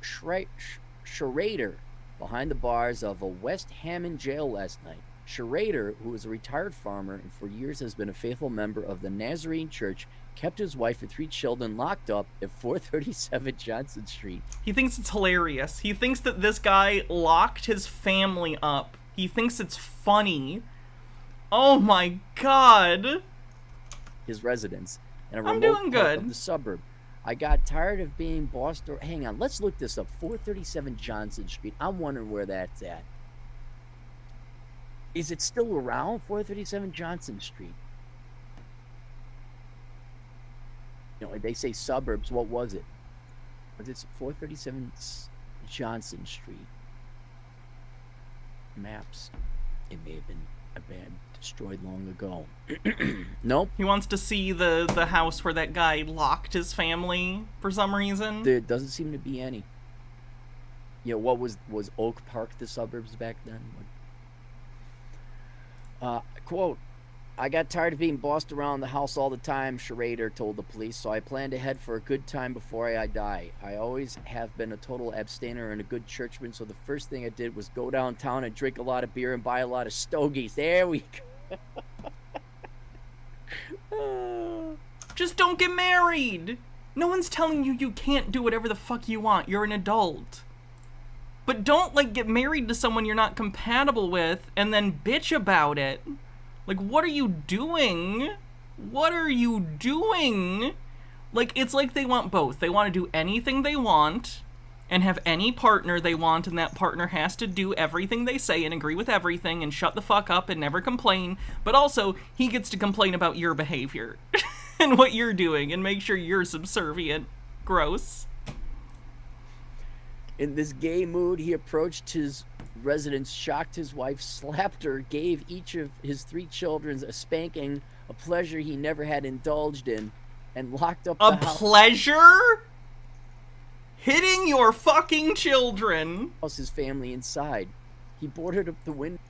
Schrader behind the bars of a West Hammond jail last night. Schrader, who is a retired farmer and for years has been a faithful member of the Nazarene Church, kept his wife and 3 children locked up at 437 Johnson Street. He thinks it's hilarious. He thinks that this guy locked his family up. He thinks it's funny. Oh my god. His residence in a I'm remote doing part good. of the suburb. I got tired of being bossed. Hang on, let's look this up. 437 Johnson Street. I'm wondering where that's at. Is it still around? 437 Johnson Street. You know, they say suburbs. What was it? Was it 437 Johnson Street? Maps. It may have been destroyed long ago. Nope. He wants to see the house where that guy locked his family for some reason. There doesn't seem to be any. You know, what was Oak Park the suburbs back then? Quote, I got tired of being bossed around the house all the time, Schrader told the police, so I plan to head for a good time before I die. I always have been a total abstainer and a good churchman, so the first thing I did was go downtown and drink a lot of beer and buy a lot of stogies. There we go. Just don't get married. No one's telling you you can't do whatever the fuck you want. You're an adult. But don't, like, get married to someone you're not compatible with and then bitch about it. Like, what are you doing? What are you doing? Like, it's like they want both. They want to do anything they want and have any partner they want, and that partner has to do everything they say and agree with everything and shut the fuck up and never complain. But also, he gets to complain about your behavior and what you're doing and make sure you're subservient. Gross. In this gay mood, he approached his residence, shocked his wife, slapped her, gave each of his 3 children a spanking, a pleasure he never had indulged in, and locked up the house. A pleasure? Hitting your fucking children. His family inside. He boarded up the windows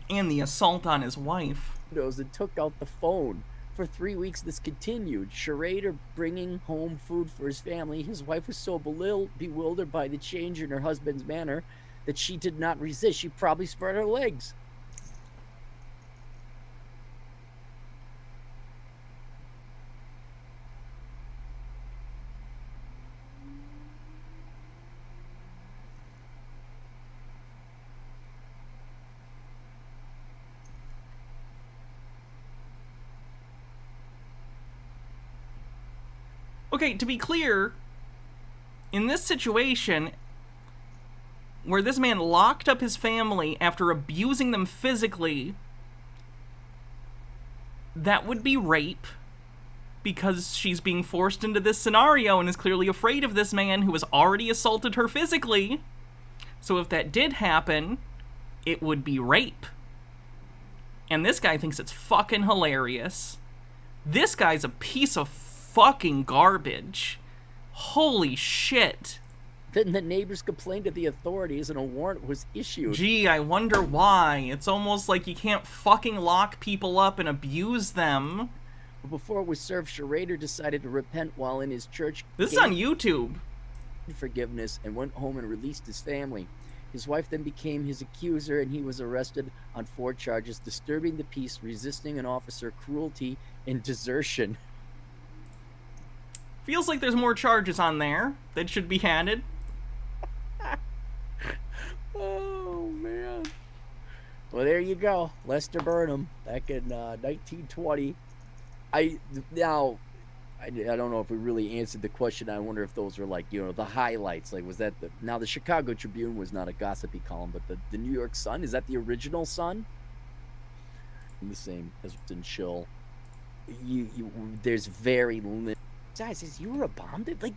and the assault on his wife. And took out the phone. For 3 weeks, this continued. Schrader bringing home food for his family. His wife was so bewildered by the change in her husband's manner that she did not resist. She probably spread her legs. Okay, to be clear, in this situation, where this man locked up his family after abusing them physically, that would be rape, because she's being forced into this scenario and is clearly afraid of this man who has already assaulted her physically. So if that did happen, it would be rape. And this guy thinks it's fucking hilarious. This guy's a piece of fucking garbage. Holy shit. Then the neighbors complained to the authorities and a warrant was issued. Gee, I wonder why. It's almost like you can't fucking lock people up and abuse them. Before it was served, Schrader decided to repent while in his church. This is on YouTube. Forgiveness and went home and released his family. His wife then became his accuser and he was arrested on 4 charges: disturbing the peace, resisting an officer, cruelty, and desertion. Feels like there's more charges on there that should be handed. Oh, man. Well, there you go. Lester Burnham, back in 1920. I don't know if we really answered the question. I wonder if those were, like, you know, the highlights. Like, was that now the Chicago Tribune was not a gossipy column, but the New York Sun, is that the original Sun? The same as in Chill. There's very limited. Guys, you were a bomb? Like,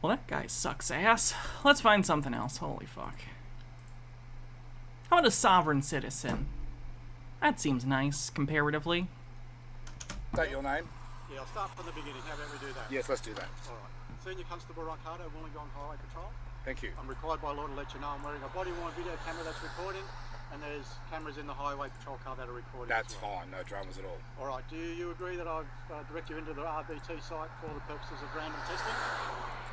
well, that guy sucks ass. Let's find something else. Holy fuck. How about a sovereign citizen? That seems nice, comparatively. Is that your name? Yeah, I'll start from the beginning. How about we do that? Yes, let's do that. All right. Senior Constable Wollongong Highway Patrol. Thank you. I'm required by law to let you know I'm wearing a body-worn video camera that's recording. and there's cameras in the highway patrol car that are recording. That's as well. fine, no dramas at all. All right. Do you agree that I've directed you into the RBT site for the purposes of random testing?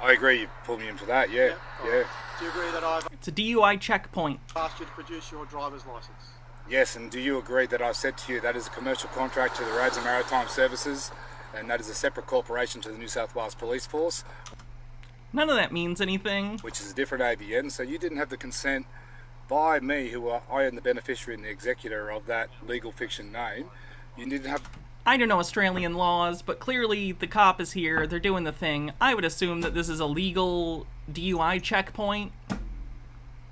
I agree, you pulled me in for that, yeah. Yeah. Do you agree that I've It's a DUI checkpoint. asked you to produce your driver's license? Yes, and do you agree that I've said to you that is a commercial contract to the Roads and Maritime Services, and that is a separate corporation to the New South Wales Police Force? None of that means anything. Which is a different ABN, so you didn't have the consent by me, I am the beneficiary and the executor of that legal fiction name. You didn't have... I don't know Australian laws, but clearly the cop is here, they're doing the thing. I would assume that this is a legal DUI checkpoint.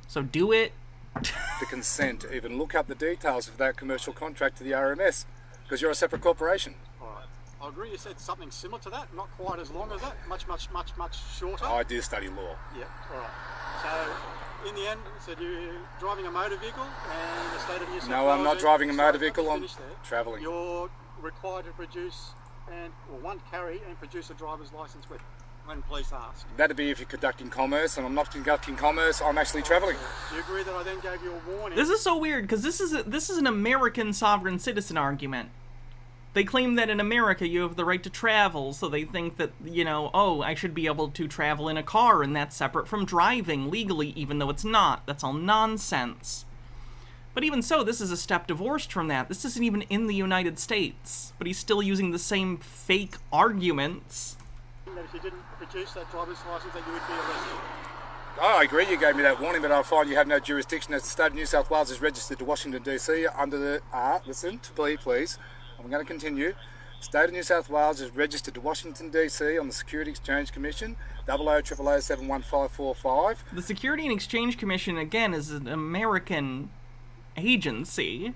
So do it. the consent to even look up the details of that commercial contract to the RMS, because you're a separate corporation. All right. I agree you said something similar to that, not quite as long as that, much shorter. I do study law. Yeah, all right. So, in the end, you said you're driving a motor vehicle and the state of New South Wales... No, I'm not driving a motor Sorry, vehicle, I'm finish there. travelling. You're required to produce carry and produce a driver's license when police ask. That'd be if you're conducting commerce, and I'm not conducting commerce, I'm actually travelling. Do you agree that I then gave you a warning? This is so weird, because this is an American sovereign citizen argument. They claim that in America you have the right to travel, so they think that, oh, I should be able to travel in a car, and that's separate from driving legally, even though it's not. That's all nonsense. But even so, this is a step divorced from that. This isn't even in the United States, but he's still using the same fake arguments. That if you didn't produce that driver's license, that you would be arrested. Oh, I agree you gave me that warning, but I find you have no jurisdiction as the state of New South Wales is registered to Washington DC under the... listen to me, please. I'm going to continue. State of New South Wales is registered to Washington DC on the Security Exchange Commission, 0000071545. The Security and Exchange Commission, again, is an American agency.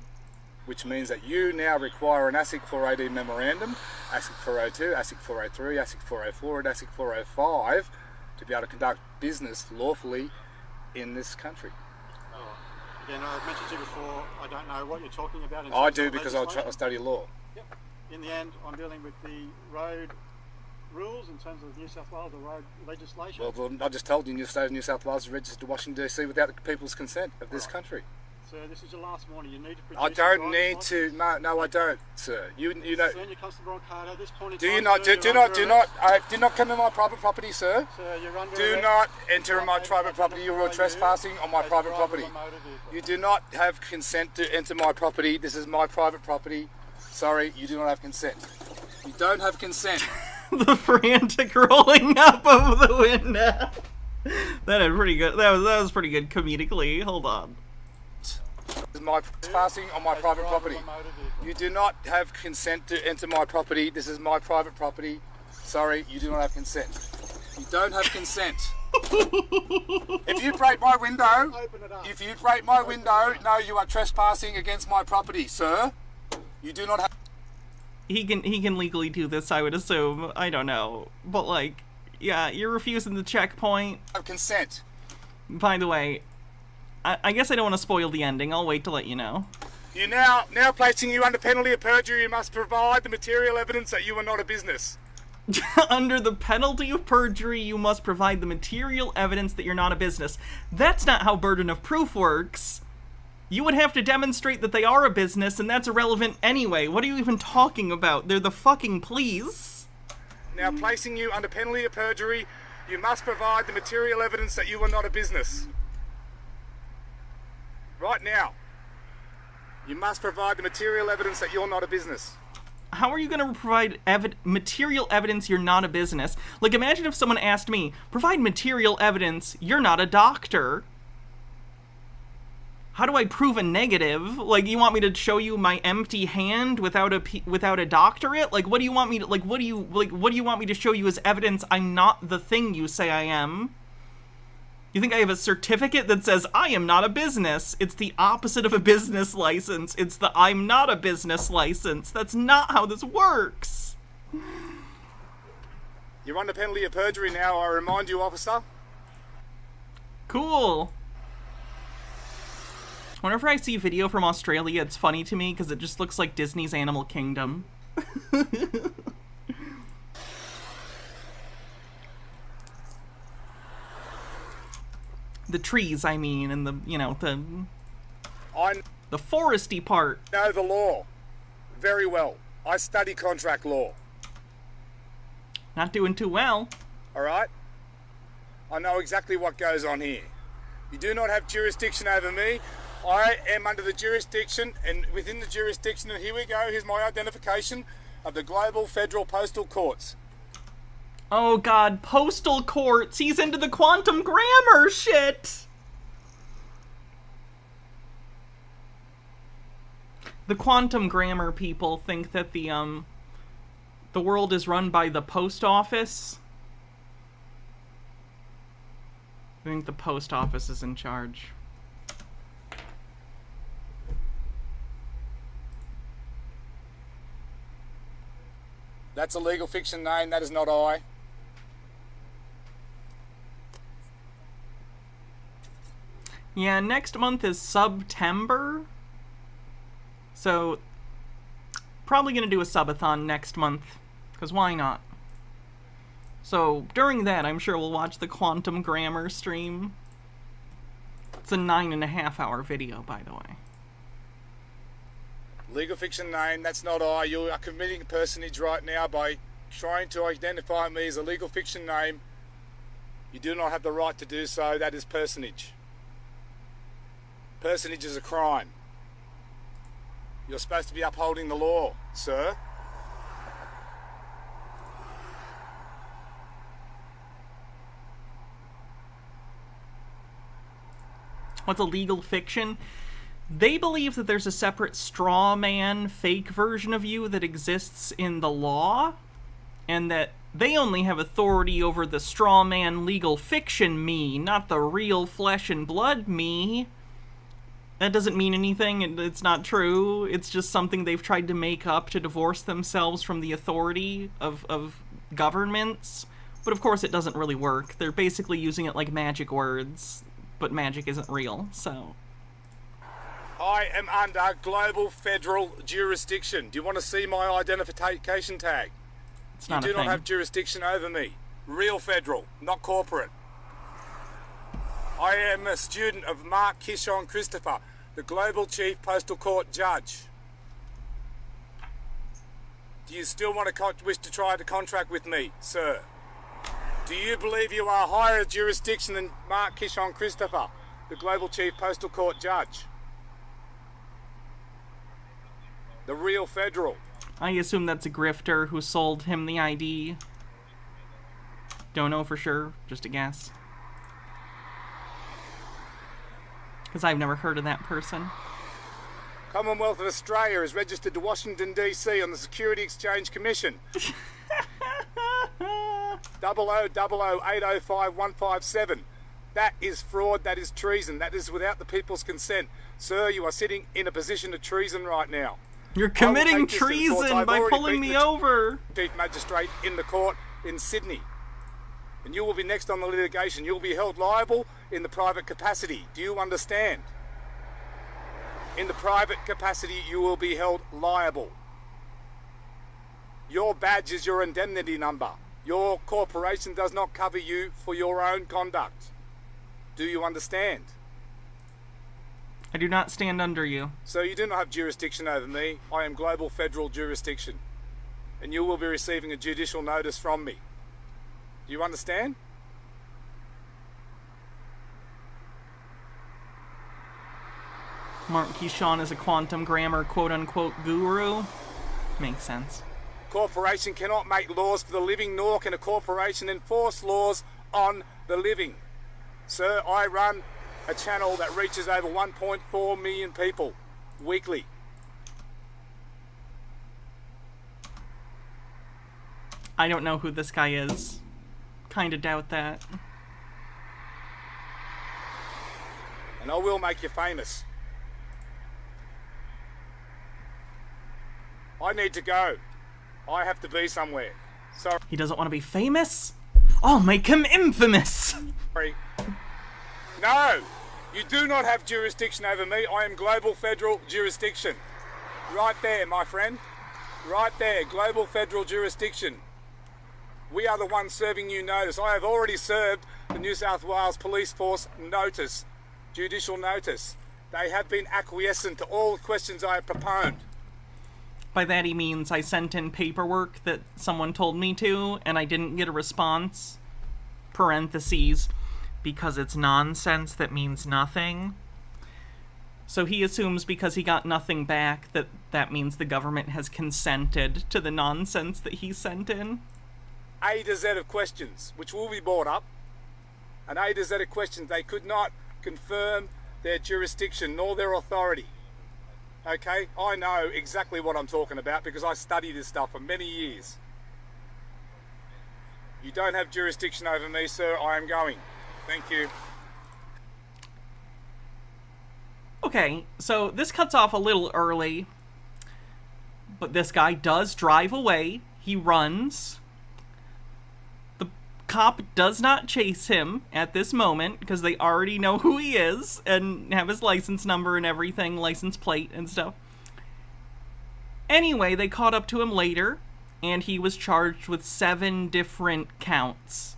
Which means that you now require an ASIC 480 memorandum, ASIC 402, ASIC 403, ASIC 404 and ASIC 405 to be able to conduct business lawfully in this country. Again, I've mentioned to you before, I don't know what you're talking about. I do, because I study law. Yep. In the end, I'm dealing with the road rules in terms of New South Wales, the road legislation. Well, I just told you the state of New South Wales is registered to Washington DC without the people's consent of this country. So this is your last warning. You need to produce... I don't need to. No, I don't, sir. You know. Senior Constable Ricardo, at this point in do you time, not? sir, Do not come in my private property, sir. Sir, you're under do arrest. not enter my private property. You are trespassing on my private property. You do not have consent to enter my property. This is my private property. Sorry, you do not have consent. You don't have consent. The frantic rolling up of the window. That is pretty good. That was pretty good comedically. Hold on. This is my trespassing on my private property. You do not have consent to enter my property. This is my private property. Sorry, you do not have consent. You don't have consent. If you break my window, no, you are trespassing against my property, sir. You do not have... He can legally do this, I would assume. I don't know. But, like, yeah, you're refusing the checkpoint. Have consent. By the way, I guess I don't want to spoil the ending. I'll wait to let you know. You now placing you under penalty of perjury, you must provide the material evidence that you are not a business. Under the penalty of perjury, you must provide the material evidence that you're not a business. That's not how burden of proof works. You would have to demonstrate that they are a business, and that's irrelevant anyway. What are you even talking about? They're the fucking police. Now placing you under penalty of perjury, you must provide the material evidence that you are not a business. Right now. You must provide the material evidence that you're not a business. How are you going to provide material evidence you're not a business? Like, imagine if someone asked me, provide material evidence you're not a doctor. How do I prove a negative? Like, you want me to show you my empty hand without a doctorate? Like, what do you want me to, what do you want me to show you as evidence I'm not the thing you say I am? You think I have a certificate that says I am not a business? It's the opposite of a business license. It's the I'm not a business license. That's not how this works. You're under penalty of perjury now, I remind you, officer. Cool. Whenever I see video from Australia, it's funny to me because it just looks like Disney's Animal Kingdom. The trees, I mean, and the, the... The foresty part. Know the law very well. I study contract law. Not doing too well. All right? I know exactly what goes on here. You do not have jurisdiction over me. I am under the jurisdiction, and within the jurisdiction, and here we go, here's my identification, of the Global Federal Postal Courts. Oh god, postal courts! He's into the quantum grammar shit! The quantum grammar people think that the world is run by the post office. I think the post office is in charge. That's a legal fiction name, that is not I. Yeah, next month is September. So, probably gonna do a subathon next month, because why not? So, during that, I'm sure we'll watch the quantum grammar stream. It's a 9.5-hour video, by the way. Legal fiction name, that's not I. You are committing a personage right now by trying to identify me as a legal fiction name. You do not have the right to do so. That is personage. Personage is a crime. You're supposed to be upholding the law, sir. What's a legal fiction? They believe that there's a separate straw man fake version of you that exists in the law, and that they only have authority over the straw man legal fiction me, not the real flesh and blood me. That doesn't mean anything, it's not true, it's just something they've tried to make up to divorce themselves from the authority of governments. But of course it doesn't really work. They're basically using it like magic words, but magic isn't real, so... I am under global federal jurisdiction. Do you want to see my identification tag? It's not a You do thing. not have jurisdiction over me. Real federal, not corporate. I am a student of Mark Kishon Christopher, the Global Chief Postal Court Judge. Do you still want to wish to try to contract with me, sir? Do you believe you are higher jurisdiction than Mark Kishon Christopher, the Global Chief Postal Court Judge? The real federal. I assume that's a grifter who sold him the ID. Don't know for sure, just a guess. Because I've never heard of that person. Commonwealth of Australia is registered to Washington, D.C. on the Security Exchange Commission. 0000805157. That is fraud, that is treason, that is without the people's consent. Sir, you are sitting in a position of treason right now. You're committing treason by pulling me over. Chief Magistrate in the court in Sydney. And you will be next on the litigation. You will be held liable in the private capacity. Do you understand? In the private capacity, you will be held liable. Your badge is your indemnity number. Your corporation does not cover you for your own conduct. Do you understand? I do not stand under you. So you do not have jurisdiction over me. I am global federal jurisdiction. And you will be receiving a judicial notice from me. Do you understand? Mark Kishon is a quantum grammar quote-unquote guru. Makes sense. Corporation cannot make laws for the living, nor can a corporation enforce laws on the living. Sir, I run a channel that reaches over 1.4 million people weekly. I don't know who this guy is. Kinda doubt that. And I will make you famous. I need to go. I have to be somewhere. Sorry. He doesn't want to be famous? I'll make him infamous! Sorry. No! You do not have jurisdiction over me. I am global federal jurisdiction. Right there, my friend. Right there, global federal jurisdiction. We are the ones serving you notice. I have already served the New South Wales Police Force notice, judicial notice. They have been acquiescent to all questions I have proponed. By that he means I sent in paperwork that someone told me to, and I didn't get a response. Parentheses, because it's nonsense that means nothing. So he assumes because he got nothing back that means the government has consented to the nonsense that he sent in. A to Z of questions, which will be brought up. And A to Z of questions, they could not confirm their jurisdiction nor their authority. Okay? I know exactly what I'm talking about because I study this stuff for many years. You don't have jurisdiction over me, sir. I am going. Thank you. Okay, so this cuts off a little early, but this guy does drive away. He runs. The cop does not chase him at this moment because they already know who he is and have his license number and everything, license plate and stuff. Anyway, they caught up to him later, and he was charged with 7 different counts.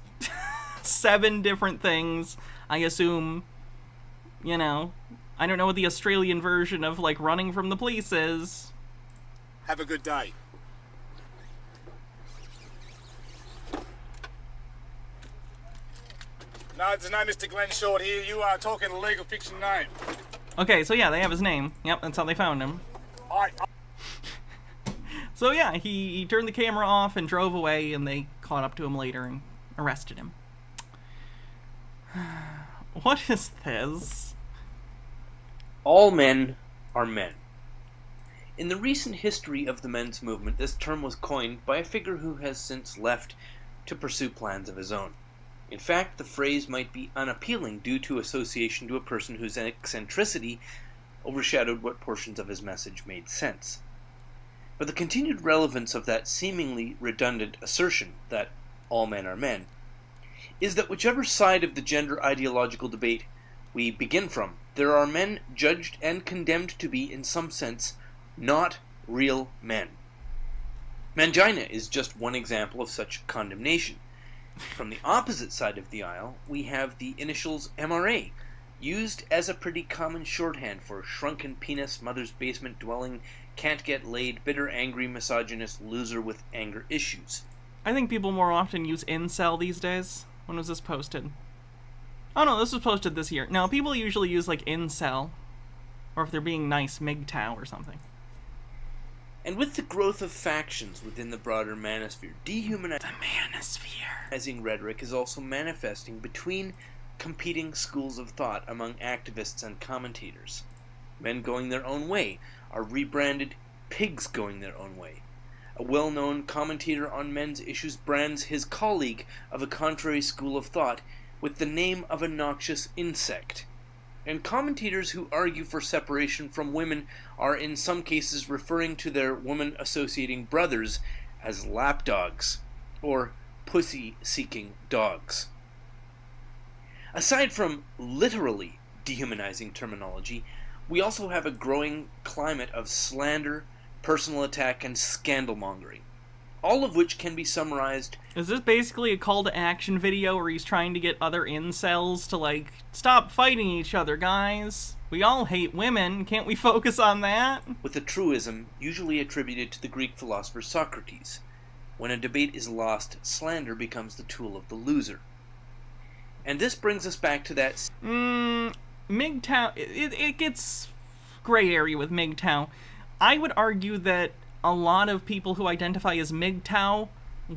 7 different things. I assume, you know, I don't know what the Australian version of, like, running from the police is. Have a good day. No, there's no Mr. Glenn Short here. You are talking a legal fiction name. Okay, so yeah, they have his name. Yep, that's how they found him. So yeah, he turned the camera off and drove away, and they caught up to him later and arrested him. What is this? All men are men. In the recent history of the men's movement, this term was coined by a figure who has since left to pursue plans of his own. In fact, the phrase might be unappealing due to association to a person whose eccentricity overshadowed what portions of his message made sense. But the continued relevance of that seemingly redundant assertion that all men are men is that whichever side of the gender ideological debate we begin from, there are men judged and condemned to be, in some sense, not real men. Mangina is just one example of such condemnation. From the opposite side of the aisle, we have the initials MRA, used as a pretty common shorthand for shrunken penis, mother's basement dwelling, can't get laid, bitter, angry, misogynist, loser with anger issues. I think people more often use incel these days. When was this posted? Oh no, this was posted this year. No, people usually use like incel, or if they're being nice, MGTOW or something. And with the growth of factions within the broader manosphere, dehumanizing rhetoric is also manifesting between competing schools of thought among activists and commentators. Men going their own way are rebranded pigs going their own way. A well-known commentator on men's issues brands his colleague of a contrary school of thought with the name of a noxious insect. And commentators who argue for separation from women are in some cases referring to their woman-associating brothers as lapdogs, or pussy-seeking dogs. Aside from literally dehumanizing terminology, we also have a growing climate of slander, personal attack, and scandal-mongering, all of which can be summarized. Is this basically a call to action video where he's trying to get other incels to, like, stop fighting each other, guys? We all hate women, can't we focus on that? With a truism usually attributed to the Greek philosopher Socrates. When a debate is lost, slander becomes the tool of the loser. And this brings us back to that... MGTOW, it gets gray area with MGTOW. I would argue that a lot of people who identify as MGTOW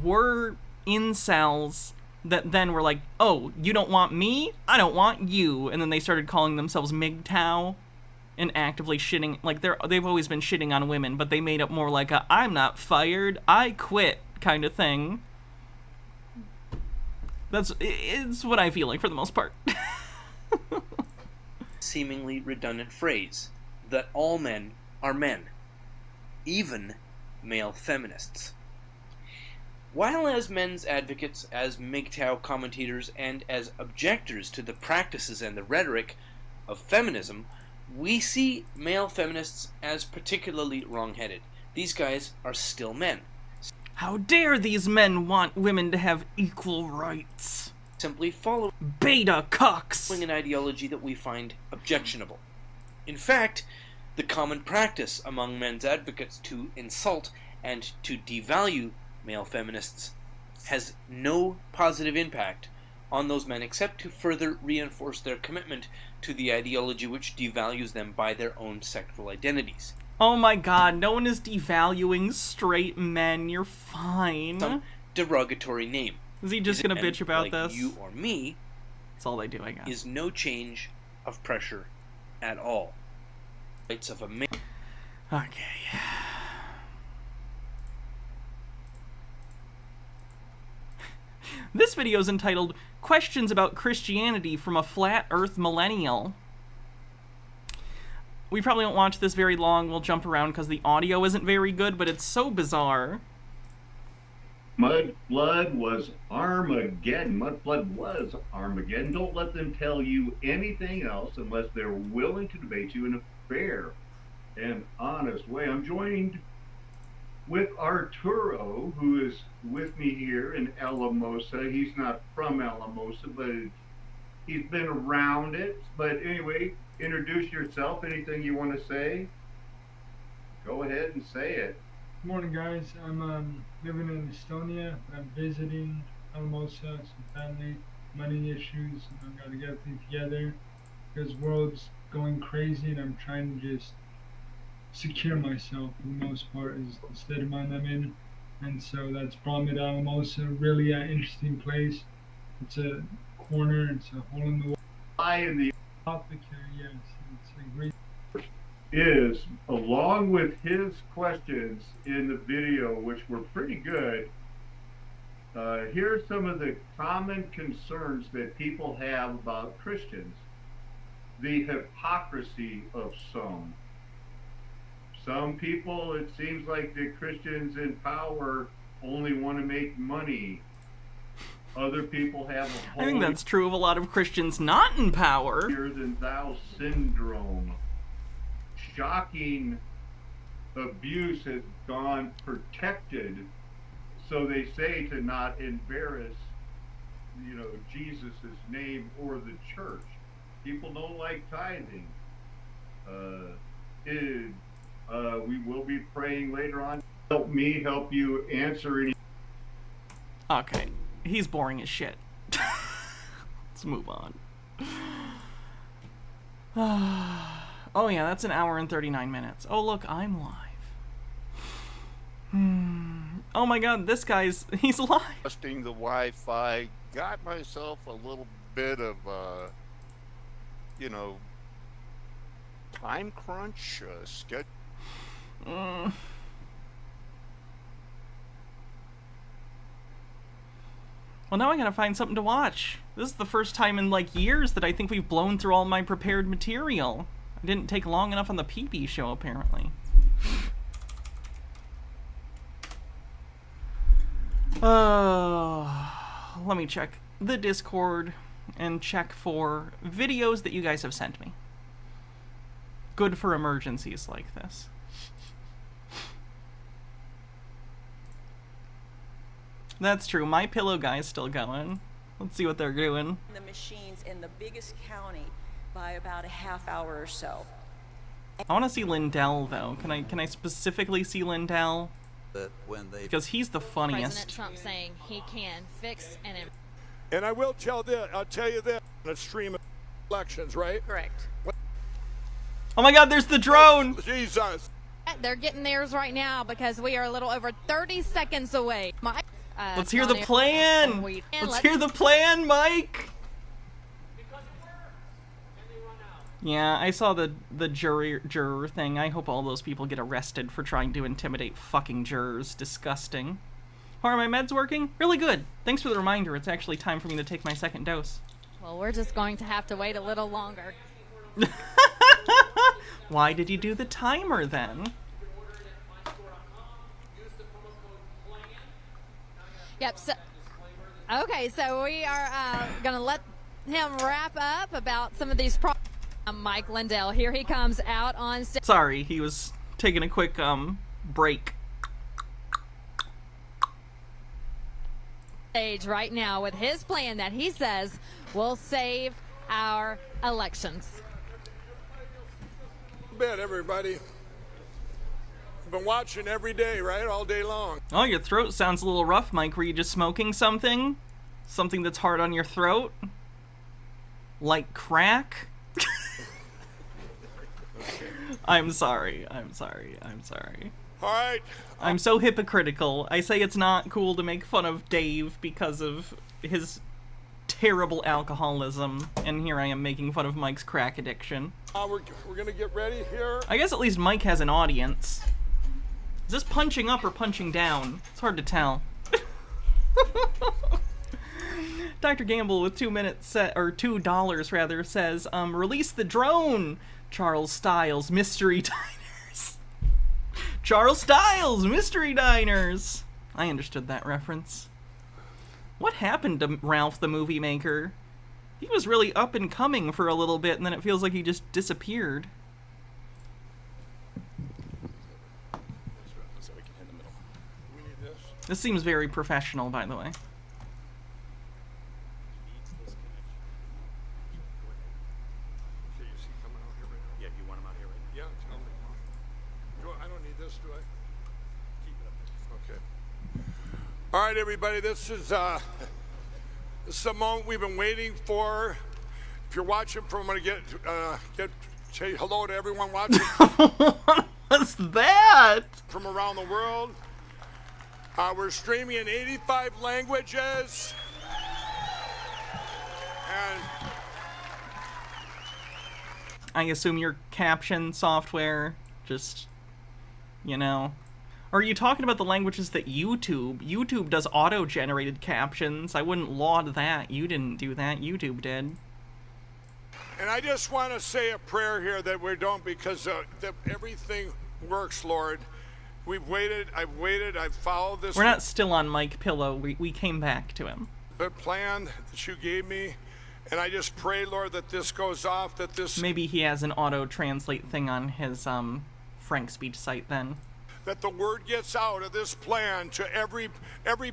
were incels that then were like, oh, you don't want me? I don't want you. And then they started calling themselves MGTOW and actively shitting, like they've always been shitting on women, but they made it more like a I'm not fired, I quit kind of thing. It's what I feel like for the most part. Seemingly redundant phrase that all men are men, even male feminists. While as men's advocates, as MGTOW commentators, and as objectors to the practices and the rhetoric of feminism, we see male feminists as particularly wrong-headed. These guys are still men. How dare these men want women to have equal rights? Simply follow beta cucks an ideology that we find objectionable. In fact, the common practice among men's advocates to insult and to devalue male feminists has no positive impact on those men except to further reinforce their commitment to the ideology which devalues them by their own sexual identities. Oh my god, no one is devaluing straight men, you're fine. Some derogatory name. Is he just gonna bitch about like this? You or me. That's all they do, I guess. Is no change of pressure at all. Rights of a man. Okay. This video is entitled Questions About Christianity from a Flat Earth Millennial. We probably won't watch this very long. We'll jump around because the audio isn't very good, but it's so bizarre. Mud flood was Armageddon. Mud flood was Armageddon. Don't let them tell you anything else unless they're willing to debate you in a fair and honest way. I'm joined with Arturo, who is with me here in Alamosa. He's not from Alamosa, but he's been around it. But anyway, introduce yourself. Anything you want to say? Go ahead and say it. Good morning, guys. I'm living in Estonia. I'm visiting Alamosa, some family, money issues. I've got to get everything together because the world's going crazy, and I'm trying to just secure myself for the most part is the state of mind I'm in. And so that's brought me to Alamosa, really an interesting place. It's a corner, it's a hole in the wall. In the topic here, yes, it's a great is, along with his questions in the video, which were pretty good, here are some of the common concerns that people have about Christians. The hypocrisy of some. Some people, it seems like the Christians in power only want to make money. Other people have a I think that's true of a lot of Christians not in power. Than thou syndrome. Shocking abuse has gone protected, so they say, to not embarrass, Jesus' name or the church. People don't like tithing. We will be praying later on. Help me help you answer any. Okay, he's boring as shit. Let's move on. Oh yeah, that's an hour and 39 minutes. Oh look, I'm live. Oh my god, this he's live. Adjusting the Wi-Fi, got myself a little bit of, time crunch, schedule. Well, now I gotta find something to watch. This is the first time in, years that I think we've blown through all my prepared material. I didn't take long enough on the pee-pee show, apparently. Let me check the Discord and check for videos that you guys have sent me. Good for emergencies like this. That's true. My Pillow guy's still going. Let's see what they're doing. The machines in the biggest county by about a half hour or so. I want to see Lindell though. Can I specifically see Lindell? Because he's the funniest. President Trump saying he can fix and. And I will tell you this: a stream of elections, right? Correct. Oh my God! There's the drone. Jesus. They're getting theirs right now because we are a little over 30 seconds away. Let's hear the plan. Let's hear the plan, Mike. Yeah, I saw the juror thing. I hope all those people get arrested for trying to intimidate fucking jurors. Disgusting. How are my meds working? Really good. Thanks for the reminder. It's actually time for me to take my second dose. Well, we're just going to have to wait a little longer. Why did you do the timer then? Yep. So, okay, so we are going to let him wrap up about some of these problems. Mike Lindell, here he comes out on stage. Sorry, he was taking a quick break. Stage right now with his plan that he says will save our elections. bed, everybody. I've been watching every day, right? All day long. Oh, your throat sounds a little rough, Mike. Were you just smoking something? Something that's hard on your throat? Like crack? I'm sorry. All right. I'm so hypocritical. I say it's not cool to make fun of Dave because of his terrible alcoholism, and here I am making fun of Mike's crack addiction. We're gonna get ready here. I guess at least Mike has an audience. Is this punching up or punching down? It's hard to tell. Dr. Gamble with $2 rather says, release the drone, Charles Styles Mystery Diners. Charles Styles Mystery Diners. I understood that reference. What happened to Ralph the Movie Maker? He was really up and coming for a little bit, and then it feels like he just disappeared. This seems very professional, by the way. All right, everybody, this is a moment we've been waiting for. If you're watching I'm going to say hello to everyone watching. What was that? From around the world. We're streaming in 85 languages. And I assume your caption software just, you know... Or are you talking about the languages that YouTube does auto-generated captions? I wouldn't laud that. You didn't do that. YouTube did. And I just want to say a prayer here that we don't, because that everything works, Lord. We've waited. I've followed this. We're not still on Mike Pillow. We came back to him. The plan that you gave me, and I just pray, Lord, that this goes off. That this. Maybe he has an auto-translate thing on his Frank Speech site then. That the word gets out of this plan to every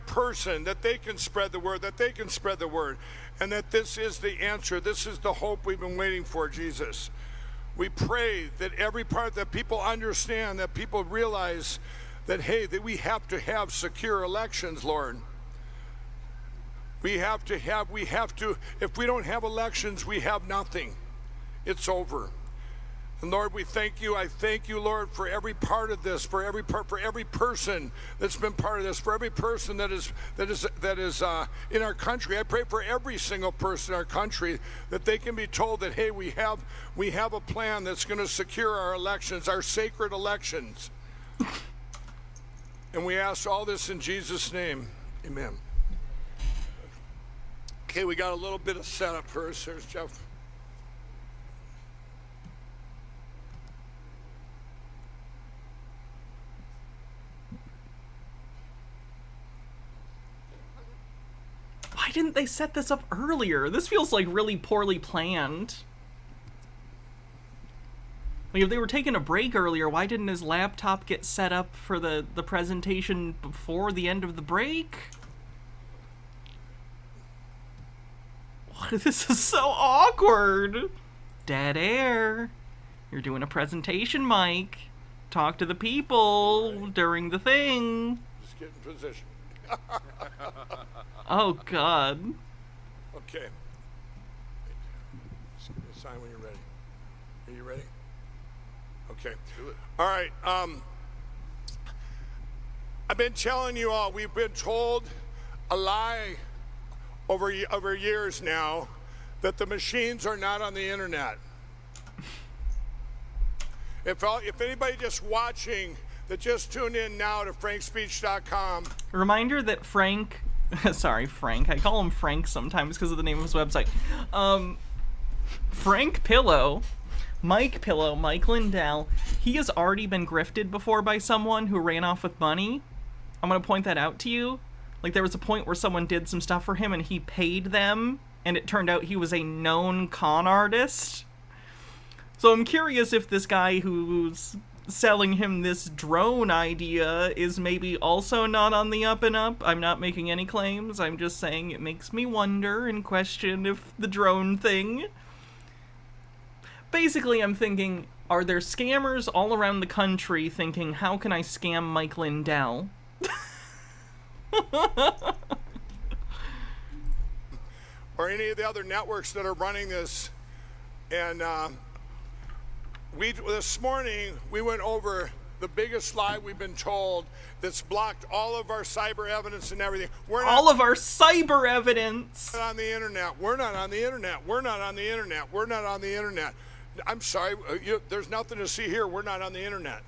person, that they can spread the word, and that this is the answer. This is the hope we've been waiting for, Jesus. We pray that every part, that people understand, that people realize that, hey, that we have to have secure elections, Lord. We have to, if we don't have elections, we have nothing. It's over. And Lord, we thank you. I thank you, Lord, for every part of this, for every person that's been part of this, for every person that is in our country. I pray for every single person in our country that they can be told that, hey, we have a plan that's going to secure our elections, our sacred elections. And we ask all this in Jesus' name. Amen. Okay, we got a little bit of setup first. There's Jeff. Why didn't they set this up earlier? This feels like really poorly planned. Like, if they were taking a break earlier, why didn't his laptop get set up for the presentation before the end of the break? This is so awkward. Dead air. You're doing a presentation, Mike. Talk to the people during the thing. Just get in position. Oh, God. Okay. Sign when you're ready. Are you ready? Okay. Do it. All right. I've been telling you all, we've been told a lie over years now that the machines are not on the internet. If anybody just watching that just tuned in now to frankspeech.com. Reminder that Frank, sorry, Frank, I call him Frank sometimes because of the name of his website. Frank Pillow, Mike Pillow, Mike Lindell, he has already been grifted before by someone who ran off with money. I'm going to point that out to you. Like, there was a point where someone did some stuff for him and he paid them, and it turned out he was a known con artist. So I'm curious if this guy who's selling him this drone idea is maybe also not on the up and up. I'm not making any claims. I'm just saying it makes me wonder and question if the drone thing... Basically, I'm thinking, Are there scammers all around the country thinking, how can I scam Mike Lindell? Or any of the other networks that are running this. And this morning, we went over the biggest lie we've been told that's blocked all of our cyber evidence and everything. All of our cyber evidence. We're not on the internet. We're not on the internet. We're not on the internet. We're not on the internet. I'm sorry, there's nothing to see here. We're not on the internet.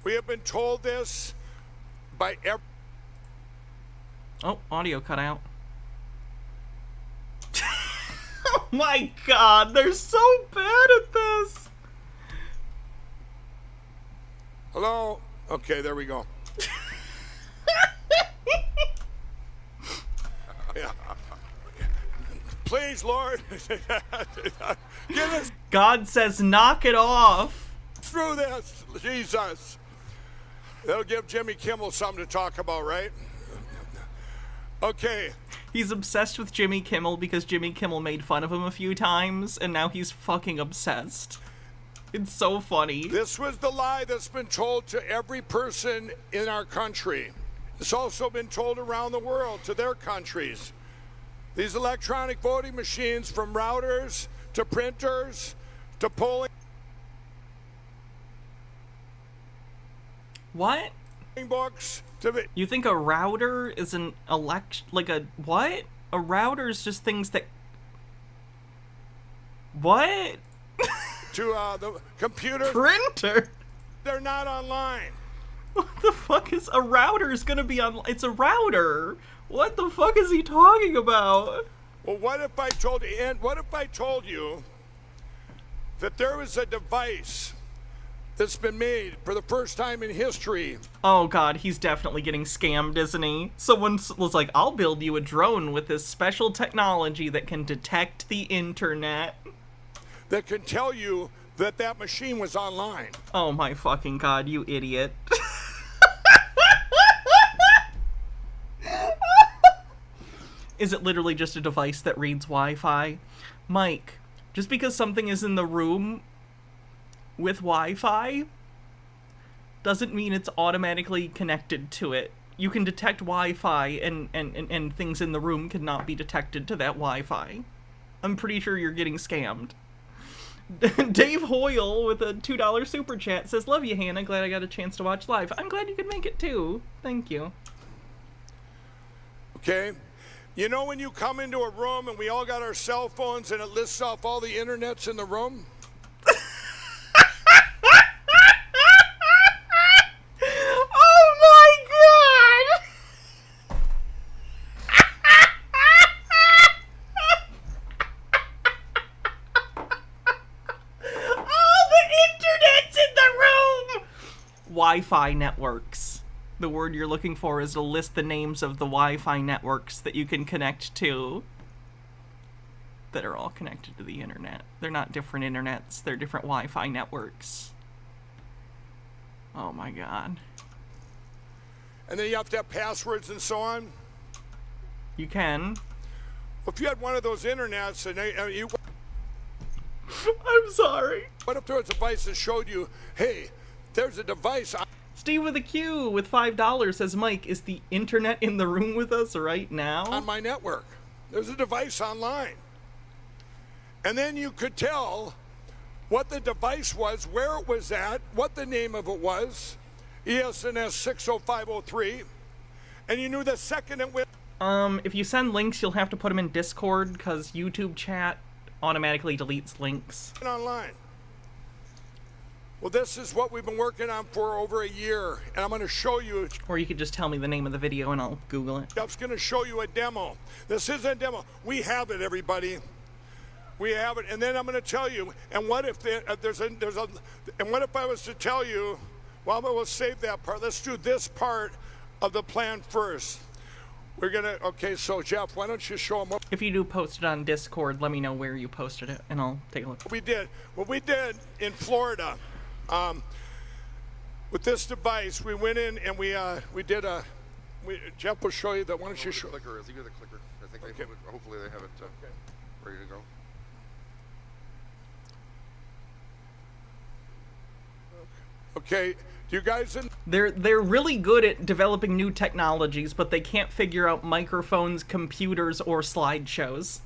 We have been told this by every... Oh, audio cut out. Oh my god, they're so bad at this. Hello? Okay, there we go. Yeah. Please, Lord. Get us God says knock it off. through this, Jesus. That'll give Jimmy Kimmel something to talk about, right? Okay. He's obsessed with Jimmy Kimmel because Jimmy Kimmel made fun of him a few times, and now he's fucking obsessed. It's so funny. This was the lie that's been told to every person in our country. It's also been told around the world to their countries. These electronic voting machines, from routers to printers to polling What? books to... You think a router is an what? A router is just things that... What? to the computer printer. They're not online. What the fuck is a router is gonna be on? It's a router. What the fuck is he talking about? Well, what if I told you? And what if I told you that there was a device that's been made for the first time in history? Oh god, he's definitely getting scammed, isn't he? Someone was like, I'll build you a drone with this special technology that can detect the internet. That can tell you that that machine was online. Oh my fucking god, you idiot. Is it literally just a device that reads Wi-Fi? Mike, just because something is in the room with Wi-Fi doesn't mean it's automatically connected to it. You can detect Wi-Fi and things in the room cannot be detected to that Wi-Fi. I'm pretty sure you're getting scammed. Dave Hoyle with a $2 super chat says, love you, Hannah. Glad I got a chance to watch live. I'm glad you could make it too. Thank you. Okay. You know when you come into a room and we all got our cell phones and it lists off all the internets in the room? Oh my god! All the internet's in the room! Wi-Fi networks. The word you're looking for is to list the names of the Wi-Fi networks that you can connect to that are all connected to the internet. They're not different internets, they're different Wi-Fi networks. Oh my god. And then you have to have passwords and so on? You can. Well, if you had one of those internets and you... I'm sorry. What if there was a device that showed you, hey, there's a device... Steve with a Q with $5 says, Mike, is the internet in the room with us right now? On my network. There's a device online. And then you could tell what the device was, where it was at, what the name of it was, ESNS 60503, and you knew the second it went... If you send links, you'll have to put them in Discord, because YouTube chat automatically deletes links. Online. Well, this is what we've been working on for over a year, and I'm going to show you... Or you could just tell me the name of the video and I'll Google it. Jeff's going to show you a demo. This isn't a demo. We have it, everybody. We have it, and then I'm going to tell you. And what if and what if I was to tell you? Well, we'll save that part. Let's do this part of the plan first. We're gonna. Okay, so Jeff, why don't you show them what? If you do post it on Discord, let me know where you posted it, and I'll take a look. What we did in Florida. With this device, we went in and we did a. Jeff will show you that. Why don't you show? The clicker. Is he got the clicker? I think they hopefully they have it ready to go. Okay, do you guys... They're really good at developing new technologies, but they can't figure out microphones, computers, or slideshows.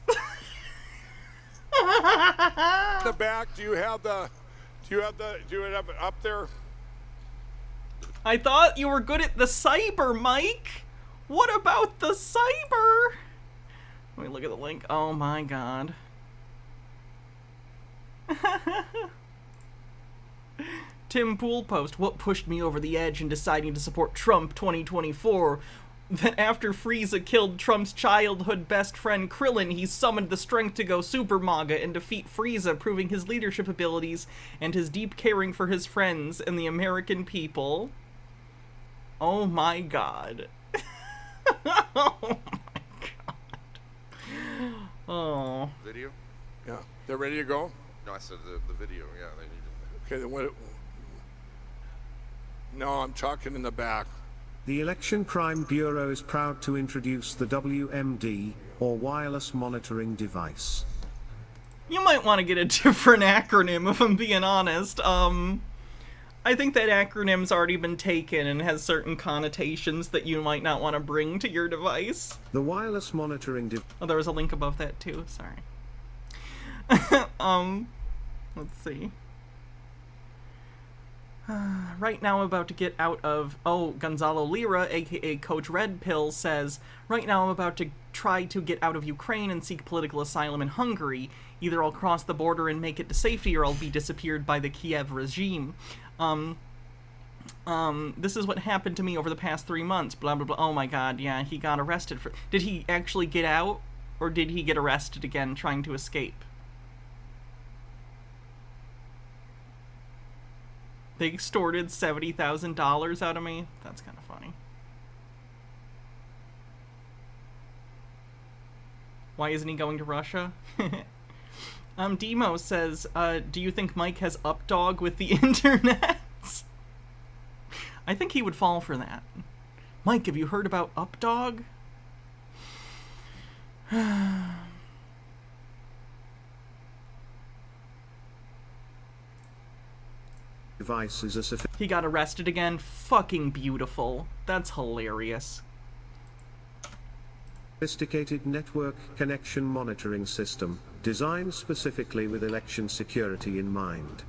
The back, do you have it up there? I thought you were good at the cyber, Mike. What about the cyber? Let me look at the link. Oh my god. Tim Pool post, what pushed me over the edge in deciding to support Trump 2024? That after Frieza killed Trump's childhood best friend Krillin, he summoned the strength to go Super MAGA and defeat Frieza, proving his leadership abilities and his deep caring for his friends and the American people. Oh my god. Oh my god. Oh. Video? Yeah. They're ready to go? No, I said the video. Yeah, they need to. Okay, then what... No, I'm talking in the back. The Election Crime Bureau is proud to introduce the WMD, or Wireless Monitoring Device. You might want to get a different acronym, if I'm being honest. I think that acronym's already been taken and has certain connotations that you might not want to bring to your device. The Wireless Monitoring Device... Oh, there was a link above that too, sorry. Let's see. Right now I'm about to get out of... Oh, Gonzalo Lira, aka Coach Red Pill, says, right now I'm about to try to get out of Ukraine and seek political asylum in Hungary. Either I'll cross the border and make it to safety, or I'll be disappeared by the Kiev regime. This is what happened to me over the past 3 months, blah, blah, blah. Oh my god, yeah, he got arrested for... Did he actually get out? Or did he get arrested again trying to escape? They extorted $70,000 out of me? That's kind of funny. Why isn't he going to Russia? Demo says, do you think Mike has updog with the internet? I think he would fall for that. Mike, have you heard about updog? Device is a He got arrested again? Fucking beautiful. That's hilarious. Sophisticated network connection monitoring system, designed specifically with election security in mind.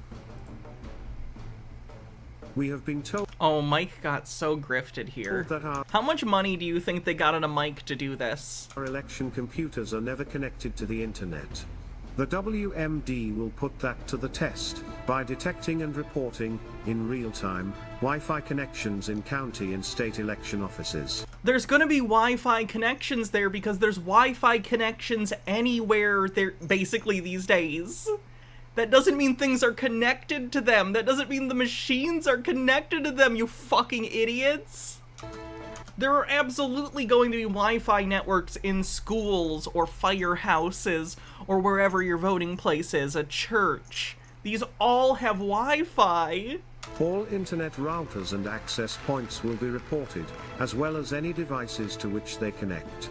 We have been told... Oh, Mike got so grifted here. How much money do you think they got on a Mike to do this? Our election computers are never connected to the internet. The WMD will put that to the test by detecting and reporting, in real time, Wi-Fi connections in county and state election offices. There's gonna be Wi-Fi connections there because there's Wi-Fi connections anywhere there, basically, these days. That doesn't mean things are connected to them. That doesn't mean the machines are connected to them, you fucking idiots. There are absolutely going to be Wi-Fi networks in schools or firehouses or wherever your voting place is, a church. These all have Wi-Fi. All internet routers and access points will be reported, as well as any devices to which they connect.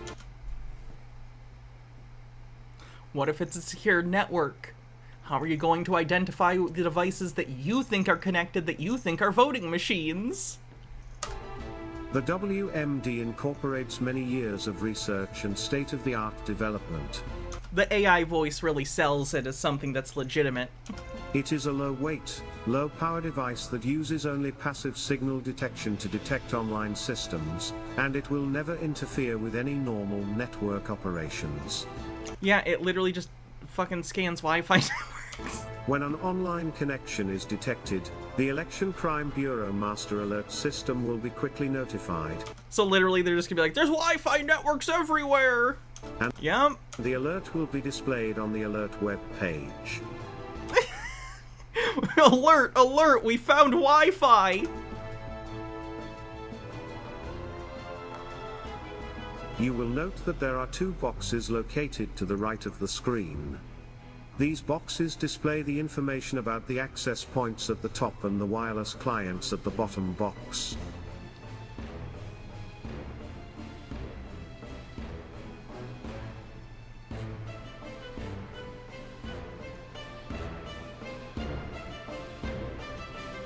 What if it's a secured network? How are you going to identify the devices that you think are connected, that you think are voting machines? The WMD incorporates many years of research and state-of-the-art development. The AI voice really sells it as something that's legitimate. It is a low-weight, low-power device that uses only passive signal detection to detect online systems, and it will never interfere with any normal network operations. Yeah, it literally just fucking scans Wi-Fi networks. When an online connection is detected, the Election Crime Bureau Master Alert System will be quickly notified. So literally they're just gonna be like, there's Wi-Fi networks everywhere! And yep. The alert will be displayed on the alert web page. Alert! Alert! We found Wi-Fi! You will note that there are two boxes located to the right of the screen. These boxes display the information about the access points at the top and the wireless clients at the bottom box.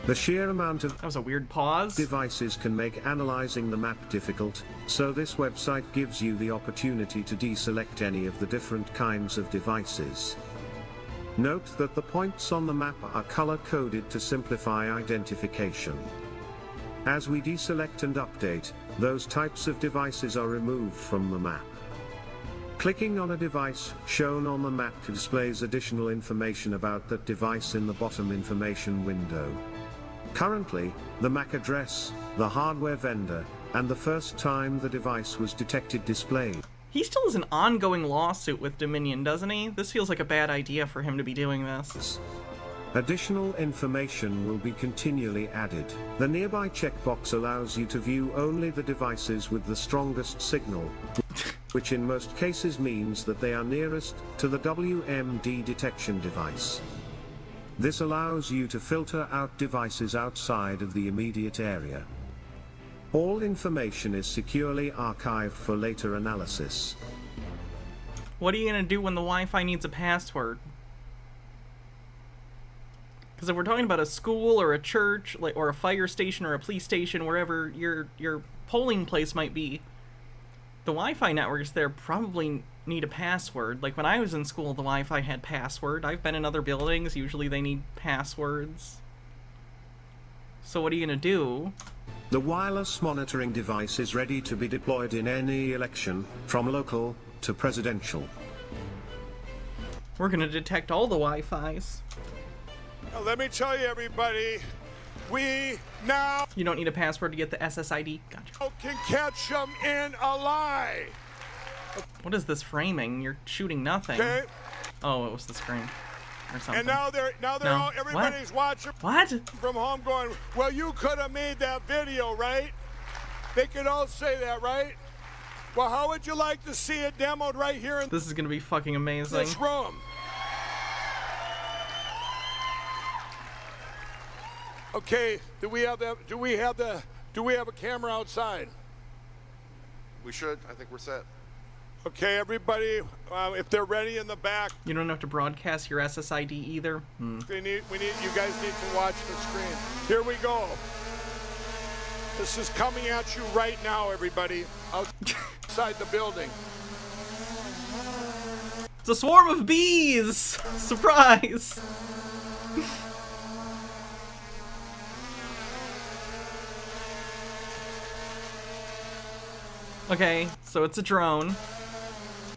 The sheer amount of that was a weird pause. Devices can make analyzing the map difficult, so this website gives you the opportunity to deselect any of the different kinds of devices. Note that the points on the map are color-coded to simplify identification. As we deselect and update, those types of devices are removed from the map. Clicking on a device shown on the map displays additional information about that device in the bottom information window. Currently, the MAC address, the hardware vendor, and the first time the device was detected displayed. He still has an ongoing lawsuit with Dominion, doesn't he? This feels like a bad idea for him to be doing this. Additional information will be continually added. The nearby checkbox allows you to view only the devices with the strongest signal, which in most cases means that they are nearest to the WMD detection device. This allows you to filter out devices outside of the immediate area. All information is securely archived for later analysis. What are you going to do when the Wi-Fi needs a password? Because if we're talking about a school or a church, or a fire station or a police station, wherever your polling place might be, the Wi-Fi networks there probably need a password. Like when I was in school, the Wi-Fi had password. I've been in other buildings, usually they need passwords. So what are you gonna do? The wireless monitoring device is ready to be deployed in any election, from local to presidential. We're gonna detect all the Wi-Fis. Now, let me tell you, everybody, we now... You don't need a password to get the SSID? Gotcha. ...can catch them in a lie. What is this framing? You're shooting nothing. Okay. Oh, it was the screen. Or something. And now they're No. all, everybody's watching from home going, well, you could have made that video, right? They could all say that, right? Well, how would you like to see it demoed right here in this is gonna be fucking amazing. this room? Okay, do we have a camera outside? We should. I think we're set. Okay, everybody, if they're ready in the back. You don't have to broadcast your SSID either. You guys need to watch the screen. Here we go. This is coming at you right now, everybody, outside the building. It's a swarm of bees! Surprise! Okay, so it's a drone.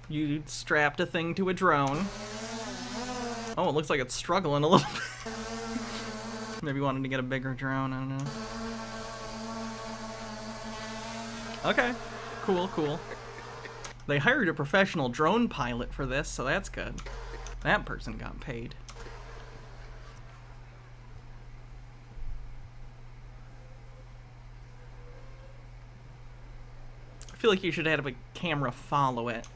You strapped a thing to a drone. Oh, it looks like it's struggling a little bit. Maybe wanted to get a bigger drone, I don't know. Okay, cool. They hired a professional drone pilot for this, so that's good. That person got paid. I feel like you should have a camera follow it.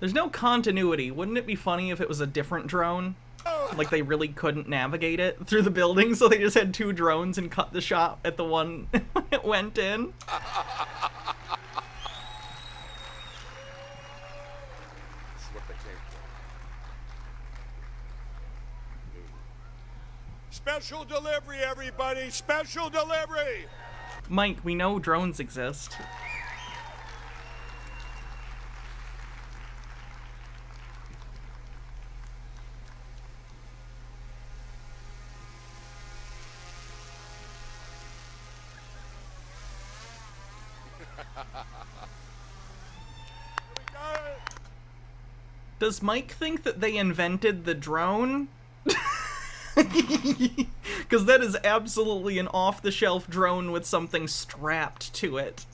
There's no continuity. Wouldn't it be funny if it was a different drone? Like they really couldn't navigate it through the building, so they just had two drones and cut the shot at the one it went in. Special delivery, everybody! Special delivery! Mike, we know drones exist. Does Mike think that they invented the drone? Because that is absolutely an off-the-shelf drone with something strapped to it.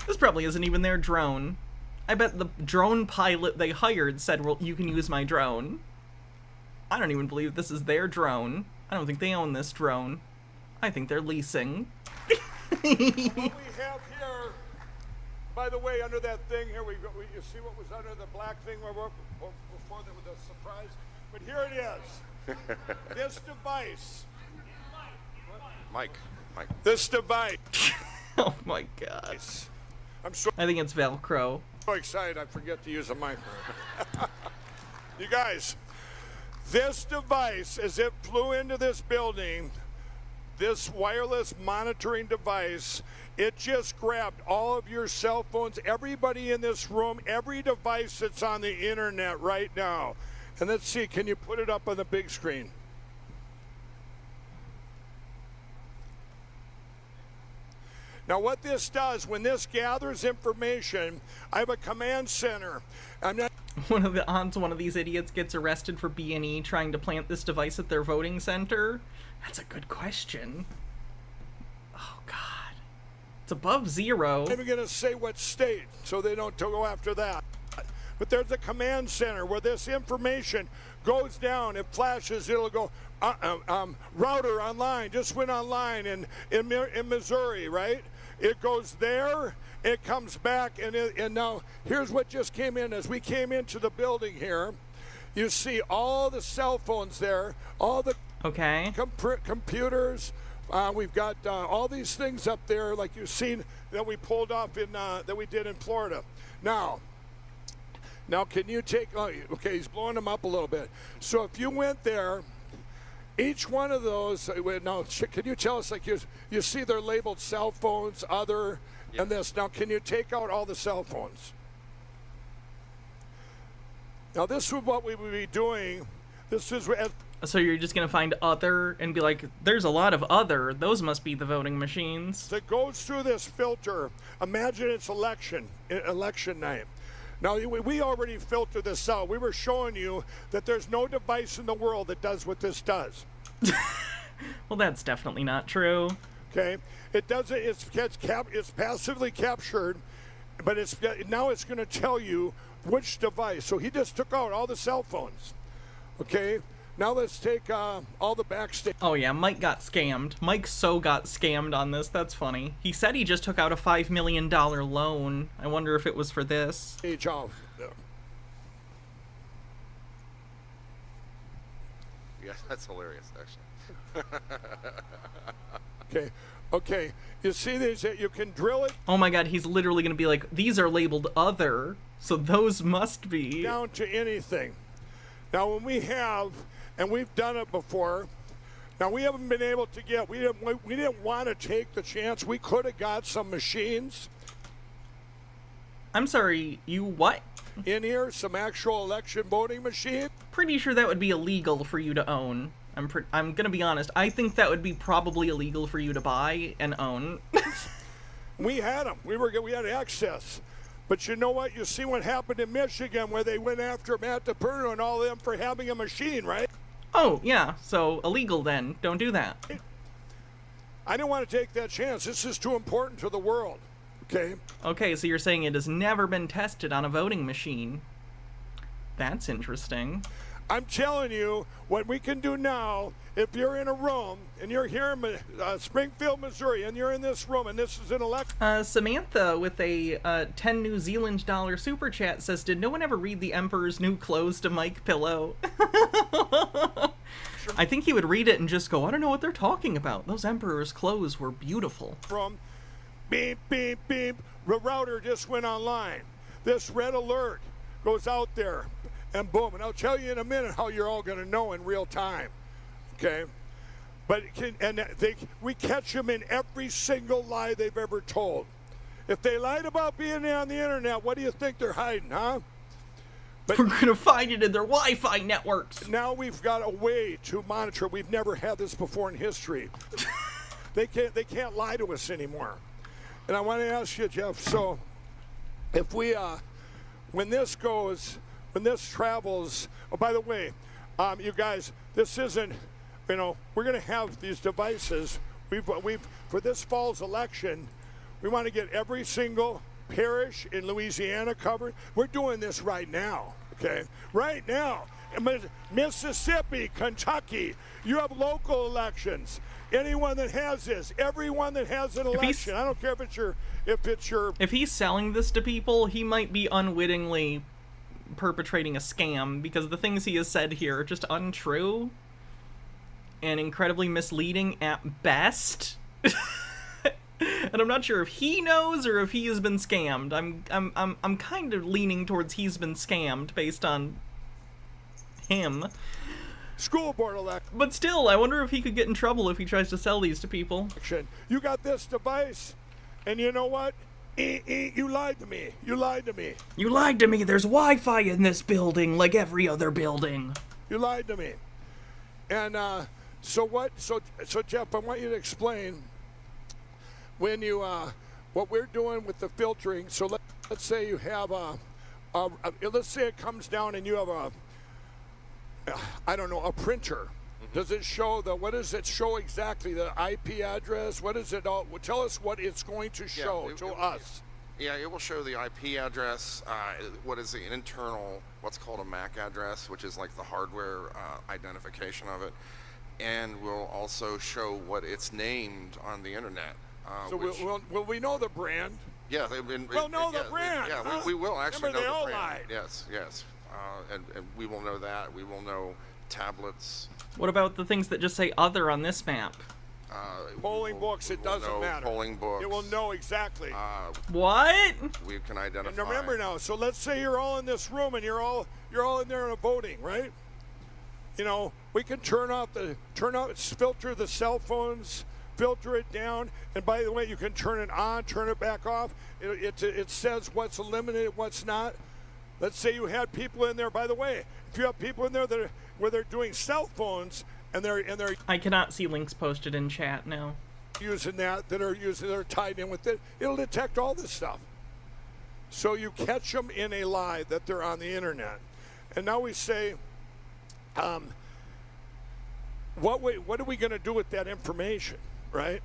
This probably isn't even their drone. I bet the drone pilot they hired said, well, you can use my drone. I don't even believe this is their drone. I don't think they own this drone. I think they're leasing. What we have here, by the way, under that thing here, you see what was under the black thing before there was a surprise? But here it is. This device. Mike. This device. Oh my god. I'm so I think it's Velcro. excited I forget to use the microphone. You guys, this device, as it flew into this building, this wireless monitoring device, it just grabbed all of your cell phones, everybody in this room, every device that's on the internet right now. And let's see, can you put it up on the big screen? Now what this does, when this gathers information, I have a command center. I'm not One of these idiots gets arrested for B&E trying to plant this device at their voting center. That's a good question. Oh god. It's above 0. I'm even going to say what state, so they don't go after that. But there's a command center where this information goes down, it flashes, it'll go, router online, just went online in Missouri, right? It goes there, it comes back, and now here's what just came in. As we came into the building here, you see all the cell phones there, all the computers. We've got all these things up there, like you've seen that we pulled off that we did in Florida. Now, can you take? Okay, he's blowing them up a little bit. So if you went there, each one of those. Now, can you tell us? Like you see, they're labeled cell phones, other, and this. Now, can you take out all the cell phones? Now, this is what we would be doing. This is. So you're just going to find other and be like, there's a lot of other. Those must be the voting machines. It goes through this filter. Imagine it's election night. Now, we already filtered this out. We were showing you that there's no device in the world that does what this does. Well, that's definitely not true. Okay? It doesn't, it's passively captured, but now it's going to tell you which device. So he just took out all the cell phones. Okay? Now let's take all the backstage. Oh yeah, Mike got scammed. Mike got scammed on this. That's funny. He said he just took out a $5 million loan. I wonder if it was for this. Page off. Yeah, that's hilarious, actually. Okay. You see these? You can drill it. Oh my god, he's literally going to be like, these are labeled other, so those must be. Down to anything. Now when we have, and we've done it before, now we haven't been able to get, we didn't want to take the chance. We could have got some machines. I'm sorry, you what? In here, some actual election voting machine. Pretty sure that would be illegal for you to own. I'm gonna be honest. I think that would be probably illegal for you to buy and own. We had them. We had access. But you know what? You see what happened in Michigan where they went after Matt DePerno and all of them for having a machine, right? Oh, yeah. So illegal then. Don't do that. I didn't want to take that chance. This is too important to the world. Okay? Okay, so you're saying it has never been tested on a voting machine. That's interesting. I'm telling you, what we can do now, if you're in a room, and you're here in Springfield, Missouri, and you're in this room, and this is an election... Samantha, with a 10 New Zealand dollar super chat, says, did no one ever read The Emperor's New Clothes to Mike Pillow? I think he would read it and just go, I don't know what they're talking about. Those Emperor's clothes were beautiful. From beep, beep, beep, the router just went online. This red alert goes out there. And boom, and I'll tell you in a minute how you're all going to know in real time, okay? But we catch them in every single lie they've ever told. If they lied about being on the internet, what do you think they're hiding, huh? But we're going to find it in their Wi-Fi networks. Now we've got a way to monitor. We've never had this before in history. They can't lie to us anymore. And I want to ask you, Jeff. So, if we when this travels, oh, by the way, you guys, this isn't, we're going to have these devices. We've for this fall's election, we want to get every single parish in Louisiana covered. We're doing this right now, okay? Right now, Mississippi, Kentucky, you have local elections. Anyone that has this, everyone that has an election, I don't care if it's your. If he's selling this to people, he might be unwittingly perpetrating a scam, because the things he has said here are just untrue and incredibly misleading at best. And I'm not sure if he knows or if he has been scammed. I'm kind of leaning towards he's been scammed based on him. School board election. But still, I wonder if he could get in trouble if he tries to sell these to people. You got this device, and you know what? You lied to me. You lied to me. You lied to me. There's Wi-Fi in this building, like every other building. You lied to me. And so what? So Jeff, I want you to explain when you what we're doing with the filtering. So let's say you have let's say it comes down and you have a printer. Does it show what does it show exactly? The IP address? What is it all? Tell us what it's going to show to us. Yeah, it will show the IP address, what is the internal, what's called a MAC address, which is like the hardware identification of it, and will also show what it's named on the internet. So will we know the brand? Yeah, we'll know the brand. Yeah, we will actually Remember, know they the all brand. lied. Yes. And we will know that. We will know tablets. What about the things that just say other on this map? Polling books, it doesn't matter. Polling books. It will know exactly. What? We can identify. And remember now, so let's say you're all in this room and you're all in there in a voting, right? You know, we can filter the cell phones, filter it down, and by the way, you can turn it on, turn it back off. It says what's eliminated, what's not. Let's say you had people in there. By the way, if you have people in there where they're doing cell phones and they're I cannot see links posted in chat now. Using that are tied in with it, it'll detect all this stuff. So you catch them in a lie that they're on the internet, and now we say, what are we going to do with that information, right?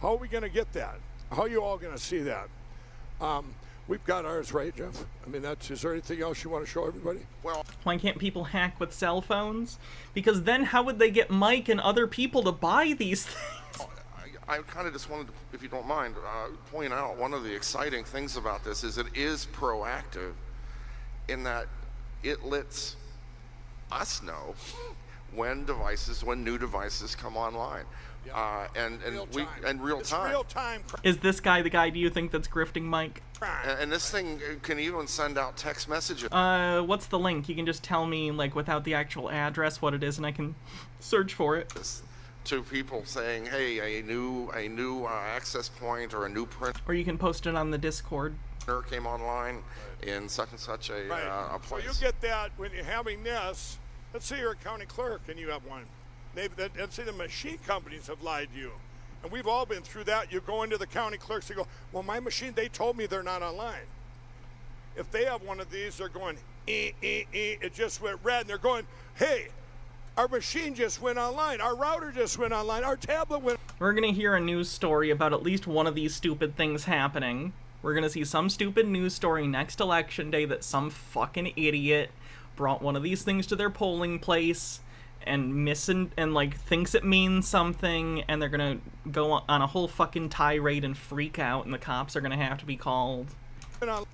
How are we going to get that? How are you all going to see that? We've got ours, right, Jeff? I mean, is there anything else you want to show everybody? Well, why can't people hack with cell phones? Because then how would they get Mike and other people to buy these things? I kind of just wanted to, if you don't mind, point out one of the exciting things about this is it is proactive in that it lets us know when new devices come online. And real time. Real time. Is this guy the guy, do you think, that's grifting Mike? And this thing can even send out text messages. What's the link? You can just tell me, like, without the actual address what it is, and I can search for it. To people saying, hey, a new access point or a new print. Or you can post it on the Discord. Came online in such and such a place. So you get that when you're having this. Let's say you're a county clerk and you have one. Let's say the machine companies have lied to you. And we've all been through that. You go into the county clerks, they go, well, my machine, they told me they're not online. If they have one of these, they're going, it just went red. And they're going, hey, our machine just went online. Our router just went online. Our tablet went. We're going to hear a news story about at least one of these stupid things happening. We're going to see some stupid news story next election day that some fucking idiot brought one of these things to their polling place and thinks it means something, and they're gonna go on a whole fucking tirade and freak out, and the cops are gonna have to be called.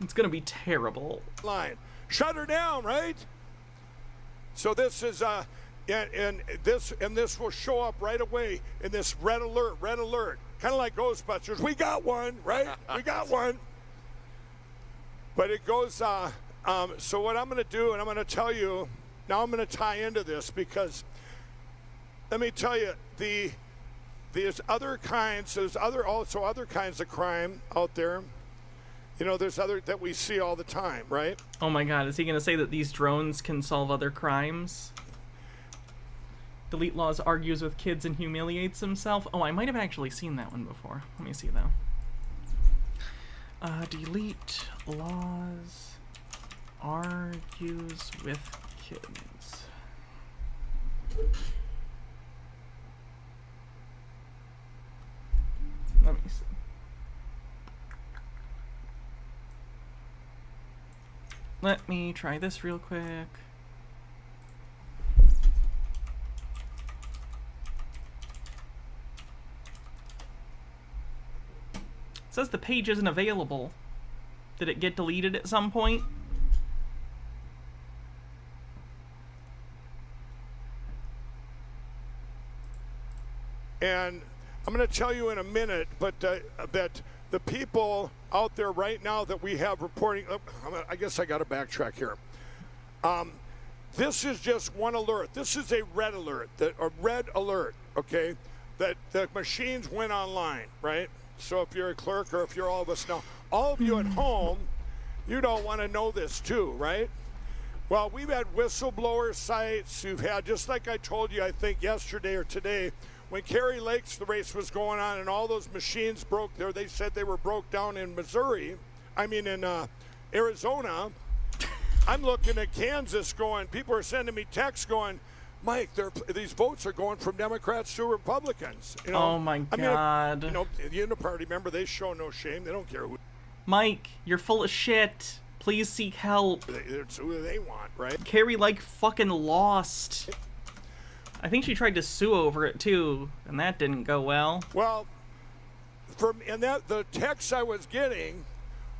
It's gonna be terrible. Line, shut her down, right? So this is and this will show up right away in this red alert, kind of like Ghostbusters. We got one, right? We got one. But it goes. So what I'm going to do, and I'm going to tell you. Now I'm going to tie into this because let me tell you, there's other kinds of crime out there. You know, there's other that we see all the time, right? Oh my God, is he going to say that these drones can solve other crimes? Delete Laws argues with kids and humiliates himself. Oh, I might have actually seen that one before. Let me see though. Delete Laws argues with kids. Let me see. Let me try this real quick. It says the page isn't available. Did it get deleted at some point? And I'm going to tell you in a minute, but that the people out there right now that we have reporting, I guess I got to backtrack here. This is just one alert. This is a red alert, okay? That the machines went online, right? So if you're a clerk or if you're all of us now, all of you at home, you don't want to know this too, right? Well, we've had whistleblower sites. You've had, just like I told you, I think yesterday or today, when Kerry Lakes, the race was going on and all those machines broke there, they said they were broke down in Arizona. I'm looking at Kansas going, people are sending me texts going, Mike, these votes are going from Democrats to Republicans. You know? Oh my God. The Uniparty, remember, they show no shame. They don't care who. Mike, you're full of shit. Please seek help. It's who they want, right? Carrie, fucking lost. I think she tried to sue over it, too, and that didn't go well. Well, the text I was getting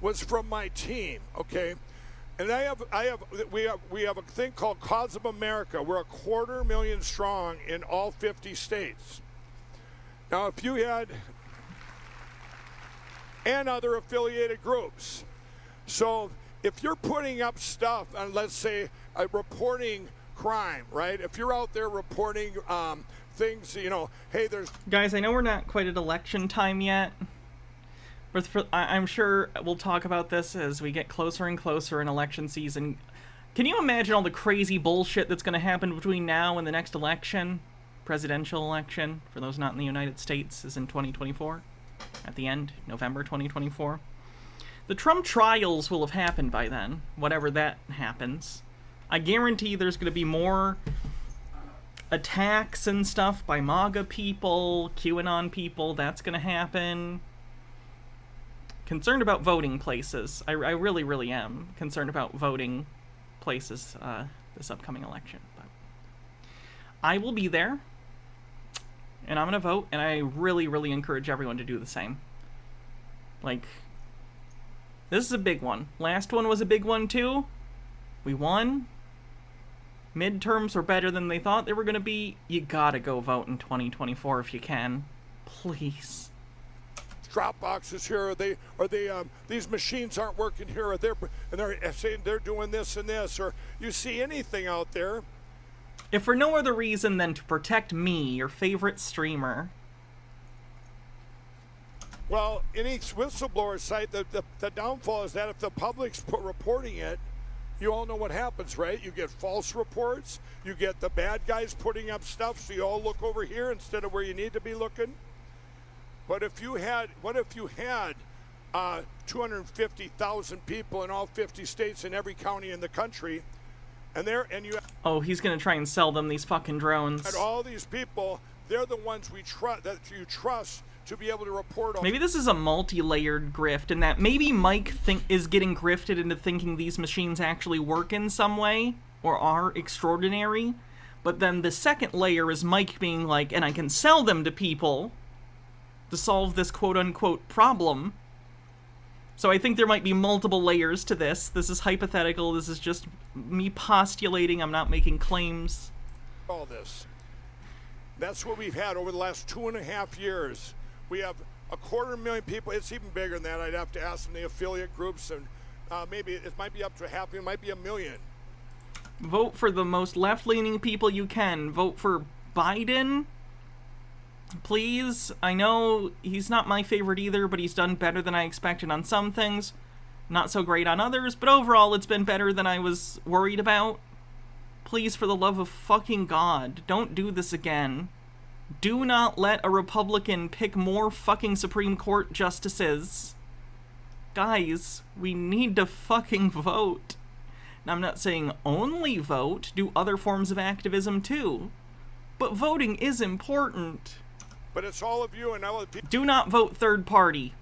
was from my team, okay? And we have a thing called Cause of America. We're 250,000 strong in all 50 states. Now, if you had, and other affiliated groups. So if you're putting up stuff on, let's say, reporting crime, right? If you're out there reporting things, hey, there's... Guys, I know we're not quite at election time yet. But I'm sure we'll talk about this as we get closer and closer in election season. Can you imagine all the crazy bullshit that's going to happen between now and the next election? Presidential election, for those not in the United States, is in 2024. At the end, November 2024. The Trump trials will have happened by then, whatever that happens. I guarantee there's going to be more attacks and stuff by MAGA people, QAnon people. That's going to happen. Concerned about voting places. I really, really am concerned about voting places this upcoming election. But I will be there, and I'm going to vote, and I really, really encourage everyone to do the same. This is a big one. Last one was a big one, too. We won. Midterms were better than they thought they were going to be. You gotta go vote in 2024 if you can. Please. Drop boxes here, these machines aren't working here, they're saying they're doing this and this, or you see anything out there. If for no other reason than to protect me, your favorite streamer. Well, any whistleblower site, the downfall is that if the public's reporting it, you all know what happens, right? You get false reports, you get the bad guys putting up stuff, so you all look over here instead of where you need to be looking. But what if you had 250,000 people in all 50 states in every county in the country, and you... Oh, he's gonna try and sell them these fucking drones. And all these people, they're the ones that you trust to be able to report on. Maybe this is a multi-layered grift, and that maybe Mike is getting grifted into thinking these machines actually work in some way, or are extraordinary. But then the second layer is Mike being like, and I can sell them to people to solve this quote-unquote problem. So I think there might be multiple layers to this. This is hypothetical. This is just me postulating. I'm not making claims. All this. That's what we've had over the last 2.5 years. We have 250,000 people. It's even bigger than that. I'd have to ask them the affiliate groups, and maybe it might be up to half. It might be 1 million. Vote for the most left-leaning people you can. Vote for Biden. Please. I know he's not my favorite either, but he's done better than I expected on some things. Not so great on others, but overall it's been better than I was worried about. Please, for the love of fucking God, don't do this again. Do not let a Republican pick more fucking Supreme Court justices. Guys, we need to fucking vote. Now, I'm not saying only vote. Do other forms of activism too. But voting is important. But it's all of you and all of the people. Do not vote third party.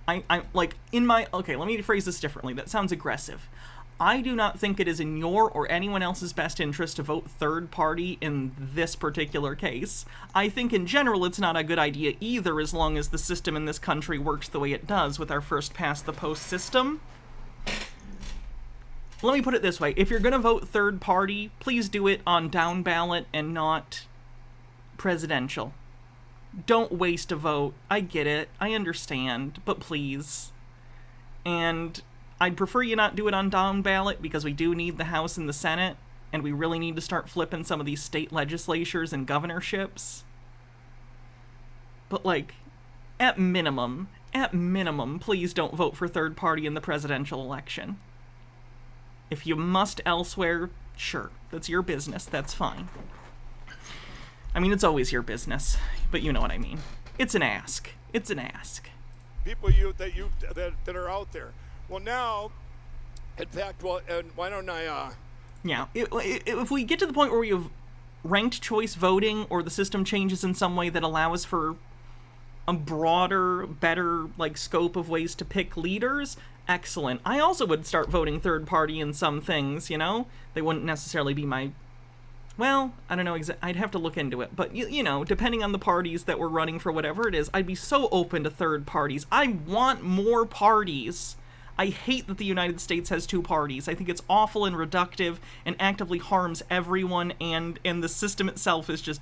Okay, let me phrase this differently. That sounds aggressive. I do not think it is in your or anyone else's best interest to vote third party in this particular case. I think in general it's not a good idea either, as long as the system in this country works the way it does with our first past the post system. Let me put it this way. If you're going to vote third party, please do it on down ballot and not presidential. don't waste a vote. I get it. I understand. But please. And I'd prefer you not do it on down ballot, because we do need the House and the Senate, and we really need to start flipping some of these state legislatures and governorships. But, like, at minimum, please don't vote for third party in the presidential election. If you must elsewhere, sure, that's your business, that's fine. I mean, it's always your business, but you know what I mean. It's an ask. It's an ask. People that are out there. Well, now, in fact, and why don't I? Yeah, if we get to the point where we have ranked choice voting, or the system changes in some way that allows for a broader, better, like, scope of ways to pick leaders, excellent. I also would start voting third party in some things, you know? They wouldn't necessarily be my... Well, I don't know, I'd have to look into it. But, you know, depending on the parties that were running for whatever it is, I'd be so open to third parties. I want more parties. I hate that the United States has two parties. I think it's awful and reductive and actively harms everyone, and the system itself is just...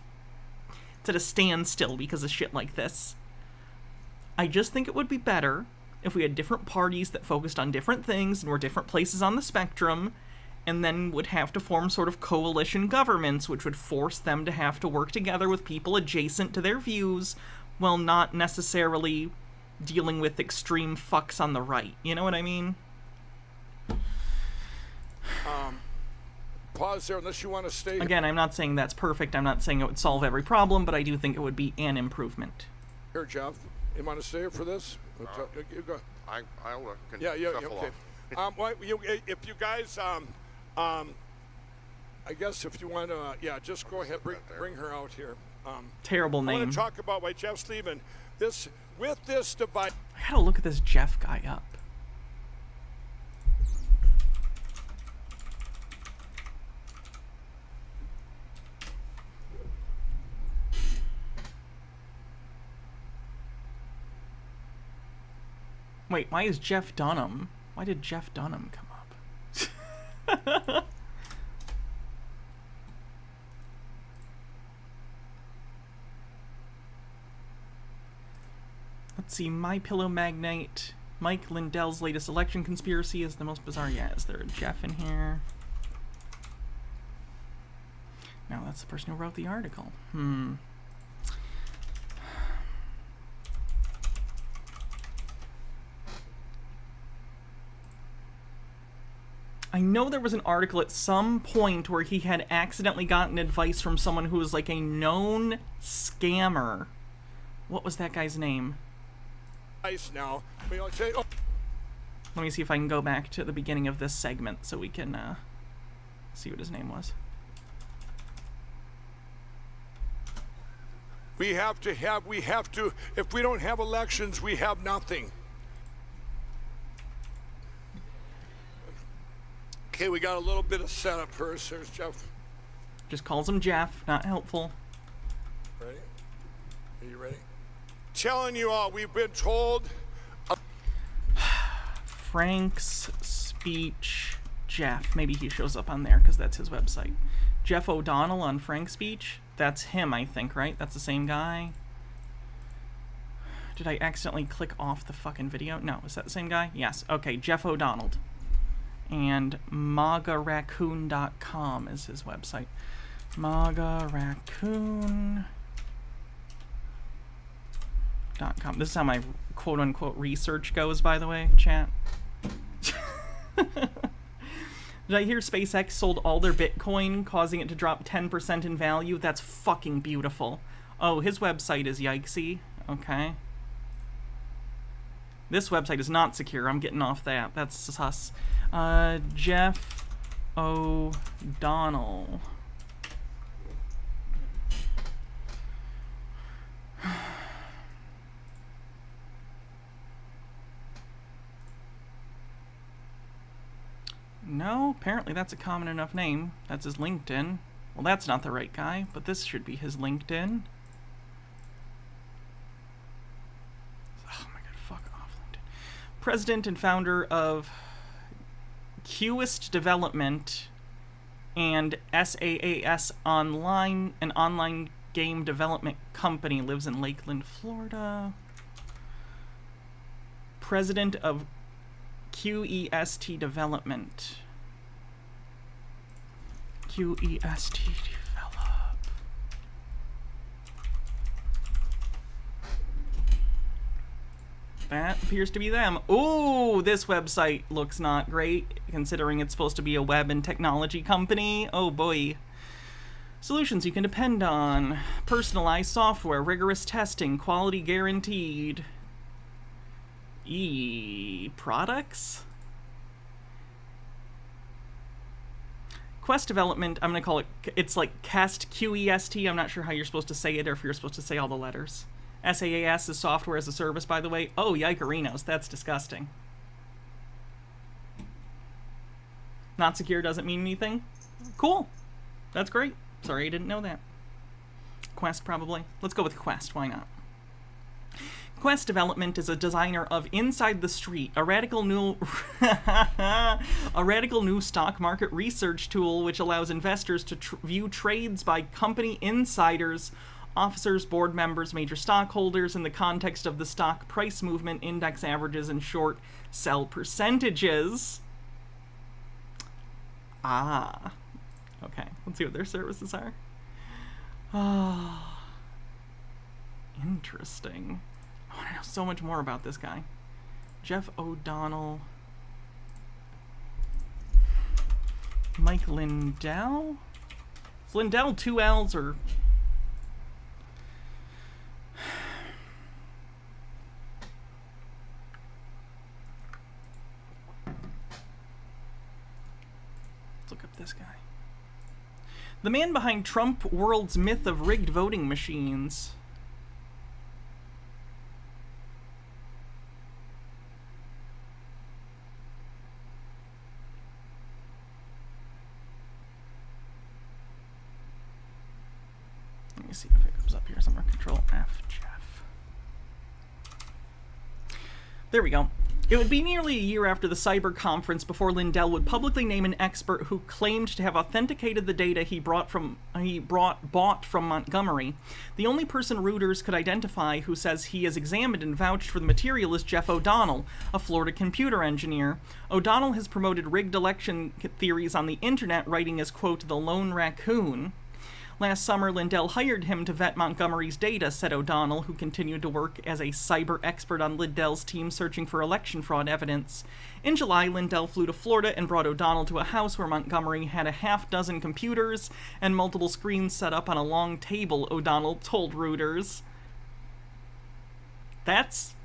it's at a standstill because of shit like this. I just think it would be better if we had different parties that focused on different things and were different places on the spectrum, and then would have to form sort of coalition governments, which would force them to have to work together with people adjacent to their views, while not necessarily dealing with extreme fucks on the right. You know what I mean? Pause there unless you want to stay. Again, I'm not saying that's perfect. I'm not saying it would solve every problem, but I do think it would be an improvement. Here, Jeff, you want to stay here for this? You go. I'll yeah, shuffle okay. off. If you guys, I guess if you want to, just go ahead, bring her out here. Terrible name. I want to talk about why Jeff's leaving. With this device. I gotta look at this Jeff guy up. Wait, why is Jeff Dunham? Why did Jeff Dunham come up? Let's see, My Pillow Magnate. Mike Lindell's latest election conspiracy is the most bizarre. Yeah, is there a Jeff in here? No, that's the person who wrote the article. I know there was an article at some point where he had accidentally gotten advice from someone who was like a known scammer. What was that guy's name? Now. Let me see if I can go back to the beginning of this segment so we can see what his name was. We have to, if we don't have elections, we have nothing. Okay, we got a little bit of setup first. There's Jeff. Just calls him Jeff, not helpful. Ready? Are you ready? Telling you all, we've been told. Frank's Speech Jeff. Maybe he shows up on there because that's his website. Jeff O'Donnell on Frank's Speech. That's him, I think, right? That's the same guy. Did I accidentally click off the fucking video? No, is that the same guy? Yes. Okay, Jeff O'Donnell. And magaraccoon.com is his website. magaraccoon.com. This is how my quote-unquote research goes, by the way, chat. Did I hear SpaceX sold all their Bitcoin, causing it to drop 10% in value? That's fucking beautiful. Oh, his website is yikesy. Okay. This website is not secure. I'm getting off that. That's sus. Jeff O'Donnell. No, apparently that's a common enough name. That's his LinkedIn. Well, that's not the right guy, but this should be his LinkedIn. Oh my god, fuck off, LinkedIn. President and founder of Qist Development and SaaS Online, an online game development company, lives in Lakeland, Florida. President of QEST Development. QEST Develop. That appears to be them. Ooh, this website looks not great, considering it's supposed to be a web and technology company. Oh boy. Solutions you can depend on. Personalized software, rigorous testing, quality guaranteed. Products? Quest development, I'm going to call it, it's like Cast QEST. I'm not sure how you're supposed to say it or if you're supposed to say all the letters. SaaS is software as a service, by the way. Oh, yikerinos, that's disgusting. Not secure doesn't mean anything? Cool. That's great. Sorry I didn't know that. Quest, probably. Let's go with Quest, why not? Quest Development is a designer of Inside the Street, a radical new stock market research tool which allows investors to view trades by company insiders, officers, board members, major stockholders in the context of the stock price movement, index averages, and short sell percentages. Ah. Okay, let's see what their services are. Ah. Interesting. I want to know so much more about this guy. Jeff O'Donnell. Mike Lindell? Is Lindell 2 L's or... Let's look up this guy. The man behind Trump World's myth of rigged voting machines. Let me see if it comes up here somewhere. Control F, Jeff. There we go. It would be nearly a year after the cyber conference before Lindell would publicly name an expert who claimed to have authenticated the data he bought from Montgomery. The only person Reuters could identify who says he has examined and vouched for the material is Jeff O'Donnell, a Florida computer engineer. O'Donnell has promoted rigged election theories on the internet, writing as, quote, the lone raccoon. Last summer, Lindell hired him to vet Montgomery's data, said O'Donnell, who continued to work as a cyber expert on Lindell's team searching for election fraud evidence. In July, Lindell flew to Florida and brought O'Donnell to a house where Montgomery had a half-dozen computers and multiple screens set up on a long table, O'Donnell told Reuters. That's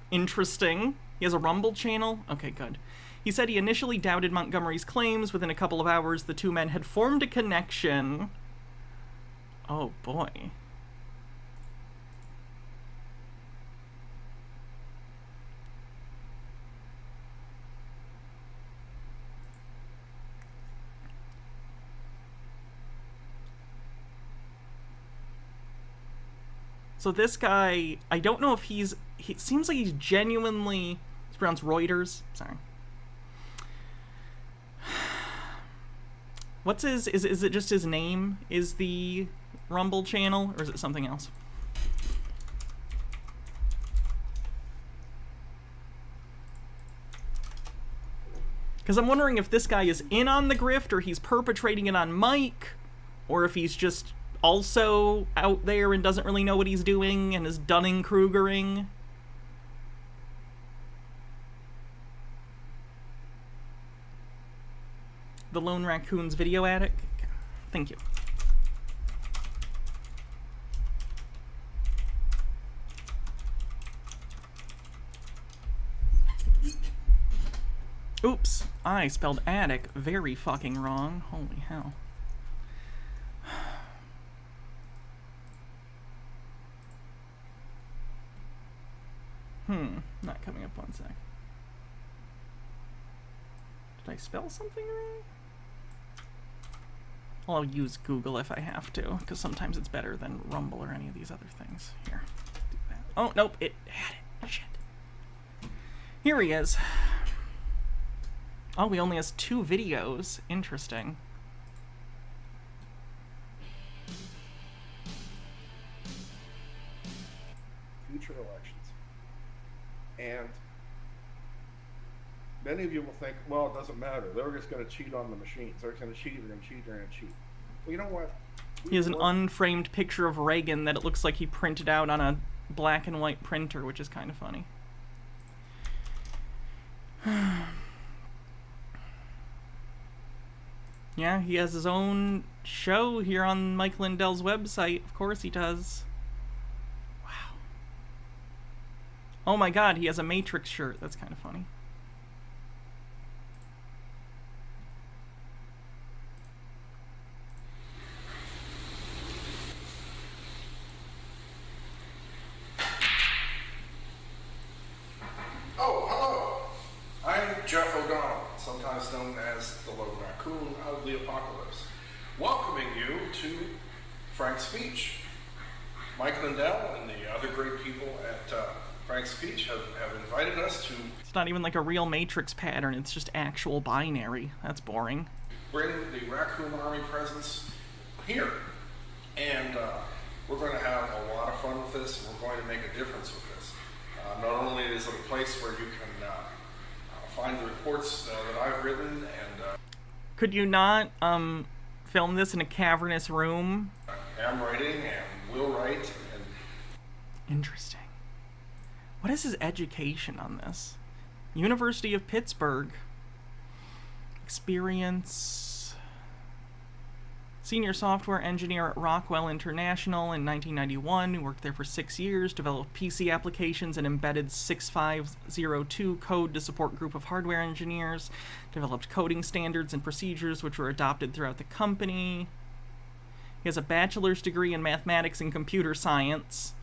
interesting. He has a Rumble channel? Okay, good. He said he initially doubted Montgomery's claims. Within a couple of hours, the two men had formed a connection. Oh, boy. So this guy, I don't know if he seems like he's genuinely, it's pronounced Reuters, sorry. What's his, is it just his name is the Rumble channel, or is it something else? Because I'm wondering if this guy is in on the grift, or he's perpetrating it on Mike, or if he's just also out there and doesn't really know what he's doing and is Dunning-Krugering. The Lone Raccoon's video attic. Thank you. Oops, I spelled attic very fucking wrong. Holy hell. Not coming up, one sec. Did I spell something wrong? Well, I'll use Google if I have to, because sometimes it's better than Rumble or any of these other things. Here, do that. Oh, nope, it had it. Shit. Here he is. Oh, he only has 2 videos. Interesting. future elections. And many of you will think, well, it doesn't matter. They're just going to cheat on the machines. They're going to cheat, they're going to cheat, they're going to cheat. Well, you know what? He has an unframed picture of Reagan that it looks like he printed out on a black and white printer, which is kind of funny. Yeah, he has his own show here on Mike Lindell's website. Of course he does. Wow. Oh my god, he has a Matrix shirt. That's kind of funny. Oh, hello. I'm Jeff O'Donnell, sometimes known as the Lone Raccoon of the Apocalypse, welcoming you to Frank's Speech. Mike Lindell and the other great people at Frank's Speech have invited us to It's not even like a real Matrix pattern, it's just actual binary. That's boring. bring the Raccoon Army presence here. And we're going to have a lot of fun with this, and we're going to make a difference with this. Not only is it a place where you can find the reports that I've written, and Could you not film this in a cavernous room? am writing and will write. And Interesting. What is his education on this? University of Pittsburgh. Experience. Senior software engineer at Rockwell International in 1991. He worked there for 6 years, developed PC applications and embedded 6502 code to support group of hardware engineers, developed coding standards and procedures which were adopted throughout the company. He has a bachelor's degree in mathematics and computer science.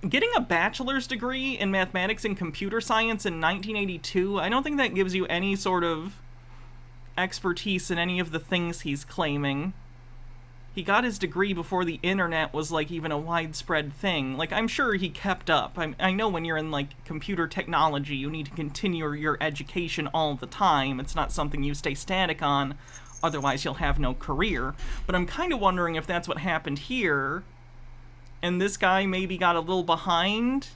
Getting a bachelor's degree in mathematics and computer science in 1982, I don't think that gives you any sort of expertise in any of the things he's claiming. He got his degree before the internet was, like, even a widespread thing. Like, I'm sure he kept up. I know when you're in, like, computer technology, you need to continue your education all the time. It's not something you stay static on, otherwise you'll have no career. But I'm kind of wondering if that's what happened here, and this guy maybe got a little behind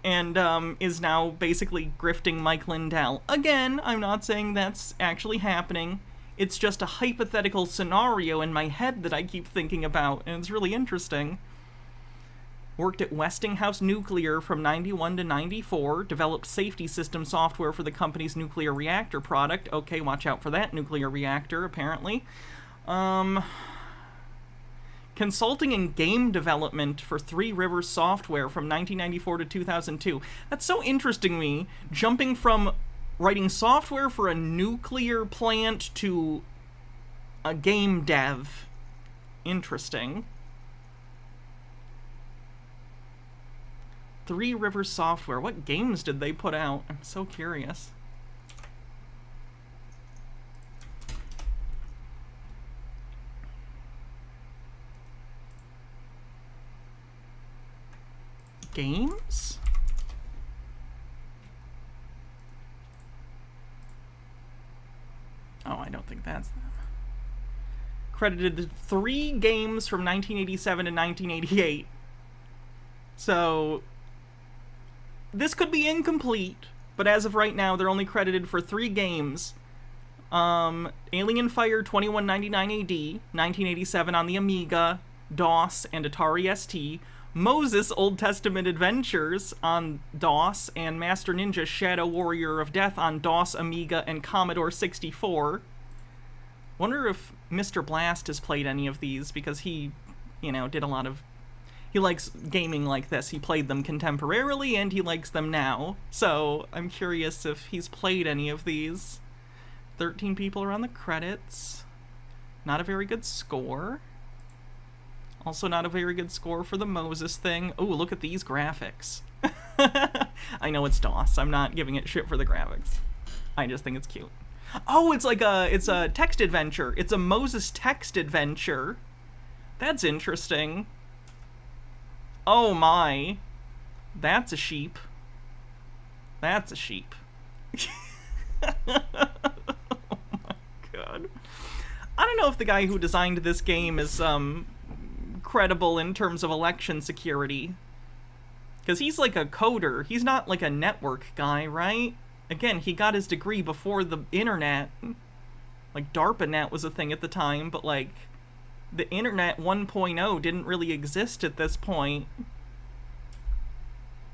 and is now basically grifting Mike Lindell. Again, I'm not saying that's actually happening. It's just a hypothetical scenario in my head that I keep thinking about, and it's really interesting. Worked at Westinghouse Nuclear from 91 to 94, developed safety system software for the company's nuclear reactor product. Okay, watch out for that nuclear reactor, apparently. Consulting and game development for Three Rivers Software from 1994 to 2002. That's so interesting to me, jumping from writing software for a nuclear plant to a game dev. Interesting. Three Rivers Software. What games did they put out? I'm so curious. Games? Oh, I don't think that's them. Credited 3 games from 1987 to 1988. So, this could be incomplete, but as of right now, they're only credited for 3 games. Alien Fire 2199 AD, 1987 on the Amiga, DOS, and Atari ST. Moses Old Testament Adventures on DOS, and Master Ninja Shadow Warrior of Death on DOS, Amiga, and Commodore 64. Wonder if Mr. Blast has played any of these, because he, did a lot of... He likes gaming like this. He played them contemporarily, and he likes them now. So, I'm curious if he's played any of these. 13 people are on the credits. Not a very good score. Also not a very good score for the Moses thing. Oh, look at these graphics. I know it's DOS. I'm not giving it shit for the graphics. I just think it's cute. Oh, it's a text adventure. It's a Moses text adventure. That's interesting. Oh my. That's a sheep. That's a sheep. Oh my god. I don't know if the guy who designed this game is, credible in terms of election security. Because he's like a coder. He's not like a network guy, right? Again, he got his degree before the internet. Like, DARPANET was a thing at the time, but like, the internet 1.0 didn't really exist at this point.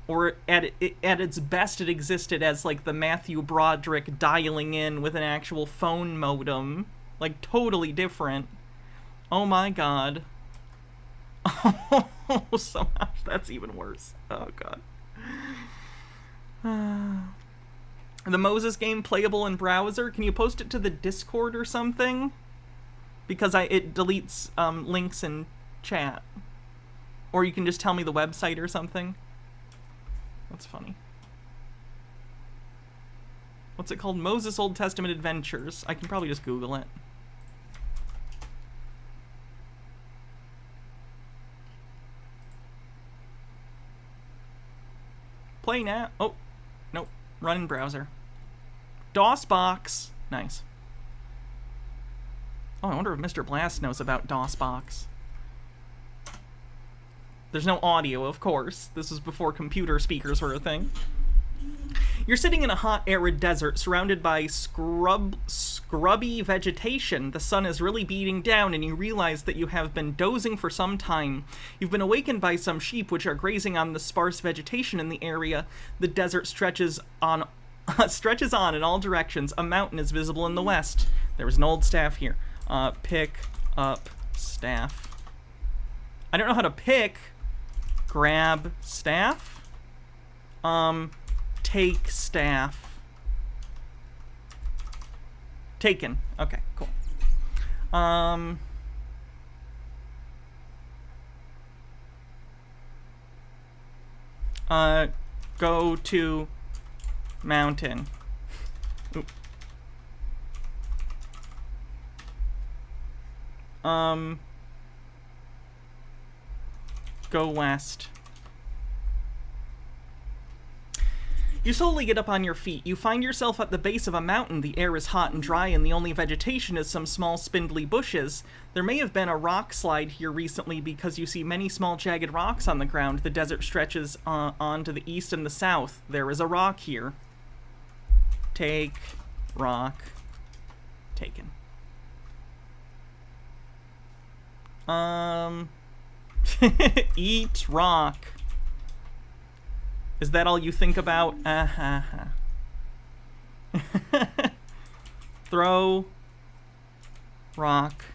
Or at its best, it existed as like the Matthew Broderick dialing in with an actual phone modem. Like, totally different. Oh my god. Oh, somehow that's even worse. Oh god. The Moses game playable in browser? Can you post it to the Discord or something? Because it deletes links in chat. Or you can just tell me the website or something. That's funny. What's it called? Moses Old Testament Adventures. I can probably just Google it. Play now. Oh, nope. Run in browser. DOSBox. Nice. Oh, I wonder if Mr. Blast knows about DOSBox. There's no audio, of course. This was before computer speakers were a thing. You're sitting in a hot, arid desert surrounded by scrubby vegetation. The sun is really beating down, and you realize that you have been dozing for some time. You've been awakened by some sheep which are grazing on the sparse vegetation in the area. The desert stretches on in all directions. A mountain is visible in the west. There was an old staff here. Pick up staff. I don't know how to pick. Grab staff. Take staff. Taken. Okay, cool. Go to mountain. Oop. Go west. You slowly get up on your feet. You find yourself at the base of a mountain. The air is hot and dry, and the only vegetation is some small spindly bushes. There may have been a rock slide here recently because you see many small jagged rocks on the ground. The desert stretches on to the east and the south. There is a rock here. Take rock. Taken. Eat rock. Is that all you think about? Throw rock.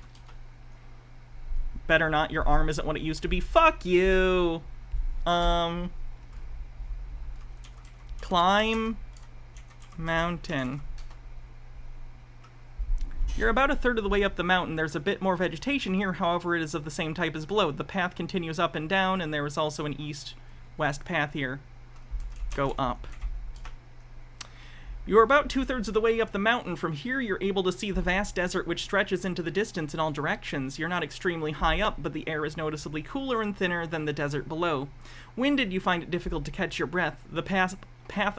Better not, your arm isn't what it used to be. Fuck you! Climb mountain. You're about a third of the way up the mountain. There's a bit more vegetation here, however it is of the same type as below. The path continues up and down, and there is also an east-west path here. Go up. You are about 2/3 of the way up the mountain. From here, you're able to see the vast desert which stretches into the distance in all directions. You're not extremely high up, but the air is noticeably cooler and thinner than the desert below. Winded, you find it difficult to catch your breath. The path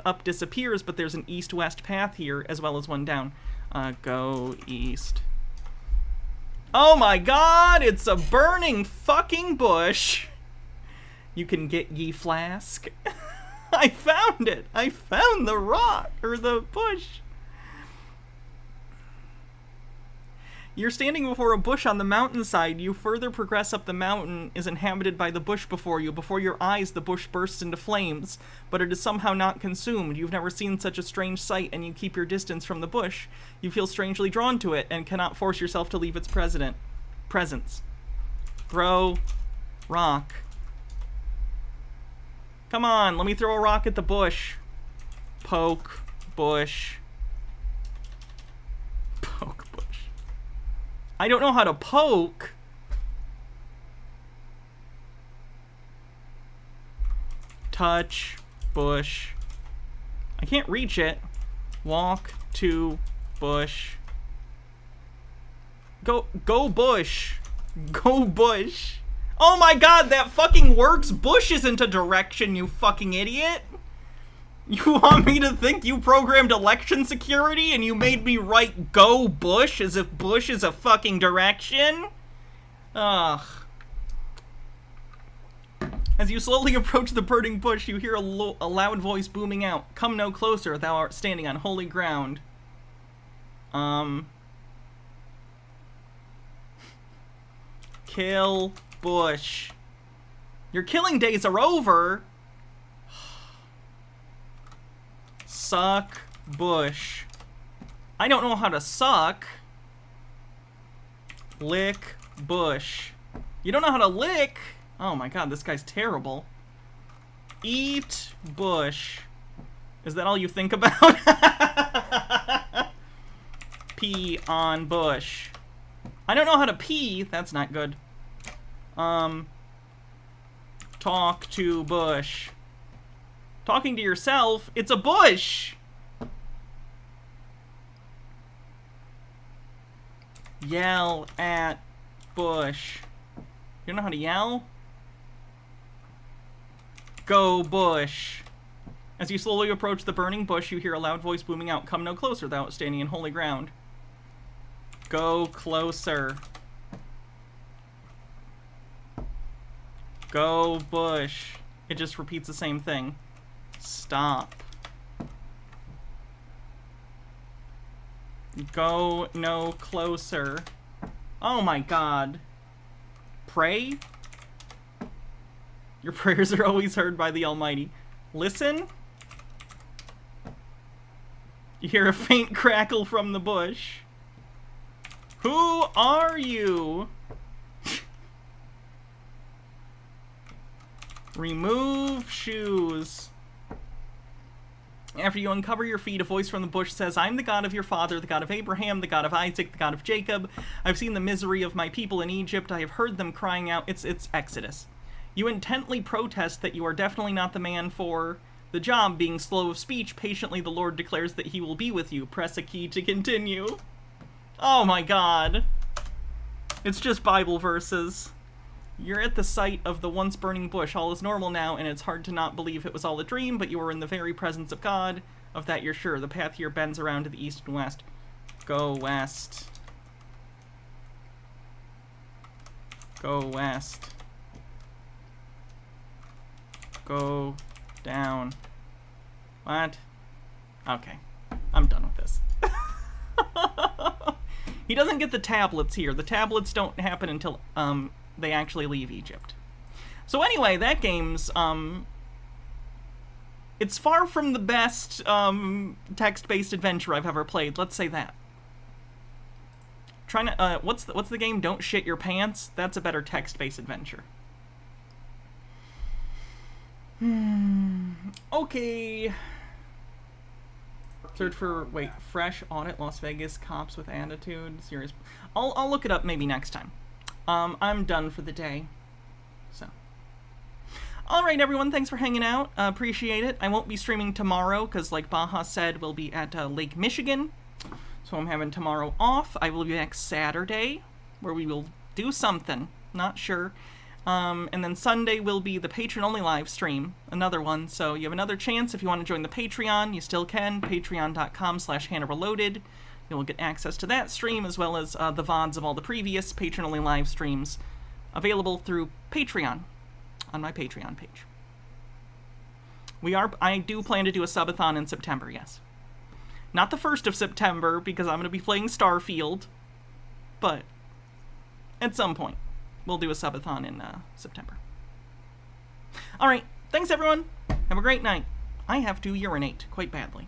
up disappears, but there's an east-west path here, as well as one down. Go east. Oh my god, it's a burning fucking bush! You can get ye flask. I found it! I found the rock, or the bush. You're standing before a bush on the mountainside. You further progress up the mountain is inhabited by the bush before you. Before your eyes, the bush bursts into flames, but it is somehow not consumed. You've never seen such a strange sight, and you keep your distance from the bush. You feel strangely drawn to it, and cannot force yourself to leave its presence. Throw rock. Come on, let me throw a rock at the bush. Poke bush. Poke bush. I don't know how to poke. Touch bush. I can't reach it. Walk to bush. Go bush. Go bush. Oh my god, that fucking works! Bush isn't a direction, you fucking idiot! You want me to think you programmed election security and you made me write go Bush as if Bush is a fucking direction? Ugh. As you slowly approach the burning bush, you hear a loud voice booming out. Come no closer, thou art standing on holy ground. Kill bush. Your killing days are over. Suck bush. I don't know how to suck. Lick bush. You don't know how to lick? Oh my god, this guy's terrible. Eat bush. Is that all you think about? Pee on bush. I don't know how to pee. That's not good. Talk to bush. Talking to yourself. It's a bush. Yell at bush. You don't know how to yell? Go bush. As you slowly approach the burning bush, you hear a loud voice booming out. Come no closer, thou art standing in holy ground. Go closer. Go bush. It just repeats the same thing. Stop. Go no closer. Oh my god. Pray? Your prayers are always heard by the Almighty. Listen. You hear a faint crackle from the bush. Who are you? Remove shoes. After you uncover your feet, a voice from the bush says, I'm the God of your father, the God of Abraham, the God of Isaac, the God of Jacob. I've seen the misery of my people in Egypt. I have heard them crying out. It's Exodus. You intently protest that you are definitely not the man for the job. Being slow of speech, patiently the Lord declares that he will be with you. Press a key to continue. Oh my god. It's just Bible verses. You're at the site of the once burning bush. All is normal now, and it's hard to not believe it was all a dream, but you are in the very presence of God. Of that you're sure. The path here bends around to the east and west. Go west. Go west. Go down. What? Okay. I'm done with this. He doesn't get the tablets here. The tablets don't happen until, they actually leave Egypt. So anyway, that game's, it's far from the best, text-based adventure I've ever played. Let's say that. Trying to, what's the game? Don't Shit Your Pants? That's a better text-based adventure. Okay. Search for, wait, fresh audit Las Vegas cops with attitude. Serious. I'll look it up maybe next time. I'm done for the day. So. Alright, everyone, thanks for hanging out. Appreciate it. I won't be streaming tomorrow, because like Baja said, we'll be at Lake Michigan. So I'm having tomorrow off. I will be back Saturday, where we will do something. Not sure. And then Sunday will be the patron-only live stream, another one, so you have another chance if you want to join the Patreon, you still can, patreon.com/HannahReloaded. You will get access to that stream, as well as the VODs of all the previous patron-only live streams, available through Patreon, on my Patreon page. I do plan to do a subathon in September, yes. Not the 1st of September, because I'm going to be playing Starfield, but at some point. We'll do a subathon in September. Alright, thanks everyone. Have a great night. I have to urinate quite badly.